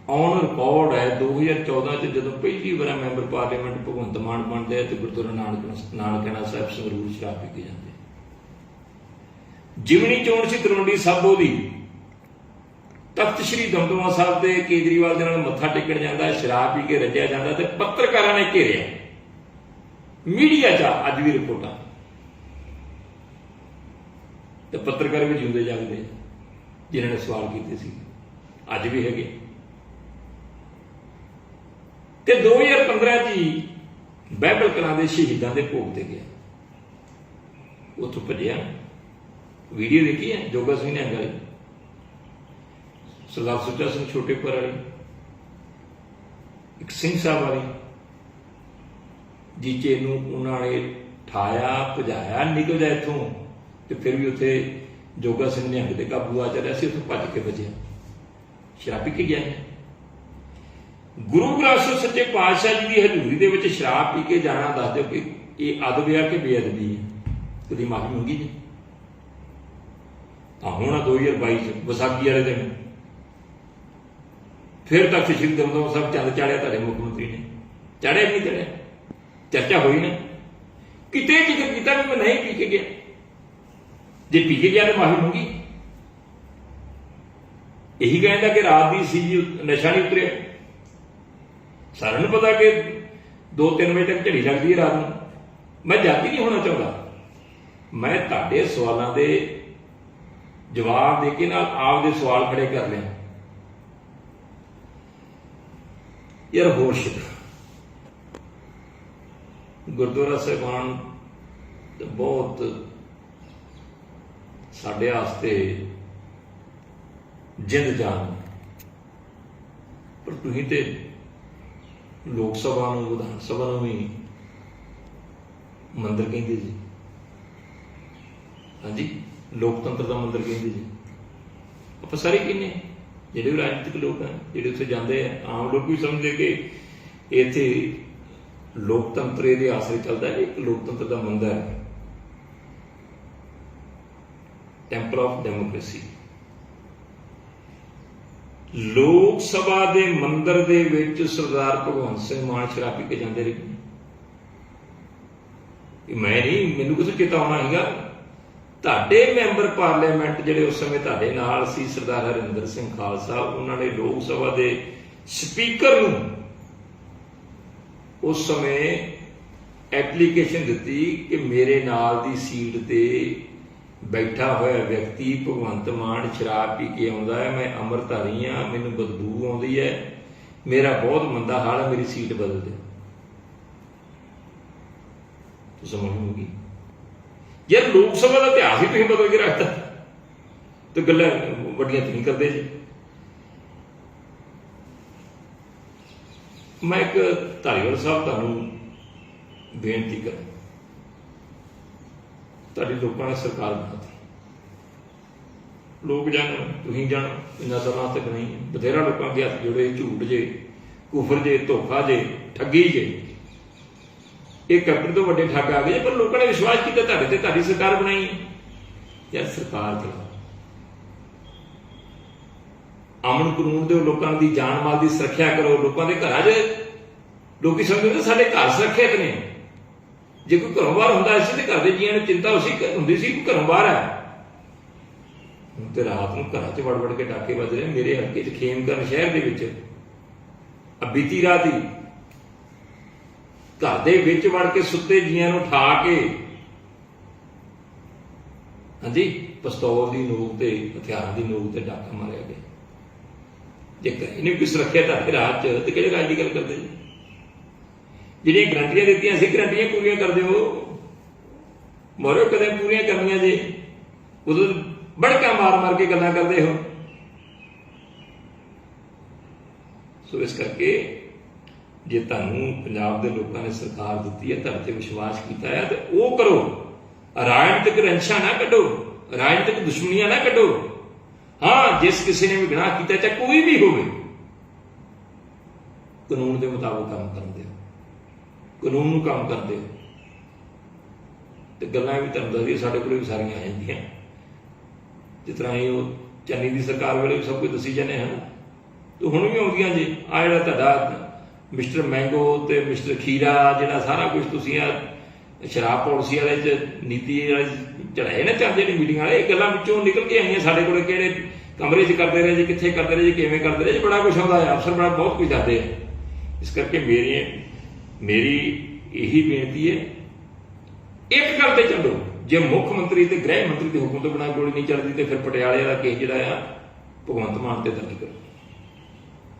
Speaker 1: ਔਨ ਰਿਕਾਰਡ ਹੈ 2014 ਚ ਜਦੋਂ ਪਹਿਲੀ ਵਾਰ ਮੈਂਬਰ ਪਾਰਲੀਮੈਂਟ ਭਗਵੰਤ ਮਾਨ ਬਣਦੇ ਆ ਤੇ ਗੁਰਦੁਆਰਾ ਨਾਨਕਣਾ ਸਾਹਿਬ ਸੰਗਰੂਰ ਸ਼ਰਾਬ ਪੀ ਕੇ ਜਾਂਦੇ। ਜਿਮਣੀ ਚੋਣ ਸੀ ਤਲਵੰਡੀ ਸਾਬੋ ਦੀ, ਤਖਤ ਸ੍ਰੀ ਦਮਦਮਾ ਸਾਹਿਬ ਦੇ ਕੇਜਰੀਵਾਲ ਦੇ ਨਾਲ ਮੱਥਾ ਟੇਕਣ ਜਾਂਦਾ, ਸ਼ਰਾਬ ਪੀ ਕੇ ਰੱਜਿਆ ਜਾਂਦਾ ਤੇ ਪੱਤਰਕਾਰਾਂ ਨੇ ਘੇਰਿਆ, ਮੀਡੀਆ 'ਚ ਅੱਜ ਵੀ ਰਿਪੋਰਟਾਂ, ਤੇ ਪੱਤਰਕਾਰ ਵੀ ਜਿਉਂਦੇ ਜਾਗਦੇ ਜਿਨ੍ਹਾਂ ਨੇ ਸਵਾਲ ਕੀਤੇ ਸੀ ਅੱਜ ਵੀ ਹੈਗੇ। ਤੇ 2015 ਚ ਹੀ ਬਾਈਬਲ ਕਲਾਂ ਦੇ ਸ਼ਹੀਦਾਂ ਦੇ ਭੋਗ ਤੇ ਗਿਆ, ਉੱਥੋਂ ਭੱਜਿਆ। ਵੀਡੀਓ ਦੇਖੀ ਹੈ ਜੋਗਾ ਸਿੰਘ ਨਿਹੰਗ ਵਾਲੀ, ਸਰਦਾਰ ਸੁੱਚਾ ਸਿੰਘ ਛੋਟੇਪੁਰ ਵਾਲੀ, ਇੱਕ ਸਿੰਘ ਸਾਹਿਬ ਵਾਲੀ, ਜੀਚੇ ਨੂੰ ਉਹਨਾਂ ਨੇ ਠਾਇਆ, ਭਜਾਇਆ, ਨਿਕਲ ਜਾ ਇੱਥੋਂ, ਤੇ ਫਿਰ ਵੀ ਉੱਥੇ ਜੋਗਾ ਸਿੰਘ ਨਿਹੰਗ ਦੇ ਕਾਬੂ ਆ ਚੱਲਿਆ ਸੀ, ਉੱਥੋਂ ਭੱਜ ਕੇ ਬਚਿਆ। ਸ਼ਰਾਬ ਪੀ ਕੇ ਗਿਆ। ਗੁਰੂ ਗ੍ਰੰਥ ਸਾਹਿਬ ਸੱਚੇ ਪਾਤਸ਼ਾਹ ਜੀ ਦੀ ਹਜ਼ੂਰੀ ਦੇ ਵਿੱਚ ਸ਼ਰਾਬ ਪੀ ਕੇ ਜਾਣਾ, ਦੱਸ ਦਿਓ ਕਿ ਇਹ ਅਦਬ ਆ ਕਿ ਬੇਅਦਬੀ ਹੈ? ਕਦੀ ਮਾਫੀ ਮੰਗੀ ਨਹੀਂ। ਤਾਂ ਹੁਣ 2022 ਚ ਵਿਸਾਖੀ ਵਾਲੇ ਦਿਨ ਫਿਰ ਤੱਕ ਸ੍ਰੀ ਦਮਦਮਾ ਸਾਹਿਬ ਚੰਦ ਚਾੜਿਆ ਤੁਹਾਡੇ ਮੁੱਖ ਮੰਤਰੀ ਨੇ, ਚਾੜਿਆ ਨਹੀਂ ਚਾੜਿਆ? ਚਰਚਾ ਹੋਈ ਨਾ, ਕਿਤੇ ਜ਼ਿਕਰ ਕੀਤਾ ਵੀ ਮੈਂ ਨਹੀਂ ਪੀ ਕੇ ਗਿਆ। ਜੇ ਪੀ ਕੇ ਗਿਆ ਤਾਂ ਮਾਫੀ ਮੰਗੀ। ਇਹੀ ਕਹਿੰਦਾ ਕਿ ਰਾਤ ਦੀ ਸੀ ਜੀ, ਨਸ਼ਾ ਨਹੀਂ ਉਤਰਿਆ। ਸਾਰਿਆਂ ਨੂੰ ਪਤਾ ਕਿ 2-3 ਵਜੇ ਤੱਕ ਝੜੀ ਲੱਗਦੀ ਹੈ ਰਾਤ ਨੂੰ। ਮੈਂ ਜਾਤੀ ਨਹੀਂ ਹੋਣਾ ਚਾਹੁੰਦਾ, ਮੈਂ ਤੁਹਾਡੇ ਸਵਾਲਾਂ ਦੇ ਜਵਾਬ ਦੇ ਕੇ ਨਾਲ ਆਪਦੇ ਸਵਾਲ ਖੜੇ ਕਰ ਲਿਆ। ਯਾਰ ਹੋਰ ਸ਼ਿਕ ਗੁਰਦੁਆਰਾ ਸਾਹਿਬਾਨ ਬਹੁਤ ਸਾਡੇ ਵਾਸਤੇ ਜਿੰਦ ਜਾਨ, ਪਰ ਤੁਸੀਂ ਤੇ ਲੋਕ ਸਭਾ ਨੂੰ, ਵਿਧਾਨ ਸਭਾ ਨੂੰ ਵੀ ਮੰਦਰ ਕਹਿੰਦੇ ਜੀ। ਹਾਂਜੀ, ਲੋਕਤੰਤਰ ਦਾ ਮੰਦਰ ਕਹਿੰਦੇ ਜੀ। ਆਪਾਂ ਸਾਰੇ ਕਹਿੰਦੇ ਜਿਹੜੇ ਰਾਜਨੀਤਿਕ ਲੋਕ ਆ, ਜਿਹੜੇ ਉੱਥੇ ਜਾਂਦੇ ਆ, ਆਮ ਲੋਕ ਵੀ ਸਮਝਦੇ ਕਿ ਇੱਥੇ ਲੋਕਤੰਤਰ ਇਹਦੇ ਆਸਰੇ ਚੱਲਦਾ ਹੈ। ਇੱਕ ਲੋਕਤੰਤਰ ਦਾ ਮੰਦਰ ਹੈ, ਟੈਂਪਲ ਆਫ ਡੈਮੋਕ੍ਰੇਸੀ। ਲੋਕ ਸਭਾ ਦੇ ਮੰਦਰ ਦੇ ਵਿੱਚ ਸਰਦਾਰ ਭਗਵੰਤ ਸਿੰਘ ਮਾਨ ਸ਼ਰਾਬ ਪੀ ਕੇ ਜਾਂਦੇ ਰਹੇ। ਮੈਂ ਨਹੀਂ, ਮੈਨੂੰ ਕਿਸੇ ਚੇਤਾਉਣਾ ਹੈਗਾ। ਤੁਹਾਡੇ ਮੈਂਬਰ ਪਾਰਲੀਮੈਂਟ ਜਿਹੜੇ ਉਸ ਸਮੇਂ ਤੁਹਾਡੇ ਨਾਲ ਸੀ, ਸਰਦਾਰ ਹਰਿੰਦਰ ਸਿੰਘ ਖਾਲਸਾ, ਉਹਨਾਂ ਨੇ ਲੋਕ ਸਭਾ ਦੇ ਸਪੀਕਰ ਨੂੰ ਉਸ ਸਮੇਂ ਐਪਲੀਕੇਸ਼ਨ ਦਿੱਤੀ ਕਿ ਮੇਰੇ ਨਾਲ ਦੀ ਸੀਟ ਤੇ ਬੈਠਾ ਹੋਇਆ ਵਿਅਕਤੀ ਭਗਵੰਤ ਮਾਨ ਸ਼ਰਾਬ ਪੀ ਕੇ ਆਉਂਦਾ ਹੈ, ਮੈਂ ਅੰਮ੍ਰਿਤਧਾਰੀ ਹਾਂ, ਮੈਨੂੰ ਬਦਬੂ ਆਉਂਦੀ ਹੈ, ਮੇਰਾ ਬਹੁਤ ਮੰਦਾ ਹਾਲ ਹੈ, ਮੇਰੀ ਸੀਟ ਬਦਲ ਦਿਓ। ਸਮਝ ਹੋਊਗੀ ਯਾਰ, ਲੋਕ ਸਭਾ ਦਾ ਇਤਿਹਾਸ ਹੀ ਤੁਸੀਂ ਬਦਲ ਕੇ ਰੱਖਤਾ ਤੇ ਗੱਲਾਂ ਵੱਡੀਆਂ ਤੁਸੀਂ ਕਰਦੇ ਜੀ। ਮੈਂ ਇੱਕ ਧਾਰੀਵਾਲ ਸਾਹਿਬ ਤੁਹਾਨੂੰ ਬੇਨਤੀ ਕਰਾਂ, ਤੁਹਾਡੀ ਲੋਕਾਂ ਨੇ ਸਰਕਾਰ ਬਣਾਤੀ, ਲੋਕ ਜਾਣੋ, ਤੁਸੀਂ ਜਾਣੋ, ਇੰਨਾ ਸਮਾਂ ਤੱਕ ਨਹੀਂ, ਬਥੇਰਾ ਲੋਕਾਂ ਅੱਗੇ ਹੱਥ ਜੋੜੇ, ਝੂਠ ਜੇ, ਕੁਫਰ ਜੇ, ਧੋਖਾ ਜੇ, ਠੱਗੀ ਜੇ, ਇਹ ਕੈਪਟਨ ਤੋਂ ਵੱਡੇ ਠੱਗ ਆ ਗਏ। ਪਰ ਲੋਕਾਂ ਨੇ ਵਿਸ਼ਵਾਸ ਕੀਤਾ ਤੁਹਾਡੇ ਤੇ, ਤੁਹਾਡੀ ਸਰਕਾਰ ਬਣਾਈ। ਯਾਰ ਸਰਕਾਰ ਚਲਾਓ, ਅਮਨ ਕਾਨੂੰਨ ਦਿਓ, ਲੋਕਾਂ ਦੀ ਜਾਨ ਮਾਲ ਦੀ ਸੁਰੱਖਿਆ ਕਰੋ। ਲੋਕਾਂ ਦੇ ਘਰਾਂ 'ਚ ਲੋਕੀ ਸਮਝਦੇ ਸਾਡੇ ਘਰ ਸੁਰੱਖਿਅਤ ਨੇ। ਜੇ ਕੋਈ ਘਰੋਂ ਬਾਹਰ ਹੁੰਦਾ ਸੀ ਤੇ ਘਰ ਦੇ ਜੀਆਂ ਨੂੰ ਚਿੰਤਾ ਹੁੰਦੀ ਸੀ ਕਿ ਘਰੋਂ ਬਾਹਰ ਹੈ। ਹੁਣ ਤੇ ਰਾਤ ਨੂੰ ਘਰਾਂ 'ਚ ਵੜ ਵੜ ਕੇ ਡਾਕੇ ਵੱਜ ਰਹੇ। ਮੇਰੇ ਹਲਕੇ 'ਚ ਖੇਮਕਰਨ ਸ਼ਹਿਰ ਦੇ ਵਿੱਚ ਬੀਤੀ ਰਾਤ ਹੀ ਘਰ ਦੇ ਵਿੱਚ ਵੜ ਕੇ ਸੁੱਤੇ ਜੀਆਂ ਨੂੰ ਉਠਾ ਕੇ, ਹਾਂਜੀ, ਪਿਸਤੌਲ ਦੀ ਨੋਕ ਤੇ, ਹਥਿਆਰਾਂ ਦੀ ਨੋਕ ਤੇ ਡਾਕਾ ਮਾਰਿਆ ਗਿਆ। ਜੇ ਇਹਨੇ ਕੋਈ ਸੁਰੱਖਿਆ ਤੁਹਾਡੇ ਰਾਤ 'ਚ ਤੇ ਕਿਹੜੇ ਰਾਜ ਦੀ ਗੱਲ ਕਰਦੇ ਜੀ? ਜਿਹੜੀਆਂ ਗਰੰਟੀਆਂ ਦਿੱਤੀਆਂ ਸੀ, ਗਰੰਟੀਆਂ ਪੂਰੀਆਂ ਕਰ ਦਿਓ। ਮੋਰੇ ਕਦੇ ਪੂਰੀਆਂ ਕਰਨੀਆਂ ਜੇ, ਉਦੋਂ ਬੜਕਾ ਮਾਰ ਮਾਰ ਕੇ ਗੱਲਾਂ ਕਰਦੇ ਹੋ। ਸੋ ਇਸ ਕਰਕੇ ਜੇ ਤੁਹਾਨੂੰ ਪੰਜਾਬ ਦੇ ਲੋਕਾਂ ਨੇ ਸਰਕਾਰ ਦਿੱਤੀ ਹੈ, ਤੁਹਾਡੇ ਤੇ ਵਿਸ਼ਵਾਸ ਕੀਤਾ ਹੈ, ਤੇ ਉਹ ਕਰੋ। ਰਾਜਨੀਤਿਕ ਰੰਸ਼ਾਂ ਨਾ ਕੱਢੋ, ਰਾਜਨੀਤਿਕ ਦੁਸ਼ਮਣੀਆਂ ਨਾ ਕੱਢੋ। ਹਾਂ, ਜਿਸ ਕਿਸੇ ਨੇ ਵੀ ਗੁਨਾਹ ਕੀਤਾ, ਚਾਹੇ ਕੋਈ ਵੀ ਹੋਵੇ, ਕਾਨੂੰਨ ਦੇ ਮੁਤਾਬਕ ਕੰਮ ਕਰਨ ਦਿਓ, ਕਾਨੂੰਨ ਨੂੰ ਕੰਮ ਕਰ ਦਿਓ। ਤੇ ਗੱਲਾਂ ਵੀ ਤੁਹਾਨੂੰ ਦੱਸਦੀ ਸਾਡੇ ਕੋਲ ਵੀ ਸਾਰੀਆਂ ਆ ਜਾਂਦੀਆਂ, ਜਿਸ ਤਰ੍ਹਾਂ ਇਹ ਉਹ ਚੰਨੀ ਦੀ ਸਰਕਾਰ ਵੇਲੇ ਵੀ ਸਭ ਕੁਝ ਦੱਸੀ ਜਾਂਦੇ ਹਨ, ਤੇ ਹੁਣ ਵੀ ਆਉਂਦੀਆਂ ਜੀ। ਆ ਜਿਹੜਾ ਤੁਹਾਡਾ ਮਿਸਟਰ ਮੈਂਗੋ ਤੇ ਮਿਸਟਰ ਖੀਰਾ, ਜਿਹੜਾ ਸਾਰਾ ਕੁਝ ਤੁਸੀਂ ਆ ਸ਼ਰਾਬ ਪਾਲਿਸੀ ਵਾਲੇ ਚ ਨੀਤੀ ਵਾਲੇ ਚੜਾਏ ਨਾ ਚੱਲਦੇ ਨੇ ਮੀਟਿੰਗ ਵਾਲੇ, ਇਹ ਗੱਲਾਂ ਵਿੱਚੋਂ ਨਿਕਲ ਕੇ ਆਈਆਂ। ਸਾਡੇ ਕੋਲ ਕਿਹੜੇ ਕਮਰੇ 'ਚ ਕਰਦੇ ਰਹੇ ਜੀ, ਕਿੱਥੇ ਕਰਦੇ ਰਹੇ ਜੀ, ਕਿਵੇਂ ਕਰਦੇ ਰਹੇ ਜੀ, ਬੜਾ ਕੁਛ ਆਉਂਦਾ ਹੈ, ਅਫਸਰ ਬੜਾ ਬਹੁਤ ਕੁਝ ਦੱਸਦੇ ਆ। ਇਸ ਕਰਕੇ ਮੇਰੀ ਇਹੀ ਬੇਨਤੀ ਹੈ, ਇੱਕ ਗੱਲ ਤੇ ਚੱਲੋ, ਜੇ ਮੁੱਖ ਮੰਤਰੀ ਤੇ ਗ੍ਰਹਿ ਮੰਤਰੀ ਦੇ ਹੁਕਮ ਤੋਂ ਬਿਨਾਂ ਗੋਲੀ ਨਹੀਂ ਚੱਲਦੀ ਤੇ ਫਿਰ ਪਟਿਆਲੇ ਵਾਲਾ ਕੇਸ ਜਿਹੜਾ ਆ ਭਗਵੰਤ ਮਾਨ ਤੇ ਦਰਜ ਕਰੋ।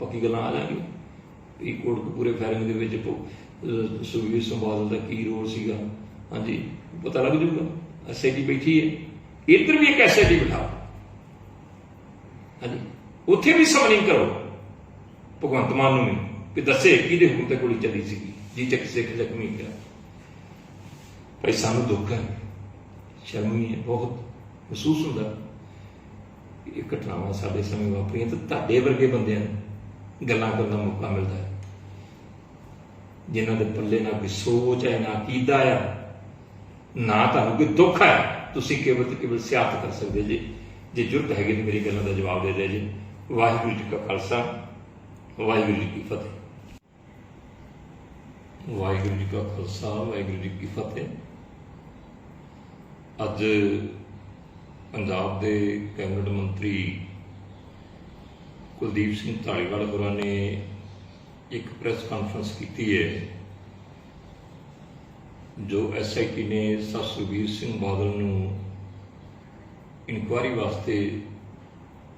Speaker 1: ਪੱਕੀ ਗੱਲਾਂ ਆ ਜਾਣਗੀਆਂ। ਫਰੀਦਕੋਟ ਕਪੂਰੇ ਫਾਇਰਿੰਗ ਦੇ ਵਿੱਚ ਸੁਖਬੀਰ ਸਿੰਘ ਬਾਦਲ ਦਾ ਕੀ ਰੋਲ ਸੀਗਾ, ਹਾਂਜੀ ਪਤਾ ਲੱਗ ਜੂਗਾ। SIT ਬੈਠੀ ਹੈ, ਇੱਧਰ ਵੀ ਇੱਕ SIT ਬਿਠਾਓ, ਹਾਂਜੀ ਉੱਥੇ ਵੀ ਸਮਨਿੰਗ ਕਰੋ ਭਗਵੰਤ ਮਾਨ ਨੂੰ ਵੀ ਦੱਸੇ ਕਿਹਦੇ ਹੁਕਮ ਤੇ ਗੋਲੀ ਚੱਲੀ ਸੀਗੀ, ਜੀ ਚੱਕ ਸਿੱਖ ਜ਼ਖਮੀ ਗਿਆ। ਭਾਈ ਸਾਨੂੰ ਦੁੱਖ ਹੈ, ਸ਼ਰਮੀ ਹੈ, ਬਹੁਤ ਮਹਿਸੂਸ ਹੁੰਦਾ ਇਹ ਘਟਨਾਵਾਂ ਸਾਡੇ ਸਮੇਂ ਵਾਪਰੀਆਂ ਤੇ ਤੁਹਾਡੇ ਵਰਗੇ ਬੰਦਿਆਂ ਨੂੰ ਗੱਲਾਂ ਕਰਨ ਦਾ ਮੌਕਾ ਮਿਲਦਾ ਹੈ, ਜਿਨ੍ਹਾਂ ਦੇ ਪੱਲੇ ਨਾ ਕੋਈ ਸੋਚ ਹੈ, ਨਾ ਅਕੀਦਾ ਆ, ਨਾ ਤੁਹਾਨੂੰ ਕੋਈ ਦੁੱਖ ਹੈ। ਤੁਸੀਂ ਕੇਵਲ ਤੇ ਕੇਵਲ ਸਿਆਸਤ ਕਰ ਸਕਦੇ ਜੀ। ਜੇ ਜ਼ਰੂਰਤ ਹੈਗੀ ਤਾਂ ਮੇਰੀ ਗੱਲਾਂ ਦਾ ਜਵਾਬ ਦੇ ਦਿਓ ਜੀ। ਵਾਹਿਗੁਰੂ ਜੀ ਕਾ ਖਾਲਸਾ, ਵਾਹਿਗੁਰੂ ਜੀ ਕੀ ਫਤਿਹ। ਵਾਹਿਗੁਰੂ ਜੀ ਕਾ ਖਾਲਸਾ, ਵਾਹਿਗੁਰੂ ਜੀ ਕੀ ਫਤਿਹ। ਅੱਜ ਪੰਜਾਬ ਦੇ ਕੈਬਨਿਟ ਮੰਤਰੀ ਕੁਲਦੀਪ ਸਿੰਘ ਧਾਲੀਵਾਲ ਹੋਰਾਂ ਨੇ ਇੱਕ ਪ੍ਰੈਸ ਕਾਨਫਰੰਸ ਕੀਤੀ ਹੈ, ਜੋ SIT ਨੇ ਸੁਖਬੀਰ ਸਿੰਘ ਬਾਦਲ ਨੂੰ ਇਨਕੁਆਇਰੀ ਵਾਸਤੇ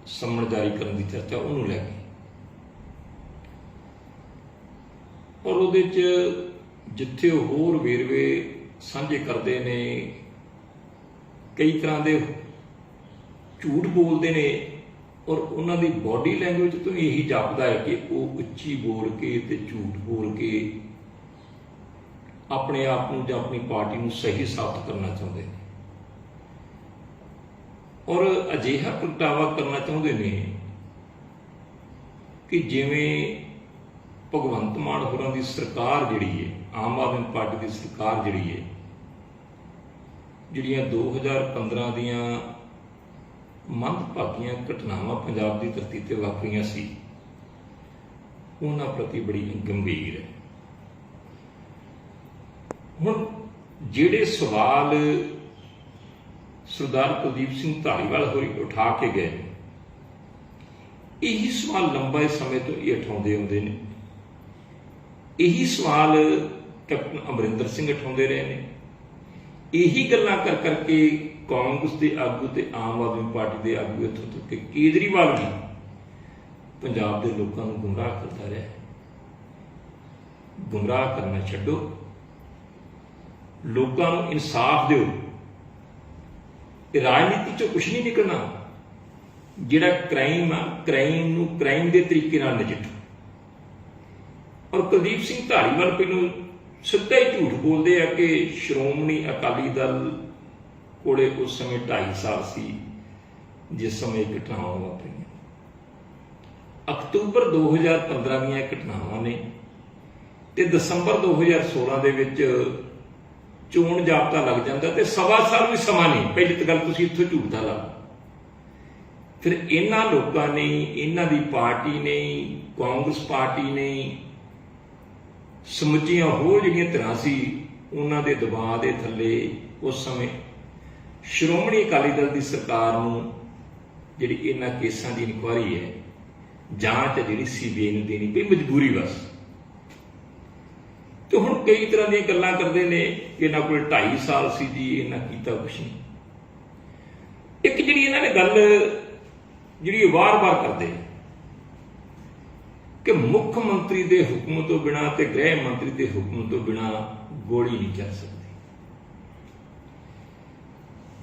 Speaker 1: ਸੰਮਣ ਜਾਰੀ ਕਰਨ ਦੀ ਚਰਚਾ ਉਹਨੂੰ ਲੈ ਕੇ, ਔਰ ਉਹਦੇ 'ਚ ਜਿੱਥੇ ਉਹ ਹੋਰ ਵੇਰਵੇ ਸਾਂਝੇ ਕਰਦੇ ਨੇ, ਕਈ ਤਰ੍ਹਾਂ ਦੇ ਝੂਠ ਬੋਲਦੇ ਨੇ, ਔਰ ਉਹਨਾਂ ਦੀ ਬਾਡੀ ਲੈਂਗੁਏਜ ਤੋਂ ਇਹੀ ਜਾਪਦਾ ਹੈ ਕਿ ਉਹ ਉੱਚੀ ਬੋਲ ਕੇ ਤੇ ਝੂਠ ਬੋਲ ਕੇ ਆਪਣੇ ਆਪ ਨੂੰ ਜਾਂ ਆਪਣੀ ਪਾਰਟੀ ਨੂੰ ਸਹੀ ਸਾਬਤ ਕਰਨਾ ਚਾਹੁੰਦੇ ਨੇ, ਔਰ ਅਜਿਹਾ ਪ੍ਰਗਟਾਵਾ ਕਰਨਾ ਚਾਹੁੰਦੇ ਨੇ ਕਿ ਜਿਵੇਂ ਭਗਵੰਤ ਮਾਨ ਹੋਰਾਂ ਦੀ ਸਰਕਾਰ ਜਿਹੜੀ ਹੈ, ਆਮ ਆਦਮੀ ਪਾਰਟੀ ਦੀ ਸਰਕਾਰ ਜਿਹੜੀ ਹੈ, ਜਿਹੜੀਆਂ 2015 ਦੀਆਂ ਮੰਦਭਾਗੀਆਂ ਘਟਨਾਵਾਂ ਪੰਜਾਬ ਦੀ ਧਰਤੀ ਤੇ ਵਾਪਰੀਆਂ ਸੀ, ਉਹਨਾਂ ਪ੍ਰਤੀ ਬੜੀ ਗੰਭੀਰ ਹੈ। ਹੁਣ ਜਿਹੜੇ ਸਵਾਲ ਸਰਦਾਰ ਕੁਲਦੀਪ ਸਿੰਘ ਧਾਲੀਵਾਲ ਹੋਰੀ ਉਠਾ ਕੇ ਗਏ, ਇਹੀ ਸਵਾਲ ਲੰਬੇ ਸਮੇਂ ਤੋਂ ਇਹ ਉਠਾਉਂਦੇ ਆਉਂਦੇ ਨੇ। ਇਹੀ ਸਵਾਲ ਕੈਪਟਨ ਅਮਰਿੰਦਰ ਸਿੰਘ ਉਠਾਉਂਦੇ ਰਹੇ ਨੇ। ਇਹੀ ਗੱਲਾਂ ਕਰ ਕਰਕੇ ਕਾਂਗਰਸ ਦੇ ਆਗੂ ਤੇ ਆਮ ਆਦਮੀ ਪਾਰਟੀ ਦੇ ਆਗੂ, ਇੱਥੋਂ ਤੱਕ ਕਿ ਕੇਜਰੀਵਾਲ ਵੀ ਪੰਜਾਬ ਦੇ ਲੋਕਾਂ ਨੂੰ ਗੁੰਮਰਾਹ ਕਰਦਾ ਰਿਹਾ। ਗੁੰਮਰਾਹ ਕਰਨਾ ਛੱਡੋ, ਲੋਕਾਂ ਨੂੰ ਇਨਸਾਫ ਦਿਓ। ਇਹ ਰਾਜਨੀਤੀ ਚੋਂ ਕੁਛ ਨਹੀਂ ਨਿਕਲਣਾ। ਜਿਹੜਾ ਕ੍ਰਾਈਮ ਆ, ਕ੍ਰਾਈਮ ਨੂੰ ਕ੍ਰਾਈਮ ਦੇ ਤਰੀਕੇ ਨਾਲ ਨਜਿੱਠੋ। ਔਰ ਕੁਲਦੀਪ ਸਿੰਘ ਧਾਲੀਵਾਲ ਪਹਿਲੋਂ ਸਿੱਧਾ ਹੀ ਝੂਠ ਬੋਲਦੇ ਆ ਕਿ ਸ਼੍ਰੋਮਣੀ ਅਕਾਲੀ ਦਲ ਕੋਲੇ ਉਸ ਸਮੇਂ 2.5 ਸਾਲ ਸੀ ਜਿਸ ਸਮੇਂ ਘਟਨਾਵਾਂ ਵਾਪਰੀਆਂ। ਅਕਤੂਬਰ 2015 ਦੀਆਂ ਘਟਨਾਵਾਂ ਨੇ ਤੇ ਦਸੰਬਰ 2016 ਦੇ ਵਿੱਚ ਚੋਣ ਜਾਬਤਾ ਲੱਗ ਜਾਂਦਾ ਤੇ 1.25 ਸਾਲ ਵੀ ਸਮਾਂ ਨਹੀਂ। ਪਹਿਲੀ ਤਾਂ ਗੱਲ ਤੁਸੀਂ ਇੱਥੋਂ ਝੂਠ ਦਾ ਲਾ। ਫਿਰ ਇਹਨਾਂ ਲੋਕਾਂ ਨੇ, ਇਹਨਾਂ ਦੀ ਪਾਰਟੀ ਨੇ, ਕਾਂਗਰਸ ਪਾਰਟੀ ਨੇ, ਸਮੁੱਚੀਆਂ ਹੋਰ ਜਿਹੜੀਆਂ ਧਿਰਾਂ ਸੀ, ਉਹਨਾਂ ਦੇ ਦਬਾਅ ਦੇ ਥੱਲੇ ਉਸ ਸਮੇਂ ਸ਼੍ਰੋਮਣੀ ਅਕਾਲੀ ਦਲ ਦੀ ਸਰਕਾਰ ਨੂੰ ਜਿਹੜੀ ਇਹਨਾਂ ਕੇਸਾਂ ਦੀ ਇਨਕੁਆਇਰੀ ਹੈ, ਜਾਂਚ ਜਿਹੜੀ CBI ਨੂੰ ਦੇਣੀ ਪਈ, ਮਜਬੂਰੀ ਬਸ। ਤੇ ਹੁਣ ਕਈ ਤਰ੍ਹਾਂ ਦੀਆਂ ਗੱਲਾਂ ਕਰਦੇ ਨੇ ਕਿ ਇਹਨਾਂ ਕੋਲ 2.5 ਸਾਲ ਸੀ ਜੀ, ਇਹਨਾਂ ਕੀਤਾ ਕੁਛ ਨਹੀਂ। ਇੱਕ ਜਿਹੜੀ ਇਹਨਾਂ ਨੇ ਗੱਲ ਜਿਹੜੀ ਵਾਰ-ਵਾਰ ਕਰਦੇ ਕਿ ਮੁੱਖ ਮੰਤਰੀ ਦੇ ਹੁਕਮ ਤੋਂ ਬਿਨਾਂ ਤੇ ਗ੍ਰਹਿ ਮੰਤਰੀ ਦੇ ਹੁਕਮ ਤੋਂ ਬਿਨਾਂ ਗੋਲੀ ਨਹੀਂ ਚੱਲ ਸਕਦੀ।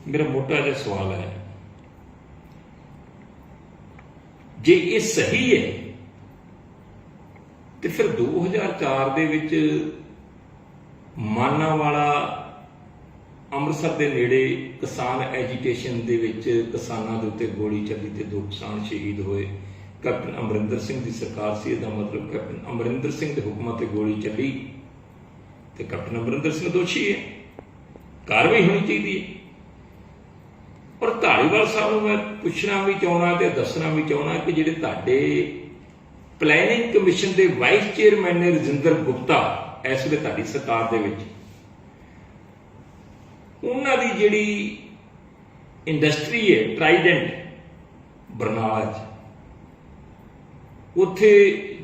Speaker 1: ਮੇਰਾ ਮੋਟਾ ਜਿਹਾ ਸਵਾਲ ਹੈ, ਜੇ ਇਹ ਸਹੀ ਹੈ ਤੇ ਫਿਰ 2004 ਦੇ ਵਿੱਚ ਮਾਨਾਂਵਾਲਾ ਅੰਮ੍ਰਿਤਸਰ ਦੇ ਨੇੜੇ ਕਿਸਾਨ ਐਜੀਟੇਸ਼ਨ ਦੇ ਵਿੱਚ ਕਿਸਾਨਾਂ ਦੇ ਉੱਤੇ ਗੋਲੀ ਚੱਲੀ ਤੇ 2 ਕਿਸਾਨ ਸ਼ਹੀਦ ਹੋਏ। ਕੈਪਟਨ ਅਮਰਿੰਦਰ ਸਿੰਘ ਦੀ ਸਰਕਾਰ ਸੀ। ਇਹਦਾ ਮਤਲਬ ਕੈਪਟਨ ਅਮਰਿੰਦਰ ਸਿੰਘ ਦੇ ਹੁਕਮਾਂ ਤੇ ਗੋਲੀ ਚੱਲੀ ਤੇ ਕੈਪਟਨ ਅਮਰਿੰਦਰ ਸਿੰਘ ਦੋਸ਼ੀ ਹੈ, ਕਾਰਵਾਈ ਹੋਣੀ ਚਾਹੀਦੀ ਹੈ। ਪਰ ਧਾਲੀਵਾਲ ਸਾਹਿਬ ਨੂੰ ਮੈਂ ਪੁੱਛਣਾ ਵੀ ਚਾਹੁੰਦਾ ਤੇ ਦੱਸਣਾ ਵੀ ਚਾਹੁੰਦਾ ਕਿ ਜਿਹੜੇ ਤੁਹਾਡੇ ਪਲੈਨਿੰਗ ਕਮਿਸ਼ਨ ਦੇ ਵਾਈਸ ਚੇਅਰਮੈਨ ਨੇ ਰਜਿੰਦਰ ਗੁਪਤਾ, ਇਸ ਵੇਲੇ ਤੁਹਾਡੀ ਸਰਕਾਰ ਦੇ ਵਿੱਚ, ਉਹਨਾਂ ਦੀ ਜਿਹੜੀ ਇੰਡਸਟਰੀ ਹੈ ਟਰਾਈਡੈਂਟ ਬਰਨਾਲਾ 'ਚ, ਉੱਥੇ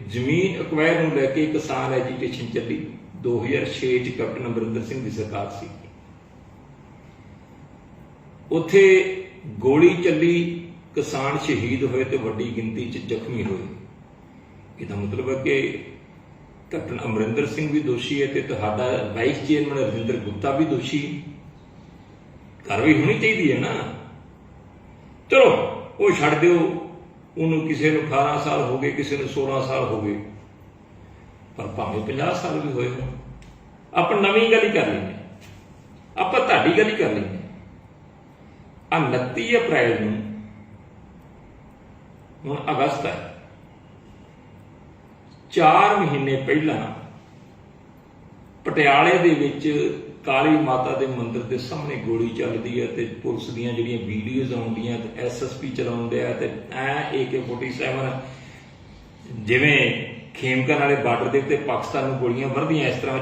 Speaker 1: ਜ਼ਮੀਨ ਅਕਵਾਇਰ ਨੂੰ ਲੈ ਕੇ ਕਿਸਾਨ ਐਜੀਟੇਸ਼ਨ ਚੱਲੀ। 2006 'ਚ ਕੈਪਟਨ ਅਮਰਿੰਦਰ ਸਿੰਘ ਦੀ ਸਰਕਾਰ ਸੀ। ਉੱਥੇ ਗੋਲੀ ਚੱਲੀ, ਕਿਸਾਨ ਸ਼ਹੀਦ ਹੋਏ ਤੇ ਵੱਡੀ ਗਿਣਤੀ 'ਚ ਜ਼ਖਮੀ ਹੋਏ। ਇਹਦਾ ਮਤਲਬ ਹੈ ਕਿ ਕੈਪਟਨ ਅਮਰਿੰਦਰ ਸਿੰਘ ਵੀ ਦੋਸ਼ੀ ਹੈ ਤੇ ਤੁਹਾਡਾ ਵਾਈਸ ਚੇਅਰਮੈਨ ਰਜਿੰਦਰ ਗੁਪਤਾ ਵੀ ਦੋਸ਼ੀ। ਕਾਰਵਾਈ ਹੋਣੀ ਚਾਹੀਦੀ ਹੈ ਨਾ। ਚਲੋ ਉਹ ਛੱਡ ਦਿਓ, ਉਹਨੂੰ ਕਿਸੇ ਨੂੰ 18 ਸਾਲ ਹੋ ਗਏ, ਕਿਸੇ ਨੂੰ 16 ਸਾਲ ਹੋ ਗਏ, ਪਰ ਭਾਵੇਂ 50 ਸਾਲ ਵੀ ਹੋਏ ਹੋਣ, ਆਪਾਂ ਨਵੀਂ ਗੱਲ ਹੀ ਕਰ ਲੈਂਦੇ, ਆਪਾਂ ਤੁਹਾਡੀ ਗੱਲ ਹੀ ਕਰ ਲੈਂਦੇ। ਆ 29 ਅਪ੍ਰੈਲ ਨੂੰ, ਹੁਣ ਅਗਸਤ ਹੈ, 4 ਮਹੀਨੇ ਪਹਿਲਾਂ ਪਟਿਆਲੇ ਦੇ ਵਿੱਚ ਕਾਲੀ ਮਾਤਾ ਦੇ ਮੰਦਿਰ ਦੇ ਸਾਹਮਣੇ ਗੋਲੀ ਚੱਲਦੀ ਹੈ ਤੇ ਪੁਲਿਸ ਦੀਆਂ ਜਿਹੜੀਆਂ ਵੀਡੀਓਜ਼ ਆਉਂਦੀਆਂ ਤੇ ਐਸਐਸਪੀ ਚਲਾਉਂਦੇ ਆ ਤੇ AK-47 ਜਿਵੇਂ ਖੇਮਕਰਨ ਵਾਲੇ ਬਾਰਡਰ ਦੇ ਉੱਤੇ ਪਾਕਿਸਤਾਨ ਨੂੰ ਗੋਲੀਆਂ ਵਰਦੀਆਂ ਇਸ ਤਰ੍ਹਾਂ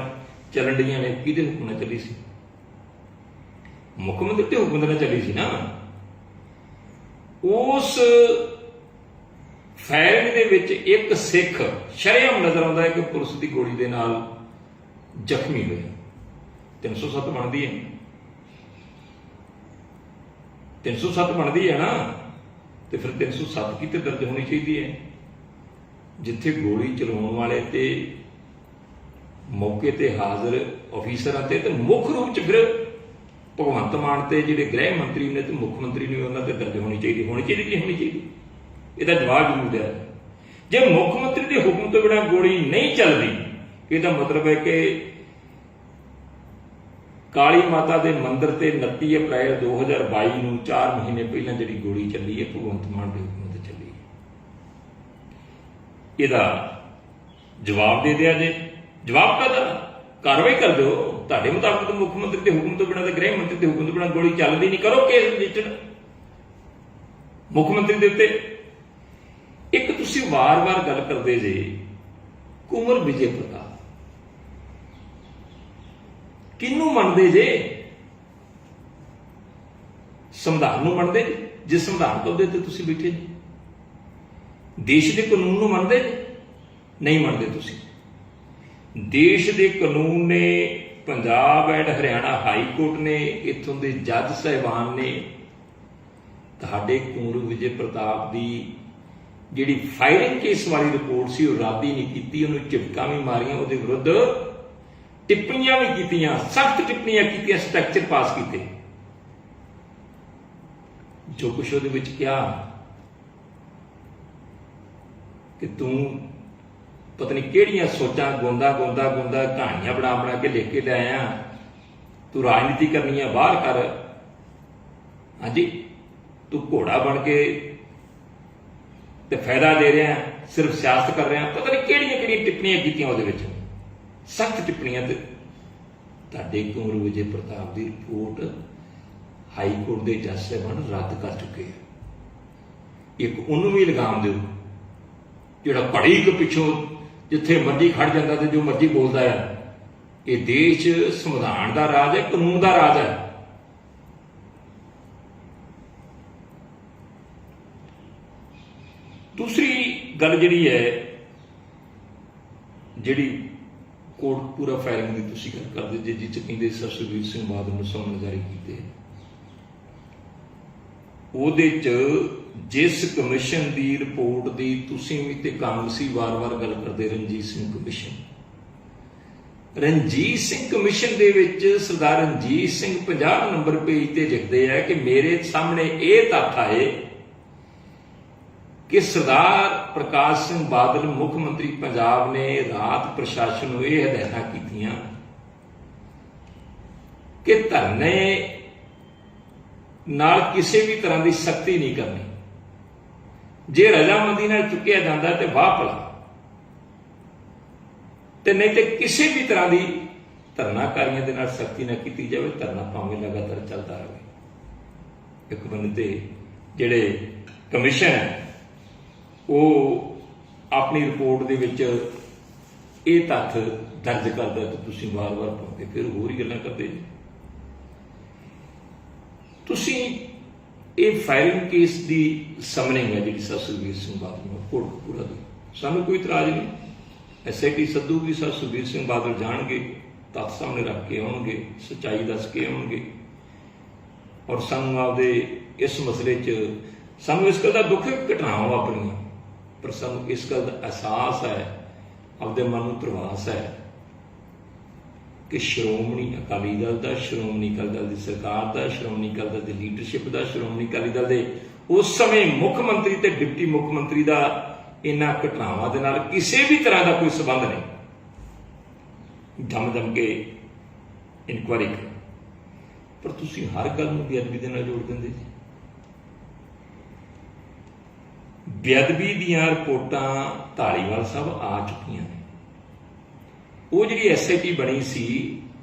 Speaker 1: ਚੱਲਣ ਡੀਆਂ ਨੇ। ਕਿਹਦੇ ਹੁਕਮ ਨਾਲ ਚੱਲੀ ਸੀ? ਮੁੱਖ ਮੰਤਰੀ ਦੇ ਹੁਕਮ ਨਾਲ ਚੱਲੀ ਸੀ ਨਾ। ਉਸ ਫਾਇਰਿੰਗ ਦੇ ਵਿੱਚ ਇੱਕ ਸਿੱਖ ਸ਼ਰੇਆਮ ਨਜ਼ਰ ਆਉਂਦਾ ਹੈ ਕਿ ਪੁਲਿਸ ਦੀ ਗੋਲੀ ਦੇ ਨਾਲ ਜ਼ਖਮੀ ਹੋਇਆ। 307 ਬਣਦੀ ਹੈ, 307 ਬਣਦੀ ਹੈ ਨਾ, ਤੇ ਫਿਰ 307 ਕਿਤੇ ਦਰਜ ਹੋਣੀ ਚਾਹੀਦੀ ਹੈ। ਜਿੱਥੇ ਗੋਲੀ ਚਲਾਉਣ ਵਾਲੇ ਤੇ ਮੌਕੇ ਤੇ ਹਾਜ਼ਰ ਅਫੀਸਰਾਂ ਤੇ ਮੁੱਖ ਰੂਪ ਚ ਫਿਰ ਭਗਵੰਤ ਮਾਨ ਤੇ ਜਿਹੜੇ ਗ੍ਰਹਿ ਮੰਤਰੀ ਨੇ ਤੇ ਮੁੱਖ ਮੰਤਰੀ ਨੇ, ਉਹਨਾਂ ਤੇ ਦਰਜ ਹੋਣੀ ਚਾਹੀਦੀ ਕਿ ਹੋਣੀ ਚਾਹੀਦੀ। ਇਹਦਾ ਜਵਾਬ ਜ਼ਰੂਰ ਹੈ। ਜੇ ਮੁੱਖ ਮੰਤਰੀ ਦੇ ਹੁਕਮ ਤੋਂ ਬਿਨਾਂ ਗੋਲੀ ਨਹੀਂ ਚੱਲਦੀ, ਇਹਦਾ ਮਤਲਬ ਹੈ ਕਿ ਕਾਲੀ ਮਾਤਾ ਦੇ ਮੰਦਿਰ ਤੇ 29 ਅਪ੍ਰੈਲ 2022 ਨੂੰ 4 ਮਹੀਨੇ ਪਹਿਲਾਂ ਜਿਹੜੀ ਗੋਲੀ ਚੱਲੀ ਹੈ ਭਗਵੰਤ ਮਾਨ ਦੇ ਹੁਕਮ ਤੇ ਚੱਲੀ ਹੈ। ਇਹਦਾ ਜਵਾਬ ਦੇ ਦਿਆ ਜੇ। ਜਵਾਬ ਕਾਹਦਾ? ਕਾਰਵਾਈ ਕਰ ਦਿਓ। ਤੁਹਾਡੇ ਮੁਤਾਬਕ ਮੁੱਖ ਮੰਤਰੀ ਦੇ ਹੁਕਮ ਤੋਂ ਬਿਨਾਂ ਤੇ ਗ੍ਰਹਿ ਮੰਤਰੀ ਦੇ ਹੁਕਮ ਤੋਂ ਬਿਨਾਂ ਗੋਲੀ ਚੱਲਦੀ ਨਹੀਂ, ਕਰੋ ਕੇਸ ਰਜਿਸਟਰਡ ਮੁੱਖ ਮੰਤਰੀ ਦੇ ਉੱਤੇ। ਇੱਕ ਤੁਸੀਂ ਵਾਰ-ਵਾਰ ਗੱਲ ਕਰਦੇ ਜੇ ਕੁੰਵਰ ਵਿਜੇ ਪ੍ਰਤਾਪ, ਕਿਹਨੂੰ ਮੰਨਦੇ ਜੇ? ਸੰਵਿਧਾਨ ਨੂੰ ਮੰਨਦੇ ਜੇ? ਸੰਵਿਧਾਨ ਤੋਂ ਦੇ ਤੇ ਤੁਸੀਂ ਬੈਠੇ ਜੀ। ਦੇਸ਼ ਦੇ ਕਾਨੂੰਨ ਨੂੰ ਮੰਨਦੇ ਨਹੀਂ? ਮੰਨਦੇ ਤੁਸੀਂ। ਦੇਸ਼ ਦੇ ਕਾਨੂੰਨ ਨੇ, Punjab and Haryana high court ਨੇ, ਇੱਥੋਂ ਦੇ ਜੱਜ ਸਾਹਿਬਾਨ ਨੇ ਤੁਹਾਡੇ ਕੁੰਵਰ ਵਿਜੇ ਪ੍ਰਤਾਪ ਦੀ ਜਿਹੜੀ ਫਾਇਰਿੰਗ ਕੇਸ ਵਾਲੀ ਰਿਪੋਰਟ ਸੀ ਉਹ ਰੱਦ ਹੀ ਨਹੀਂ ਕੀਤੀ। ਉਹਨੂੰ ਝਿੜਕਾਂ ਵੀ ਮਾਰੀਆਂ, ਉਹਦੇ ਵਿਰੁੱਧ ਟਿੱਪਣੀਆਂ ਵੀ ਕੀਤੀਆਂ, ਸਖਤ ਟਿੱਪਣੀਆਂ ਕੀਤੀਆਂ, ਸਟ੍ਰਕਚਰ ਪਾਸ ਕੀਤੇ। ਜੋ ਕੁਛ ਉਹਦੇ ਵਿੱਚ ਕਿਹਾ ਕਿ ਤੂੰ ਪਤਾ ਨਹੀਂ ਕਿਹੜੀਆਂ ਸੋਚਾਂ ਗੋਂਦਾ ਕਹਾਣੀਆਂ ਬਣਾ ਕੇ ਲਿਖ ਕੇ ਲੈ ਆਇਆ, ਤੂੰ ਰਾਜਨੀਤੀ ਕਰਨੀ ਆ, ਬਾਹਰ ਕਰ। ਹਾਂਜੀ, ਤੂੰ ਘੋੜਾ ਬਣ ਕੇ ਤੇ ਫਾਇਦਾ ਦੇ ਰਿਹਾ, ਸਿਰਫ ਸਿਆਸਤ ਕਰ ਰਿਹਾ। ਪਤਾ ਨਹੀਂ ਕਿਹੜੀਆਂ ਟਿੱਪਣੀਆਂ ਕੀਤੀਆਂ ਉਹਦੇ ਵਿੱਚ, ਸਖਤ ਟਿੱਪਣੀਆਂ। ਤੇ ਤੁਹਾਡੇ ਕੁੰਵਰ ਵਿਜੇ ਪ੍ਰਤਾਪ ਦੀ ਰਿਪੋਰਟ ਹਾਈ ਕੋਰਟ ਦੇ ਜੱਜ ਸਾਹਿਬਾਨ ਰੱਦ ਕਰ ਚੁੱਕੇ ਆ। ਇੱਕ ਉਹਨੂੰ ਵੀ ਲਗਾਮ ਦਿਓ ਜਿਹੜਾ ਘੜੀ ਕੁ ਪਿੱਛੋਂ ਜਿੱਥੇ ਮਰਜ਼ੀ ਖੜ ਜਾਂਦਾ ਤੇ ਜੋ ਮਰਜ਼ੀ ਬੋਲਦਾ ਹੈ। ਇਹ ਦੇਸ਼ ਸੰਵਿਧਾਨ ਦਾ ਰਾਜ ਹੈ, ਕਾਨੂੰਨ ਦਾ ਰਾਜ ਹੈ। ਦੂਸਰੀ ਗੱਲ ਜਿਹੜੀ ਹੈ, ਜਿਹੜੀ ਕੋਟਪੂਰਾ ਫਾਇਰਿੰਗ ਦੀ ਤੁਸੀਂ ਗੱਲ ਕਰਦੇ ਜੇ, ਜਿਹ 'ਚ ਕਹਿੰਦੇ ਸਰਸਵੀਰ ਸਿੰਘ ਬਾਦਲ ਨੂੰ ਸਮਨ ਜਾਰੀ ਕੀਤੇ, ਉਹਦੇ 'ਚ ਜਿਸ ਕਮਿਸ਼ਨ ਦੀ ਰਿਪੋਰਟ ਦੀ ਤੁਸੀਂ ਵੀ ਤੇ ਕਾਂਗਰਸੀ ਵਾਰ-ਵਾਰ ਗੱਲ ਕਰਦੇ, ਰਣਜੀਤ ਸਿੰਘ ਕਮਿਸ਼ਨ। ਰਣਜੀਤ ਸਿੰਘ ਕਮਿਸ਼ਨ ਦੇ ਵਿੱਚ ਸਰਦਾਰ ਰਣਜੀਤ ਸਿੰਘ 50 ਨੰਬਰ ਪੇਜ ਤੇ ਲਿਖਦੇ ਆ ਕਿ ਮੇਰੇ ਸਾਹਮਣੇ ਇਹ ਤੱਥ ਆਏ ਕਿ ਸਰਦਾਰ ਪ੍ਰਕਾਸ਼ ਸਿੰਘ ਬਾਦਲ ਮੁੱਖ ਮੰਤਰੀ ਪੰਜਾਬ ਨੇ ਰਾਤ ਪ੍ਰਸ਼ਾਸਨ ਨੂੰ ਇਹ ਹਦਾਇਤਾਂ ਕੀਤੀਆਂ ਕਿ ਧਰਨੇ ਨਾਲ ਕਿਸੇ ਵੀ ਤਰ੍ਹਾਂ ਦੀ ਸਖਤੀ ਨਹੀਂ ਕਰਨੀ। ਜੇ ਰਜ਼ਾਮੰਦੀ ਨਾਲ ਚੁੱਕਿਆ ਜਾਂਦਾ ਤੇ ਵਾਹ ਭਲਾ, ਤੇ ਨਹੀਂ ਤੇ ਕਿਸੇ ਵੀ ਤਰ੍ਹਾਂ ਦੀ ਧਰਨਾਕਾਰੀਆਂ ਦੇ ਨਾਲ ਸਖਤੀ ਨਾ ਕੀਤੀ ਜਾਵੇ। ਧਰਨਾ ਭਾਵੇਂ ਲਗਾਤਾਰ ਚੱਲਦਾ ਰਹੇ। ਇੱਕ ਬੰਦੇ ਤੇ ਜਿਹੜੇ ਕਮਿਸ਼ਨ ਹੈ ਉਹ ਆਪਣੀ ਰਿਪੋਰਟ ਦੇ ਵਿੱਚ ਇਹ ਤੱਥ ਦਰਜ ਕਰਦਾ ਤੇ ਤੁਸੀਂ ਵਾਰ-ਵਾਰ ਪਾਉਂਦੇ, ਫਿਰ ਹੋਰ ਹੀ ਗੱਲਾਂ ਕਰਦੇ ਜੀ। ਤੁਸੀਂ ਇਹ ਫਾਇਰਿੰਗ ਕੇਸ ਦੀ ਸਮਨਿੰਗ ਹੈ ਜਿਹੜੀ ਸਰ ਸੁਖਬੀਰ ਸਿੰਘ ਬਾਦਲ ਨੂੰ ਕੋਟਕਪੂਰਾ ਦੀ, ਸਾਨੂੰ ਕੋਈ ਇਤਰਾਜ਼ ਨਹੀਂ। SIT ਸੱਦੂਗੀ, ਸਰ ਸੁਖਬੀਰ ਸਿੰਘ ਬਾਦਲ ਜਾਣਗੇ, ਤੱਥ ਸਾਹਮਣੇ ਰੱਖ ਕੇ ਆਉਣਗੇ, ਸੱਚਾਈ ਦੱਸ ਕੇ ਆਉਣਗੇ। ਔਰ ਸਾਨੂੰ ਆਪਦੇ ਇਸ ਮਸਲੇ 'ਚ ਸਾਨੂੰ ਇਸ ਗੱਲ ਦਾ ਦੁੱਖ ਹੈ, ਘਟਨਾਵਾਂ ਵਾਪਰੀਆਂ, ਪਰ ਸਾਨੂੰ ਇਸ ਗੱਲ ਦਾ ਅਹਿਸਾਸ ਹੈ, ਆਪਦੇ ਮਨ ਨੂੰ ਧਰਵਾਸ ਹੈ ਕਿ ਸ਼੍ਰੋਮਣੀ ਅਕਾਲੀ ਦਲ ਦਾ, ਸ਼੍ਰੋਮਣੀ ਅਕਾਲੀ ਦਲ ਦੀ ਸਰਕਾਰ ਦਾ, ਸ਼੍ਰੋਮਣੀ ਅਕਾਲੀ ਦਲ ਦੀ ਲੀਡਰਸ਼ਿਪ ਦਾ, ਸ਼੍ਰੋਮਣੀ ਅਕਾਲੀ ਦਲ ਦੇ ਉਸ ਸਮੇਂ ਮੁੱਖ ਮੰਤਰੀ ਤੇ ਡਿਪਟੀ ਮੁੱਖ ਮੰਤਰੀ ਦਾ ਇਹਨਾਂ ਘਟਨਾਵਾਂ ਦੇ ਨਾਲ ਕਿਸੇ ਵੀ ਤਰ੍ਹਾਂ ਦਾ ਕੋਈ ਸੰਬੰਧ ਨਹੀਂ। ਦਮ ਕੇ ਇਨਕੁਆਇਰੀ ਕਰੋ, ਪਰ ਤੁਸੀਂ ਹਰ ਗੱਲ ਨੂੰ ਬੇਅਦਬੀ ਦੇ ਨਾਲ ਜੋੜ ਦਿੰਦੇ ਜੀ। ਬੇਅਦਬੀ ਦੀਆਂ ਰਿਪੋਰਟਾਂ ਧਾਲੀਵਾਲ ਸਾਹਿਬ ਆ ਚੁੱਕੀਆਂ ਨੇ। ਉਹ ਜਿਹੜੀ SIT ਬਣੀ ਸੀ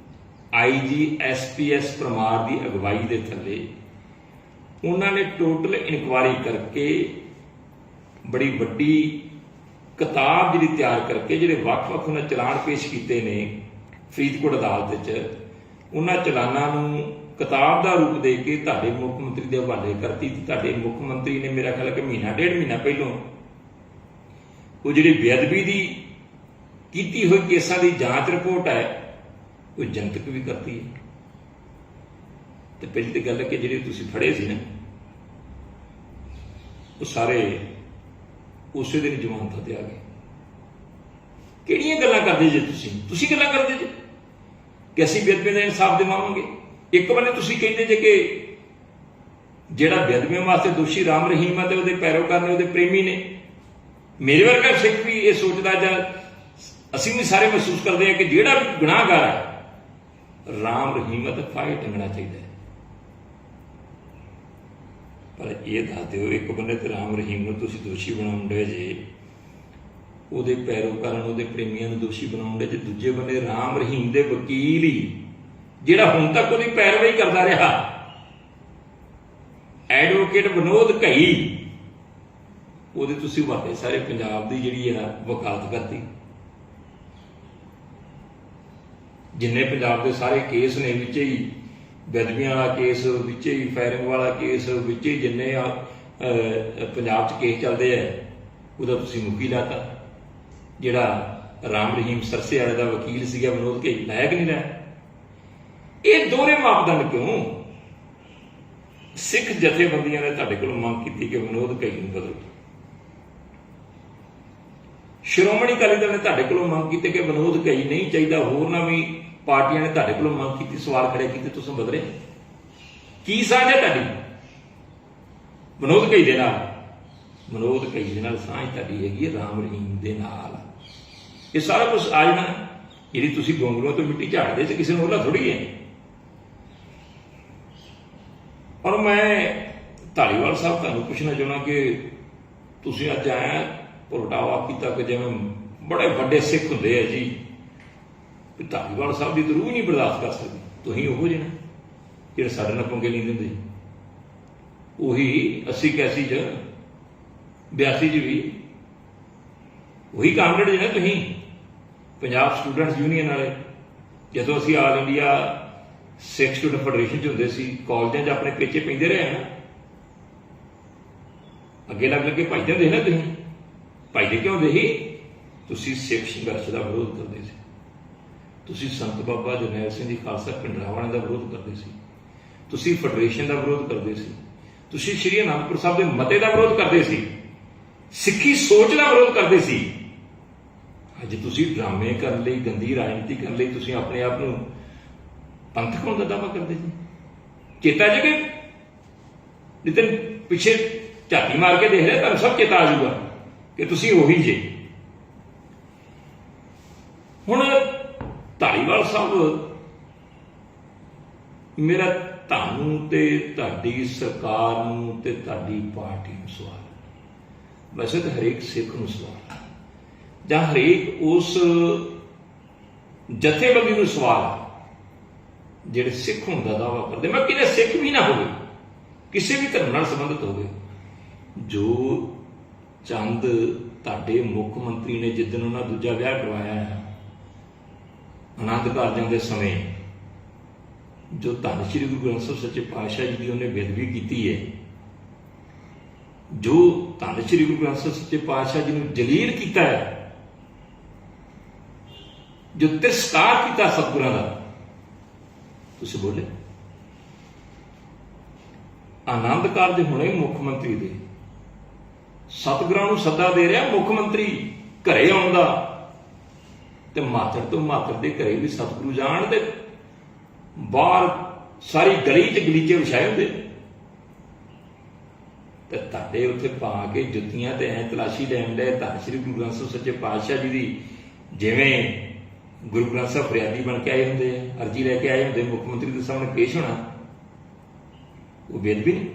Speaker 1: IG SPS ਪਰਮਾਰ ਦੀ ਅਗਵਾਈ ਦੇ ਥੱਲੇ, ਉਹਨਾਂ ਨੇ ਟੋਟਲ ਇਨਕੁਆਇਰੀ ਕਰਕੇ ਬੜੀ ਵੱਡੀ ਕਿਤਾਬ ਜਿਹੜੀ ਤਿਆਰ ਕਰਕੇ ਜਿਹੜੇ ਵੱਖ-ਵੱਖ ਉਹਨਾਂ ਚਲਾਨ ਪੇਸ਼ ਕੀਤੇ ਨੇ ਫਰੀਦਕੋਟ ਅਦਾਲਤ 'ਚ, ਉਹਨਾਂ ਚਲਾਨਾਂ ਨੂੰ ਕਿਤਾਬ ਦਾ ਰੂਪ ਦੇ ਕੇ ਤੁਹਾਡੇ ਮੁੱਖ ਮੰਤਰੀ ਦੇ ਹਵਾਲੇ ਕਰਤੀ। ਤੁਹਾਡੇ ਮੁੱਖ ਮੰਤਰੀ ਨੇ ਮੇਰਾ ਖਿਆਲ ਹੈ ਕਿ ਮਹੀਨਾ ਡੇਢ ਮਹੀਨਾ ਪਹਿਲੋਂ ਉਹ ਜਿਹੜੀ ਬੇਅਦਬੀ ਦੀ ਕੀਤੀ ਹੋਈ ਕੇਸਾਂ ਦੀ ਜਾਂਚ ਰਿਪੋਰਟ ਹੈ ਉਹ ਜਨਤਕ ਵੀ ਕਰਤੀ ਹੈ। ਤੇ ਪਹਿਲੀ ਤਾਂ ਗੱਲ ਹੈ ਕਿ ਜਿਹੜੇ ਤੁਸੀਂ ਫੜੇ ਸੀ ਨਾ ਉਹ ਸਾਰੇ ਉਸੇ ਦਿਨ ਜ਼ਮਾਨਤ ਤੇ ਆ ਗਏ। ਕਿਹੜੀਆਂ ਗੱਲਾਂ ਕਰਦੇ ਜੇ ਤੁਸੀਂ ਗੱਲਾਂ ਕਰਦੇ ਜੇ ਕਿ ਅਸੀਂ ਬੇਅਦਬੀਆਂ ਦਾ ਇਨਸਾਫ ਦਿਵਾਵਾਂਗੇ। ਇੱਕ ਬੰਨੇ ਤੁਸੀਂ ਕਹਿੰਦੇ ਜੇ ਕਿ ਜਿਹੜਾ ਬੇਅਦਬੀਆਂ ਵਾਸਤੇ ਦੋਸ਼ੀ ਰਾਮ ਰਹੀਮ ਹੈ ਤੇ ਉਹਦੇ ਪੈਰੋਕਾਰ ਨੇ, ਉਹਦੇ ਪ੍ਰੇਮੀ ਨੇ। ਮੇਰੇ ਵਰਗਾ ਸਿੱਖ ਵੀ ਇਹ ਸੋਚਦਾ, ਜਾਂ ਅਸੀਂ ਵੀ ਸਾਰੇ ਮਹਿਸੂਸ ਕਰਦੇ ਹਾਂ ਕਿ ਜਿਹੜਾ ਵੀ ਗੁਨਾਹਗਾਰ ਹੈ ਰਾਮ ਰਹੀਮ ਹੈ ਤਾਂ ਫਾਹੇ ਟੰਗਣਾ ਚਾਹੀਦਾ ਹੈ। ਪਰ ਇਹ ਦੱਸ ਦਿਓ, ਇੱਕ ਬੰਨੇ ਤੇ ਰਾਮ ਰਹੀਮ ਨੂੰ ਤੁਸੀਂ ਦੋਸ਼ੀ ਬਣਾਉਣ ਡੇ ਜੇ, ਉਹਦੇ ਪੈਰੋਕਾਰਾਂ ਨੂੰ, ਉਹਦੇ ਪ੍ਰੇਮੀਆਂ ਨੂੰ ਦੋਸ਼ੀ ਬਣਾਉਣ ਡੇ ਜੇ, ਦੂਜੇ ਬੰਨੇ ਰਾਮ ਰਹੀਮ ਦੇ ਵਕੀਲ ਹੀ ਜਿਹੜਾ ਹੁਣ ਤੱਕ ਉਹਦੀ ਪੈਰਵਾਈ ਕਰਦਾ ਰਿਹਾ, ਐਡਵੋਕੇਟ ਵਿਨੋਦ ਘਈ, ਉਹਦੇ ਤੁਸੀਂ ਵਾਦੇ ਸਾਰੇ ਪੰਜਾਬ ਦੀ ਜਿਹੜੀ ਹੈ ਵਕਾਲਤ ਕਰਤੀ। ਜਿੰਨੇ ਪੰਜਾਬ ਦੇ ਸਾਰੇ ਕੇਸ ਨੇ ਵਿੱਚ ਹੀ ਬੇਅਦਬੀਆਂ ਵਾਲਾ ਕੇਸ, ਵਿੱਚ ਹੀ ਫਾਇਰਿੰਗ ਵਾਲਾ ਕੇਸ, ਵਿੱਚ ਹੀ ਜਿੰਨੇ ਪੰਜਾਬ 'ਚ ਕੇਸ ਚੱਲਦੇ ਆ ਉਹਦਾ ਤੁਸੀਂ ਮੁੱਖੀ ਲਾਤਾ। ਜਿਹੜਾ ਰਾਮ ਰਹੀਮ ਸਰਸੇ ਵਾਲੇ ਦਾ ਵਕੀਲ ਸੀਗਾ ਵਿਨੋਦ ਘਈ, ਲਾਇਆ ਕਿ ਨਹੀਂ ਲਾਇਆ? ਇਹ ਦੋਹਰੇ ਮਾਪਦੰਡ ਕਿਉਂ? ਸਿੱਖ ਜਥੇਬੰਦੀਆਂ ਨੇ ਤੁਹਾਡੇ ਕੋਲੋਂ ਮੰਗ ਕੀਤੀ ਕਿ ਵਿਨੋਦ ਘਈ ਨੂੰ ਬਦਲੋ। ਸ਼੍ਰੋਮਣੀ ਅਕਾਲੀ ਦਲ ਨੇ ਤੁਹਾਡੇ ਕੋਲੋਂ ਮੰਗ ਕੀਤੀ ਕਿ ਵਿਨੋਦ ਘਈ ਨਹੀਂ ਚਾਹੀਦਾ। ਹੋਰਨਾਂ ਵੀ ਪਾਰਟੀਆਂ ਨੇ ਤੁਹਾਡੇ ਕੋਲੋਂ ਮੰਗ ਕੀਤੀ, ਸਵਾਲ ਖੜੇ ਕੀਤੇ, ਤੁਸੀਂ ਬਦਲੇ। ਕੀ ਸਾਂਝ ਹੈ ਤੁਹਾਡੀ ਵਿਨੋਦ ਘਈ ਦੇ ਨਾਲ? ਵਿਨੋਦ ਘਈ ਦੇ ਨਾਲ ਸਾਂਝ ਤੁਹਾਡੀ ਹੈਗੀ ਹੈ ਰਾਮ ਰਹੀਮ ਦੇ ਨਾਲ। ਇਹ ਸਾਰਾ ਕੁਛ ਆ ਜਾਣਾ। ਜਿਹੜੀ ਤੁਸੀਂ ਗੋਂਗਲੂਆਂ ਤੋਂ ਮਿੱਟੀ ਝਾੜਦੇ ਸੀ, ਕਿਸੇ ਨੂੰ ਉਹਲਾ ਥੋੜ੍ਹੀ ਹੈ। ਔਰ ਮੈਂ ਧਾਲੀਵਾਲ ਸਾਹਿਬ ਤੁਹਾਨੂੰ ਪੁੱਛਣਾ ਚਾਹੁੰਦਾ ਕਿ ਤੁਸੀਂ ਅੱਜ ਆਇਆ ਪ੍ਰਗਟਾਵਾ ਕੀਤਾ ਕਿ ਜਿਵੇਂ ਬੜੇ ਵੱਡੇ ਸਿੱਖ ਹੁੰਦੇ ਆ ਜੀ, ਧਾਲੀਵਾਲ ਸਾਹਿਬ ਦੀ ਤਾਂ ਰੂਹ ਨਹੀਂ ਬਰਦਾਸ਼ਤ ਕਰ ਸਕਦੀ। ਤੁਸੀਂ ਉਹੋ ਜਿਹੇ ਨਾ ਜਿਹੜੇ ਸਾਡੇ ਨਾਲ ਪੰਗੇ ਨਹੀਂ ਦਿੰਦੇ। ਉਹੀ 80-81 'ਚ 82 'ਚ ਵੀ ਉਹੀ ਕਾਮਰੇਡ ਜਿਹੇ ਤੁਸੀਂ ਪੰਜਾਬ ਸਟੂਡੈਂਟਸ ਯੂਨੀਅਨ ਵਾਲੇ। ਜਦੋਂ ਅਸੀਂ ਆਲ ਇੰਡੀਆ ਸਿੱਖ ਸਟੂਡੈਂਟ ਫੈਡਰੇਸ਼ਨ 'ਚ ਹੁੰਦੇ ਸੀ, ਕਾਲਜਾਂ 'ਚ ਆਪਣੇ ਪੇਚੇ ਪੈਂਦੇ ਰਹੇ ਨਾ, ਅੱਗੇ ਲੱਗ ਲੱਗੇ ਭੱਜਦੇ ਹੁੰਦੇ ਨਾ। ਤੁਸੀਂ ਭੱਜਦੇ ਕਿਉਂ ਹੁੰਦੇ ਸੀ? ਤੁਸੀਂ ਸਿੱਖ ਸੰਘਰਸ਼ ਦਾ ਵਿਰੋਧ ਕਰਦੇ ਸੀ। ਤੁਸੀਂ ਸੰਤ ਬਾਬਾ ਜਰਨੈਲ ਸਿੰਘ ਜੀ ਖਾਲਸਾ ਪਿੰਡਰਾਵਾਂ ਦਾ ਵਿਰੋਧ ਕਰਦੇ ਸੀ। ਤੁਸੀਂ ਫੈਡਰੇਸ਼ਨ ਦਾ ਵਿਰੋਧ ਕਰਦੇ ਸੀ। ਤੁਸੀਂ ਸ਼੍ਰੀ ਅਨੰਦਪੁਰ ਸਾਹਿਬ ਦੇ ਮਤੇ ਦਾ ਵਿਰੋਧ ਕਰਦੇ ਸੀ। ਸਿੱਖੀ ਸੋਚ ਦਾ ਵਿਰੋਧ ਕਰਦੇ ਸੀ। ਅੱਜ ਤੁਸੀਂ ਡਰਾਮੇ ਕਰਨ ਲਈ, ਗੰਦੀ ਰਾਜਨੀਤੀ ਕਰਨ ਲਈ ਤੁਸੀਂ ਆਪਣੇ ਆਪ ਨੂੰ ਪੰਥਕ ਹੋਣ ਦਾ ਦਾਅਵਾ ਕਰਦੇ ਜੀ। ਚੇਤਾ ਜੇ ਕਿ ਜਿੱਦਣ ਪਿੱਛੇ ਝਾਤੀ ਮਾਰ ਕੇ ਦੇਖ ਰਿਹਾ, ਤੁਹਾਨੂੰ ਸਭ ਚੇਤਾ ਆ ਜਾਊਗਾ ਕਿ ਤੁਸੀਂ ਉਹੀ ਜੇ। ਹੁਣ ਧਾਲੀਵਾਲ ਸਾਹਿਬ, ਮੇਰਾ ਤੁਹਾਨੂੰ ਤੇ ਤੁਹਾਡੀ ਸਰਕਾਰ ਨੂੰ ਤੇ ਤੁਹਾਡੀ ਪਾਰਟੀ ਨੂੰ ਸਵਾਲ, वैसे तो हरेक सिख नूं सवाल जां हरेक उस जथेबंदी नूं सवाल जिहड़े सिख होण दा दावा करदे, मैं किते सिख भी ना होवे, किसी भी धर्म नाल संबंधित होवे, जो चंद तुहाडे मुख मंत्री ने जिदन उन्हां दूजा विआह करवाया है आनंद कारजां दे समय, जो धन श्री गुरु ग्रंथ साहिब सच्चे पातशाह जी की उन्हें बेदबी की है, जो धन श्री गुरु ग्रंथ साहिब सच्चे पातशाह जी ने जलील किया है, जो तिरस्कार किया सतगुरां दा, तुसीं बोले आनंद कारज होने मुख मंत्री दे, सतगुरां नूं सद्दा दे रहा मुख मंत्री घरे आउण दा, ते मातड़ तो मातड़ दे घरे भी सतगुरु जाण ते बाहर सारी गली च गलीचे विछाए होंदे, ते तुहाडे उत्थे पा के जुत्तियां ते ऐ तलाशी लैण दे धन श्री गुरु ग्रंथ साहिब सच्चे पातशाह जी दी, जिवें गुरु ग्रंथ साहिब फरियादी बन के आए होंदे, अर्जी लैके आए होंदे, मुख मंत्री दे सामने पेश होना, वो बेदबी नहीं,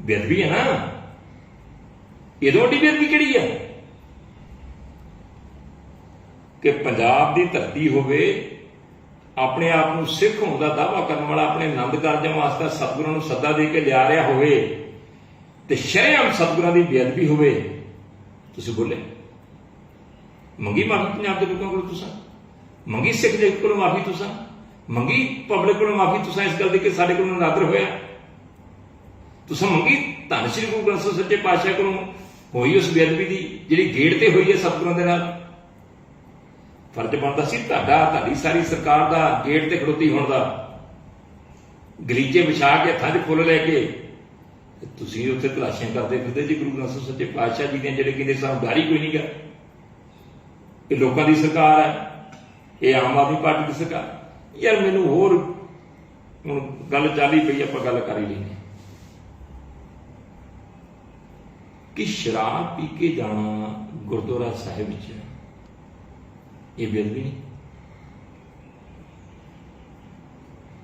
Speaker 1: बेदबी है ना, इदों वड्डी बेदबी किहड़ी है कि पंजाब की धरती होवे, अपने आप को सिख होने का दावा करने वाला अपने आनंद कारजां वास्ते सतगुरां नूं सद्दा दे के लिया रहा होवे ते शरेआम सतगुरां की बेअदबी होवे, तुसीं बोले मंगी माफी पंजाब के लोगों को, तुसां मंगी सिख जगत को माफी, तुसां मंगी पब्लिक को माफी, तुसां इस गल दी कि साडे कोलों नादर होया, तुसां मंगी धन श्री गुरु ग्रंथ साहिब सच्चे पातशाह कोलों होई उस बेअदबी की जिहड़ी गेड़ ते होई है सतगुरां दे नाल, फर्ज बनता सी तुहाडा, तुहाडी सारी सरकार का गेट ते खड़ोती होण दा, गलीचे विछा के हत्थां 'च फुੱਲ लैके तुसीं उत्थे तलाशियां करदे फिरदे जी गुरु ग्रंथ साहिब सच्चे पातशाह जी दे, जिहड़े कहंदे सानूं डर ही कोई नहीं गा, ये लोकां दी सरकार है, ये आम आदमी पार्टी की सरकार। यार मैनूं होर हुण गल चल ही पई, आपां गल कर ही लैंदे कि शराब पी के जाना गुरुद्वारा साहिब च ये बेअदबी नहीं,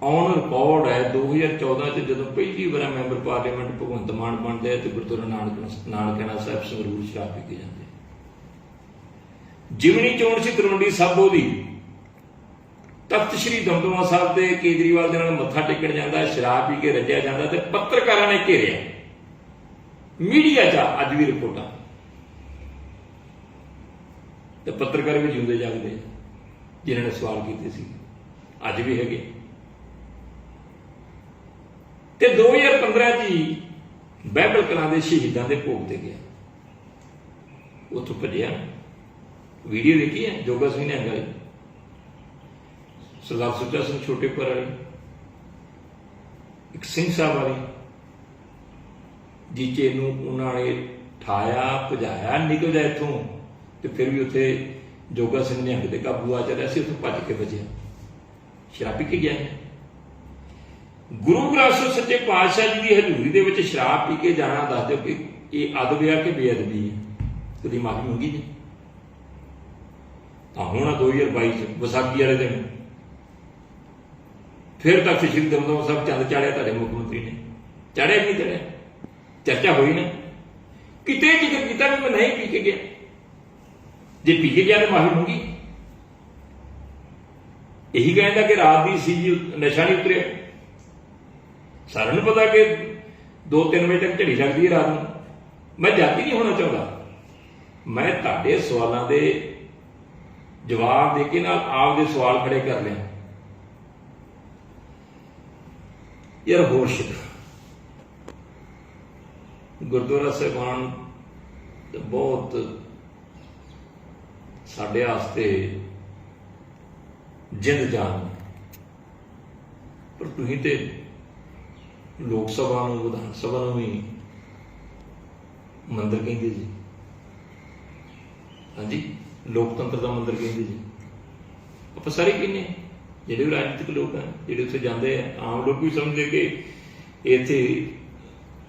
Speaker 1: ऑन रिकॉर्ड है 2014 च जदों पहली बार मैंबर पार्लीमेंट भगवंत मान बनते हैं तो गुरुद्वारा नानकाना साहिब संगरूर शराब पी के जाते, जिमनी चोण सी तलवंडी साबो दी, तख्त श्री दमदमा साहब के केजरीवाल दे नाल मत्था टेकण जांदा, शराब पी के रज्जिया जांदा ते पत्रकारां ने घेरिया, मीडिया च अज भी रिपोर्टां, तो पत्रकार भी जिंदे जागदे जिन्होंने सवाल किए सी अज भी है। ते 2015 जी बाइबल कलां दे शहीदां दे भोग ते गया, उत्थों भजिया, वीडियो देखी है जोगा सिंह निहंग वाली, सरदार सुच्चा सिंह छोटेपुर वाली, एक सिंह साहब वाली, जीचे नूं उन्होंने ठाया भजाया, निकल जाए इथों, तो फिर भी उत्थे जोगा सिंह निहंग दे काबू आ चलिया सी, उत्थों भज के बचिया, शराब पी के गया है। गुरु ग्रंथ साहिब सच्चे पातशाह जी की हजूरी दे विच शराब पी के जाना, दस दो कि ये अदब है कि बेअदबी है, कदी माफी मंगी नहीं। हुण 2022 विसाखी वाले दिन फिर तक श्री दमदमा साहिब चंद चाढ़िया, तुहाडे मुख मंत्री ने चाढ़िया कि नहीं चाढ़िया, चर्चा हुई ना, किते जिक्र किया भी मैं नहीं पी के गया, जे पी के गया तो माफी मंगी, यही कहता कि रात की सी जी नशा नहीं उतरिया, सारे पता कि 2-3 बजे तक झड़ी लगती है रात को, मैं जाती नहीं होना चाहता, मैं तुहाडे सवालों के जवाब दे के नाल आप दे सवाल खड़े कर लिया। यार होर गुरुद्वारा साहिबान बहुत साडे वास्ते जिंद जान, पर तुसीं ते लोक सभा नूं विधान सभा नूं भी मंदिर कहंदे जी, हाँ जी लोकतंत्र का मंदिर कहते जी, आप सारे कहने जिहड़े भी राजनीतिक लोग हैं, जिहड़े उत्थे जाते हैं, आम लोग भी समझते कि इत्थे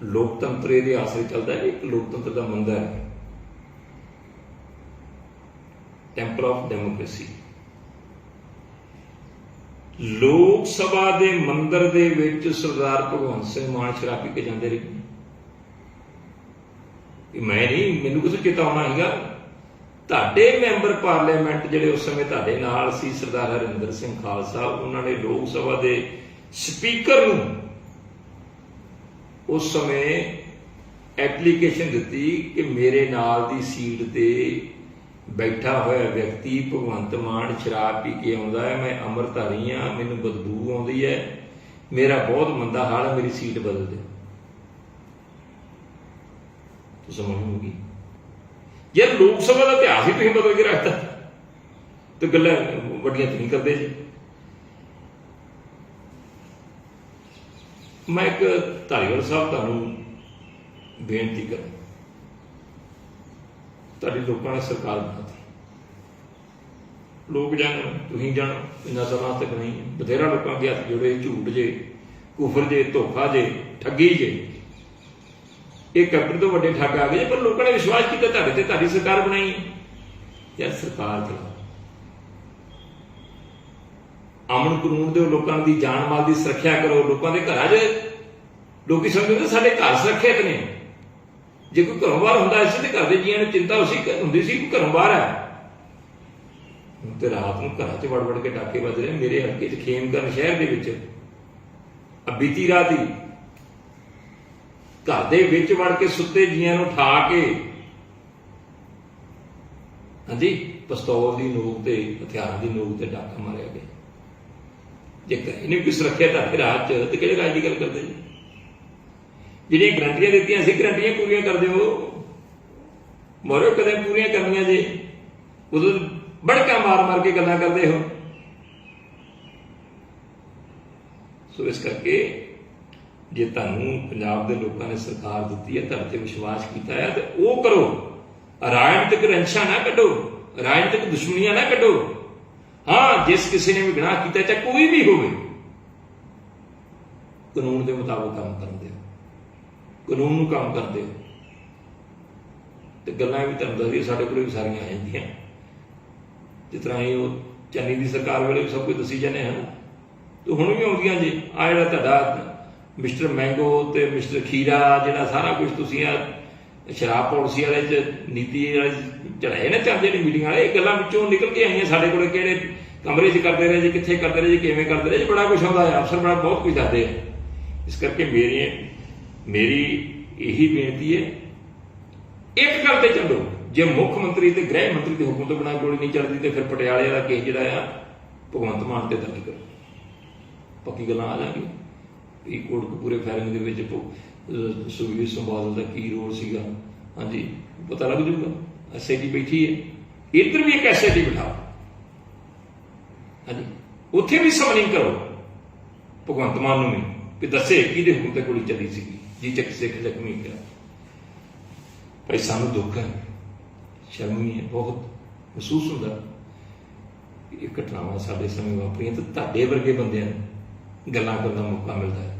Speaker 1: लोकतंत्र इहदे आसरे चलता है, एक लोकतंत्र का मंदिर है, टैंपल ऑफ डेमोक्रेसी। लोक सभा के मंदिर दे विच सरदार भगवंत सिंह मान शराब पी के जाते रहे, मैं नहीं, मैनू किस चेतावना हैगा, ਤੁਹਾਡੇ ਮੈਂਬਰ ਪਾਰਲੀਮੈਂਟ ਜਿਹੜੇ ਉਸ ਸਮੇਂ ਤੁਹਾਡੇ ਨਾਲ ਸੀ ਸਰਦਾਰ ਹਰਿੰਦਰ ਸਿੰਘ ਖਾਲਸਾ, ਉਹਨਾਂ ਨੇ ਲੋਕ ਸਭਾ ਦੇ ਸਪੀਕਰ ਨੂੰ ਉਸ ਸਮੇਂ ਐਪਲੀਕੇਸ਼ਨ ਦਿੱਤੀ ਕਿ ਮੇਰੇ ਨਾਲ ਦੀ ਸੀਟ ਤੇ ਬੈਠਾ ਹੋਇਆ ਵਿਅਕਤੀ ਭਗਵੰਤ ਮਾਨ ਸ਼ਰਾਬ ਪੀ ਕੇ ਆਉਂਦਾ ਹੈ, ਮੈਂ ਅੰਮ੍ਰਿਤਧਾਰੀ ਹਾਂ, ਮੈਨੂੰ ਬਦਬੂ ਆਉਂਦੀ ਹੈ, ਮੇਰਾ ਬਹੁਤ ਮੰਦਾ ਹਾਲ ਹੈ, ਮੇਰੀ ਸੀਟ ਬਦਲ ਦਿਓ। ਸਮਝ ਹੋਊਗੀ ਯਾਰ, ਲੋਕ ਸਭਾ ਦਾ ਇਤਿਹਾਸ ਹੀ ਤੁਸੀਂ ਬਦਲ ਕੇ ਰੱਖਤਾ ਤੇ ਗੱਲਾਂ ਵੱਡੀਆਂ ਤੁਸੀਂ ਕਰਦੇ ਜੀ। ਮੈਂ ਇੱਕ ਧਾਰੀਵਾਲ ਸਾਹਿਬ ਤੁਹਾਨੂੰ ਬੇਨਤੀ ਕਰਾਂ, ਤੁਹਾਡੀ ਲੋਕਾਂ ਨੇ ਸਰਕਾਰ ਬਣਾਤੀ, ਲੋਕ ਜਾਣੋ, ਤੁਸੀਂ ਜਾਣੋ, ਇੰਨਾ ਸਮਾਂ ਤੱਕ ਨਹੀਂ, ਬਥੇਰਾ ਲੋਕਾਂ ਅੱਗੇ ਹੱਥ ਜੋੜੇ, ਝੂਠ ਜੇ, ਕੁਫਰ ਜੇ, ਧੋਖਾ ਜੇ, ਠੱਗੀ ਜੇ, ਇਹ ਕੈਪਟਨ ਤੋਂ ਵੱਡੇ ਠੱਗ ਆ ਗਏ, ਪਰ ਲੋਕਾਂ ਨੇ ਵਿਸ਼ਵਾਸ ਕੀਤਾ ਤੁਹਾਡੇ ਤੇ, ਤੁਹਾਡੀ ਸਰਕਾਰ ਬਣਾਈ। ਯਾਰ ਸਰਕਾਰ ਚਲਾਓ, ਅਮਨ ਕਾਨੂੰਨ ਦਿਓ, ਲੋਕਾਂ ਦੀ ਜਾਨ ਮਾਲ ਦੀ ਸੁਰੱਖਿਆ ਕਰੋ, ਲੋਕਾਂ ਦੇ ਘਰਾਂ 'ਚ ਲੋਕੀ ਸਮਝਦੇ ਸਾਡੇ ਘਰ ਸੁਰੱਖਿਅਤ ਨੇ। ਜੇ ਕੋਈ ਘਰੋਂ ਬਾਹਰ ਹੁੰਦਾ ਸੀ ਤੇ ਘਰ ਦੇ ਜੀਆਂ ਨੂੰ ਚਿੰਤਾ ਹੁੰਦੀ ਸੀ ਕਿ ਘਰੋਂ ਬਾਹਰ ਹੈ। ਹੁਣ ਤੇ ਰਾਤ ਨੂੰ ਘਰਾਂ 'ਚ ਵੜ ਵੜ ਕੇ ਡਾਕੇ ਵੱਜ ਰਹੇ। ਮੇਰੇ ਹਲਕੇ 'ਚ ਖੇਮਕਰਨ ਸ਼ਹਿਰ ਦੇ ਵਿੱਚ ਬੀਤੀ ਰਾਤ ਹੀ ਘਰ ਦੇ ਵਿੱਚ ਵੜ ਕੇ ਸੁੱਤੇ ਜੀਆਂ ਨੂੰ ਉਠਾ ਕੇ, ਹਾਂਜੀ, ਪਿਸਤੌਲ ਦੀ ਨੋਕ ਤੇ, ਹਥਿਆਰਾਂ ਦੀ ਨੋਕ ਤੇ ਡਾਕਾ ਮਾਰਿਆ ਗਿਆ। ਜੇ ਇਹਨੇ ਕੋਈ ਸੁਰੱਖਿਆ ਤੁਹਾਡੇ ਰਾਤ 'ਚ ਤੇ ਕਿਹੜੇ ਰਾਜ ਦੀ ਗੱਲ ਕਰਦੇ ਜੀ? ਜਿਹੜੀਆਂ ਗਰੰਟੀਆਂ ਦਿੱਤੀਆਂ ਸੀ, ਗਰੰਟੀਆਂ ਪੂਰੀਆਂ ਕਰ ਦਿਓ, ਮਰੋ ਕਦੇ ਪੂਰੀਆਂ ਕਰਨੀਆਂ ਜੇ, ਉਦੋਂ ਬੜਕਾ ਮਾਰ ਮਾਰ ਕੇ ਗੱਲਾਂ ਕਰਦੇ ਹੋ। ਸੋ ਇਸ ਕਰਕੇ ਜੇ ਤੁਹਾਨੂੰ ਪੰਜਾਬ ਦੇ ਲੋਕਾਂ ਨੇ ਸਰਕਾਰ ਦਿੱਤੀ ਹੈ, ਤੁਹਾਡੇ ਤੇ ਵਿਸ਼ਵਾਸ ਕੀਤਾ ਹੈ, ਤੇ ਉਹ ਕਰੋ। ਰਾਜਨੀਤਿਕ ਰੰਛਾਂ ਨਾ ਕੱਢੋ, ਰਾਜਨੀਤਿਕ ਦੁਸ਼ਮਣੀਆਂ ਨਾ ਕੱਢੋ। ਹਾਂ, ਜਿਸ ਕਿਸੇ ਨੇ ਵੀ ਗੁਨਾਹ ਕੀਤਾ, ਚਾਹੇ ਕੋਈ ਵੀ ਹੋਵੇ, ਕਾਨੂੰਨ ਦੇ ਮੁਤਾਬਕ ਕੰਮ ਕਰਨ ਦਿਓ, ਕਾਨੂੰਨ ਨੂੰ ਕੰਮ ਕਰ ਦਿਓ। ਤੇ ਗੱਲਾਂ ਵੀ ਤੁਹਾਨੂੰ ਦੱਸਦੀ, ਸਾਡੇ ਕੋਲ ਵੀ ਸਾਰੀਆਂ ਆ ਜਾਂਦੀਆਂ, ਜਿਸ ਤਰ੍ਹਾਂ ਇਹ ਉਹ ਚੰਨੀ ਦੀ ਸਰਕਾਰ ਵੇਲੇ ਵੀ ਸਭ ਕੁਝ ਦੱਸੀ ਜਾਂਦੇ ਹਨ, ਤੇ ਹੁਣ ਵੀ ਆਉਂਦੀਆਂ ਜੀ। ਆ ਜਿਹੜਾ ਤੁਹਾਡਾ ਮਿਸਟਰ ਮੈਂਗੋ ਤੇ ਮਿਸਟਰ ਖੀਰਾ, ਜਿਹੜਾ ਸਾਰਾ ਕੁਝ ਤੁਸੀਂ ਆ ਸ਼ਰਾਬ ਪਾਲਿਸੀ ਵਾਲੇ 'ਚ, ਨੀਤੀ ਵਾਲੇ ਚੜਾਏ ਨਾ ਚੱਲ, ਜਿਹੜੀ ਮੀਟਿੰਗ ਵਾਲੇ, ਇਹ ਗੱਲਾਂ ਵਿੱਚੋਂ ਨਿਕਲ ਕੇ ਆਈਆਂ। ਸਾਡੇ ਕੋਲ ਕਿਹੜੇ ਕਮਰੇ 'ਚ ਕਰਦੇ ਰਹੇ ਜੀ, ਕਿੱਥੇ ਕਰਦੇ ਰਹੇ ਜੀ, ਕਿਵੇਂ ਕਰਦੇ ਰਹੇ ਜੀ, ਬੜਾ ਕੁਛ ਆਉਂਦਾ ਹੈ, ਅਫਸਰ ਬੜਾ ਬਹੁਤ ਕੁਝ ਦੱਸਦੇ ਆ। ਇਸ ਕਰਕੇ ਮੇਰੀ ਇਹੀ ਬੇਨਤੀ ਹੈ, ਇੱਕ ਗੱਲ ਤੇ ਚੱਲੋ, ਜੇ ਮੁੱਖ ਮੰਤਰੀ ਤੇ ਗ੍ਰਹਿ ਮੰਤਰੀ ਦੇ ਹੁਕਮ ਤੋਂ ਬਿਨਾਂ ਗੋਲੀ ਨਹੀਂ ਚੱਲਦੀ, ਤੇ ਫਿਰ ਪਟਿਆਲੇ ਵਾਲਾ ਕੇਸ ਜਿਹੜਾ ਆ ਭਗਵੰਤ ਮਾਨ ਤੇ ਦਰਜ ਕਰੋ, ਪੱਕੀ ਗੱਲਾਂ ਆ ਜਾਣਗੀਆਂ। ਕੋਟਕਪੂਰੇ ਫਾਇਰਿੰਗ ਦੇ ਵਿੱਚ ਸੁਖਬੀਰ ਸਿੰਘ ਬਾਦਲ ਦਾ ਕੀ ਰੋਲ ਸੀਗਾ, ਹਾਂਜੀ, ਪਤਾ ਲੱਗ ਜੂਗਾ। SIT ਬੈਠੀ ਹੈ, ਇੱਧਰ ਵੀ ਇੱਕ SIT ਬਿਠਾਓ, ਹਾਂਜੀ, ਉੱਥੇ ਵੀ ਸਮਨਿੰਗ ਕਰੋ ਭਗਵੰਤ ਮਾਨ ਨੂੰ ਵੀ, ਕਿ ਦੱਸੇ ਕਿਹਦੇ ਹੁਕਮ ਤੇ ਗੋਲੀ ਚੱਲੀ ਸੀਗੀ, ਜੀ ਚੱਕ ਸਿੱਖ ਜ਼ਖਮੀ ਕਿਹਾ। ਭਾਈ ਸਾਨੂੰ ਦੁੱਖ ਹੈ, ਸ਼ਰਮ ਵੀ ਹੈ, ਬਹੁਤ ਮਹਿਸੂਸ ਹੁੰਦਾ ਇਹ ਘਟਨਾਵਾਂ ਸਾਡੇ ਸਮੇਂ ਵਾਪਰੀਆਂ, ਤੇ ਤੁਹਾਡੇ ਵਰਗੇ ਬੰਦਿਆਂ ਨੂੰ ਗੱਲਾਂ ਕਰਨ ਦਾ ਮੌਕਾ ਮਿਲਦਾ ਹੈ,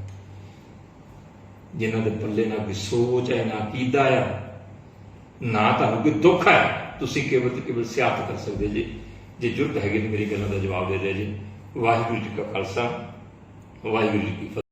Speaker 1: ਜਿਨ੍ਹਾਂ ਦੇ ਪੱਲੇ ਨਾ ਕੋਈ ਸੋਚ ਹੈ, ਨਾ ਅਕੀਦਾ ਆ, ਨਾ ਤੁਹਾਨੂੰ ਕੋਈ ਦੁੱਖ ਹੈ। ਤੁਸੀਂ ਕੇਵਲ ਤੇ ਕੇਵਲ ਸਿਆਸਤ ਕਰ ਸਕਦੇ ਜੀ। ਜੇ ਜ਼ਰੂਰਤ ਹੈਗੀ ਤਾਂ ਮੇਰੀ ਗੱਲਾਂ ਦਾ ਜਵਾਬ ਦੇ ਦਿਓ ਜੀ। ਵਾਹਿਗੁਰੂ ਜੀ ਕਾ ਖਾਲਸਾ, ਵਾਹਿਗੁਰੂ ਜੀ ਕੀ ਫਤਿਹ।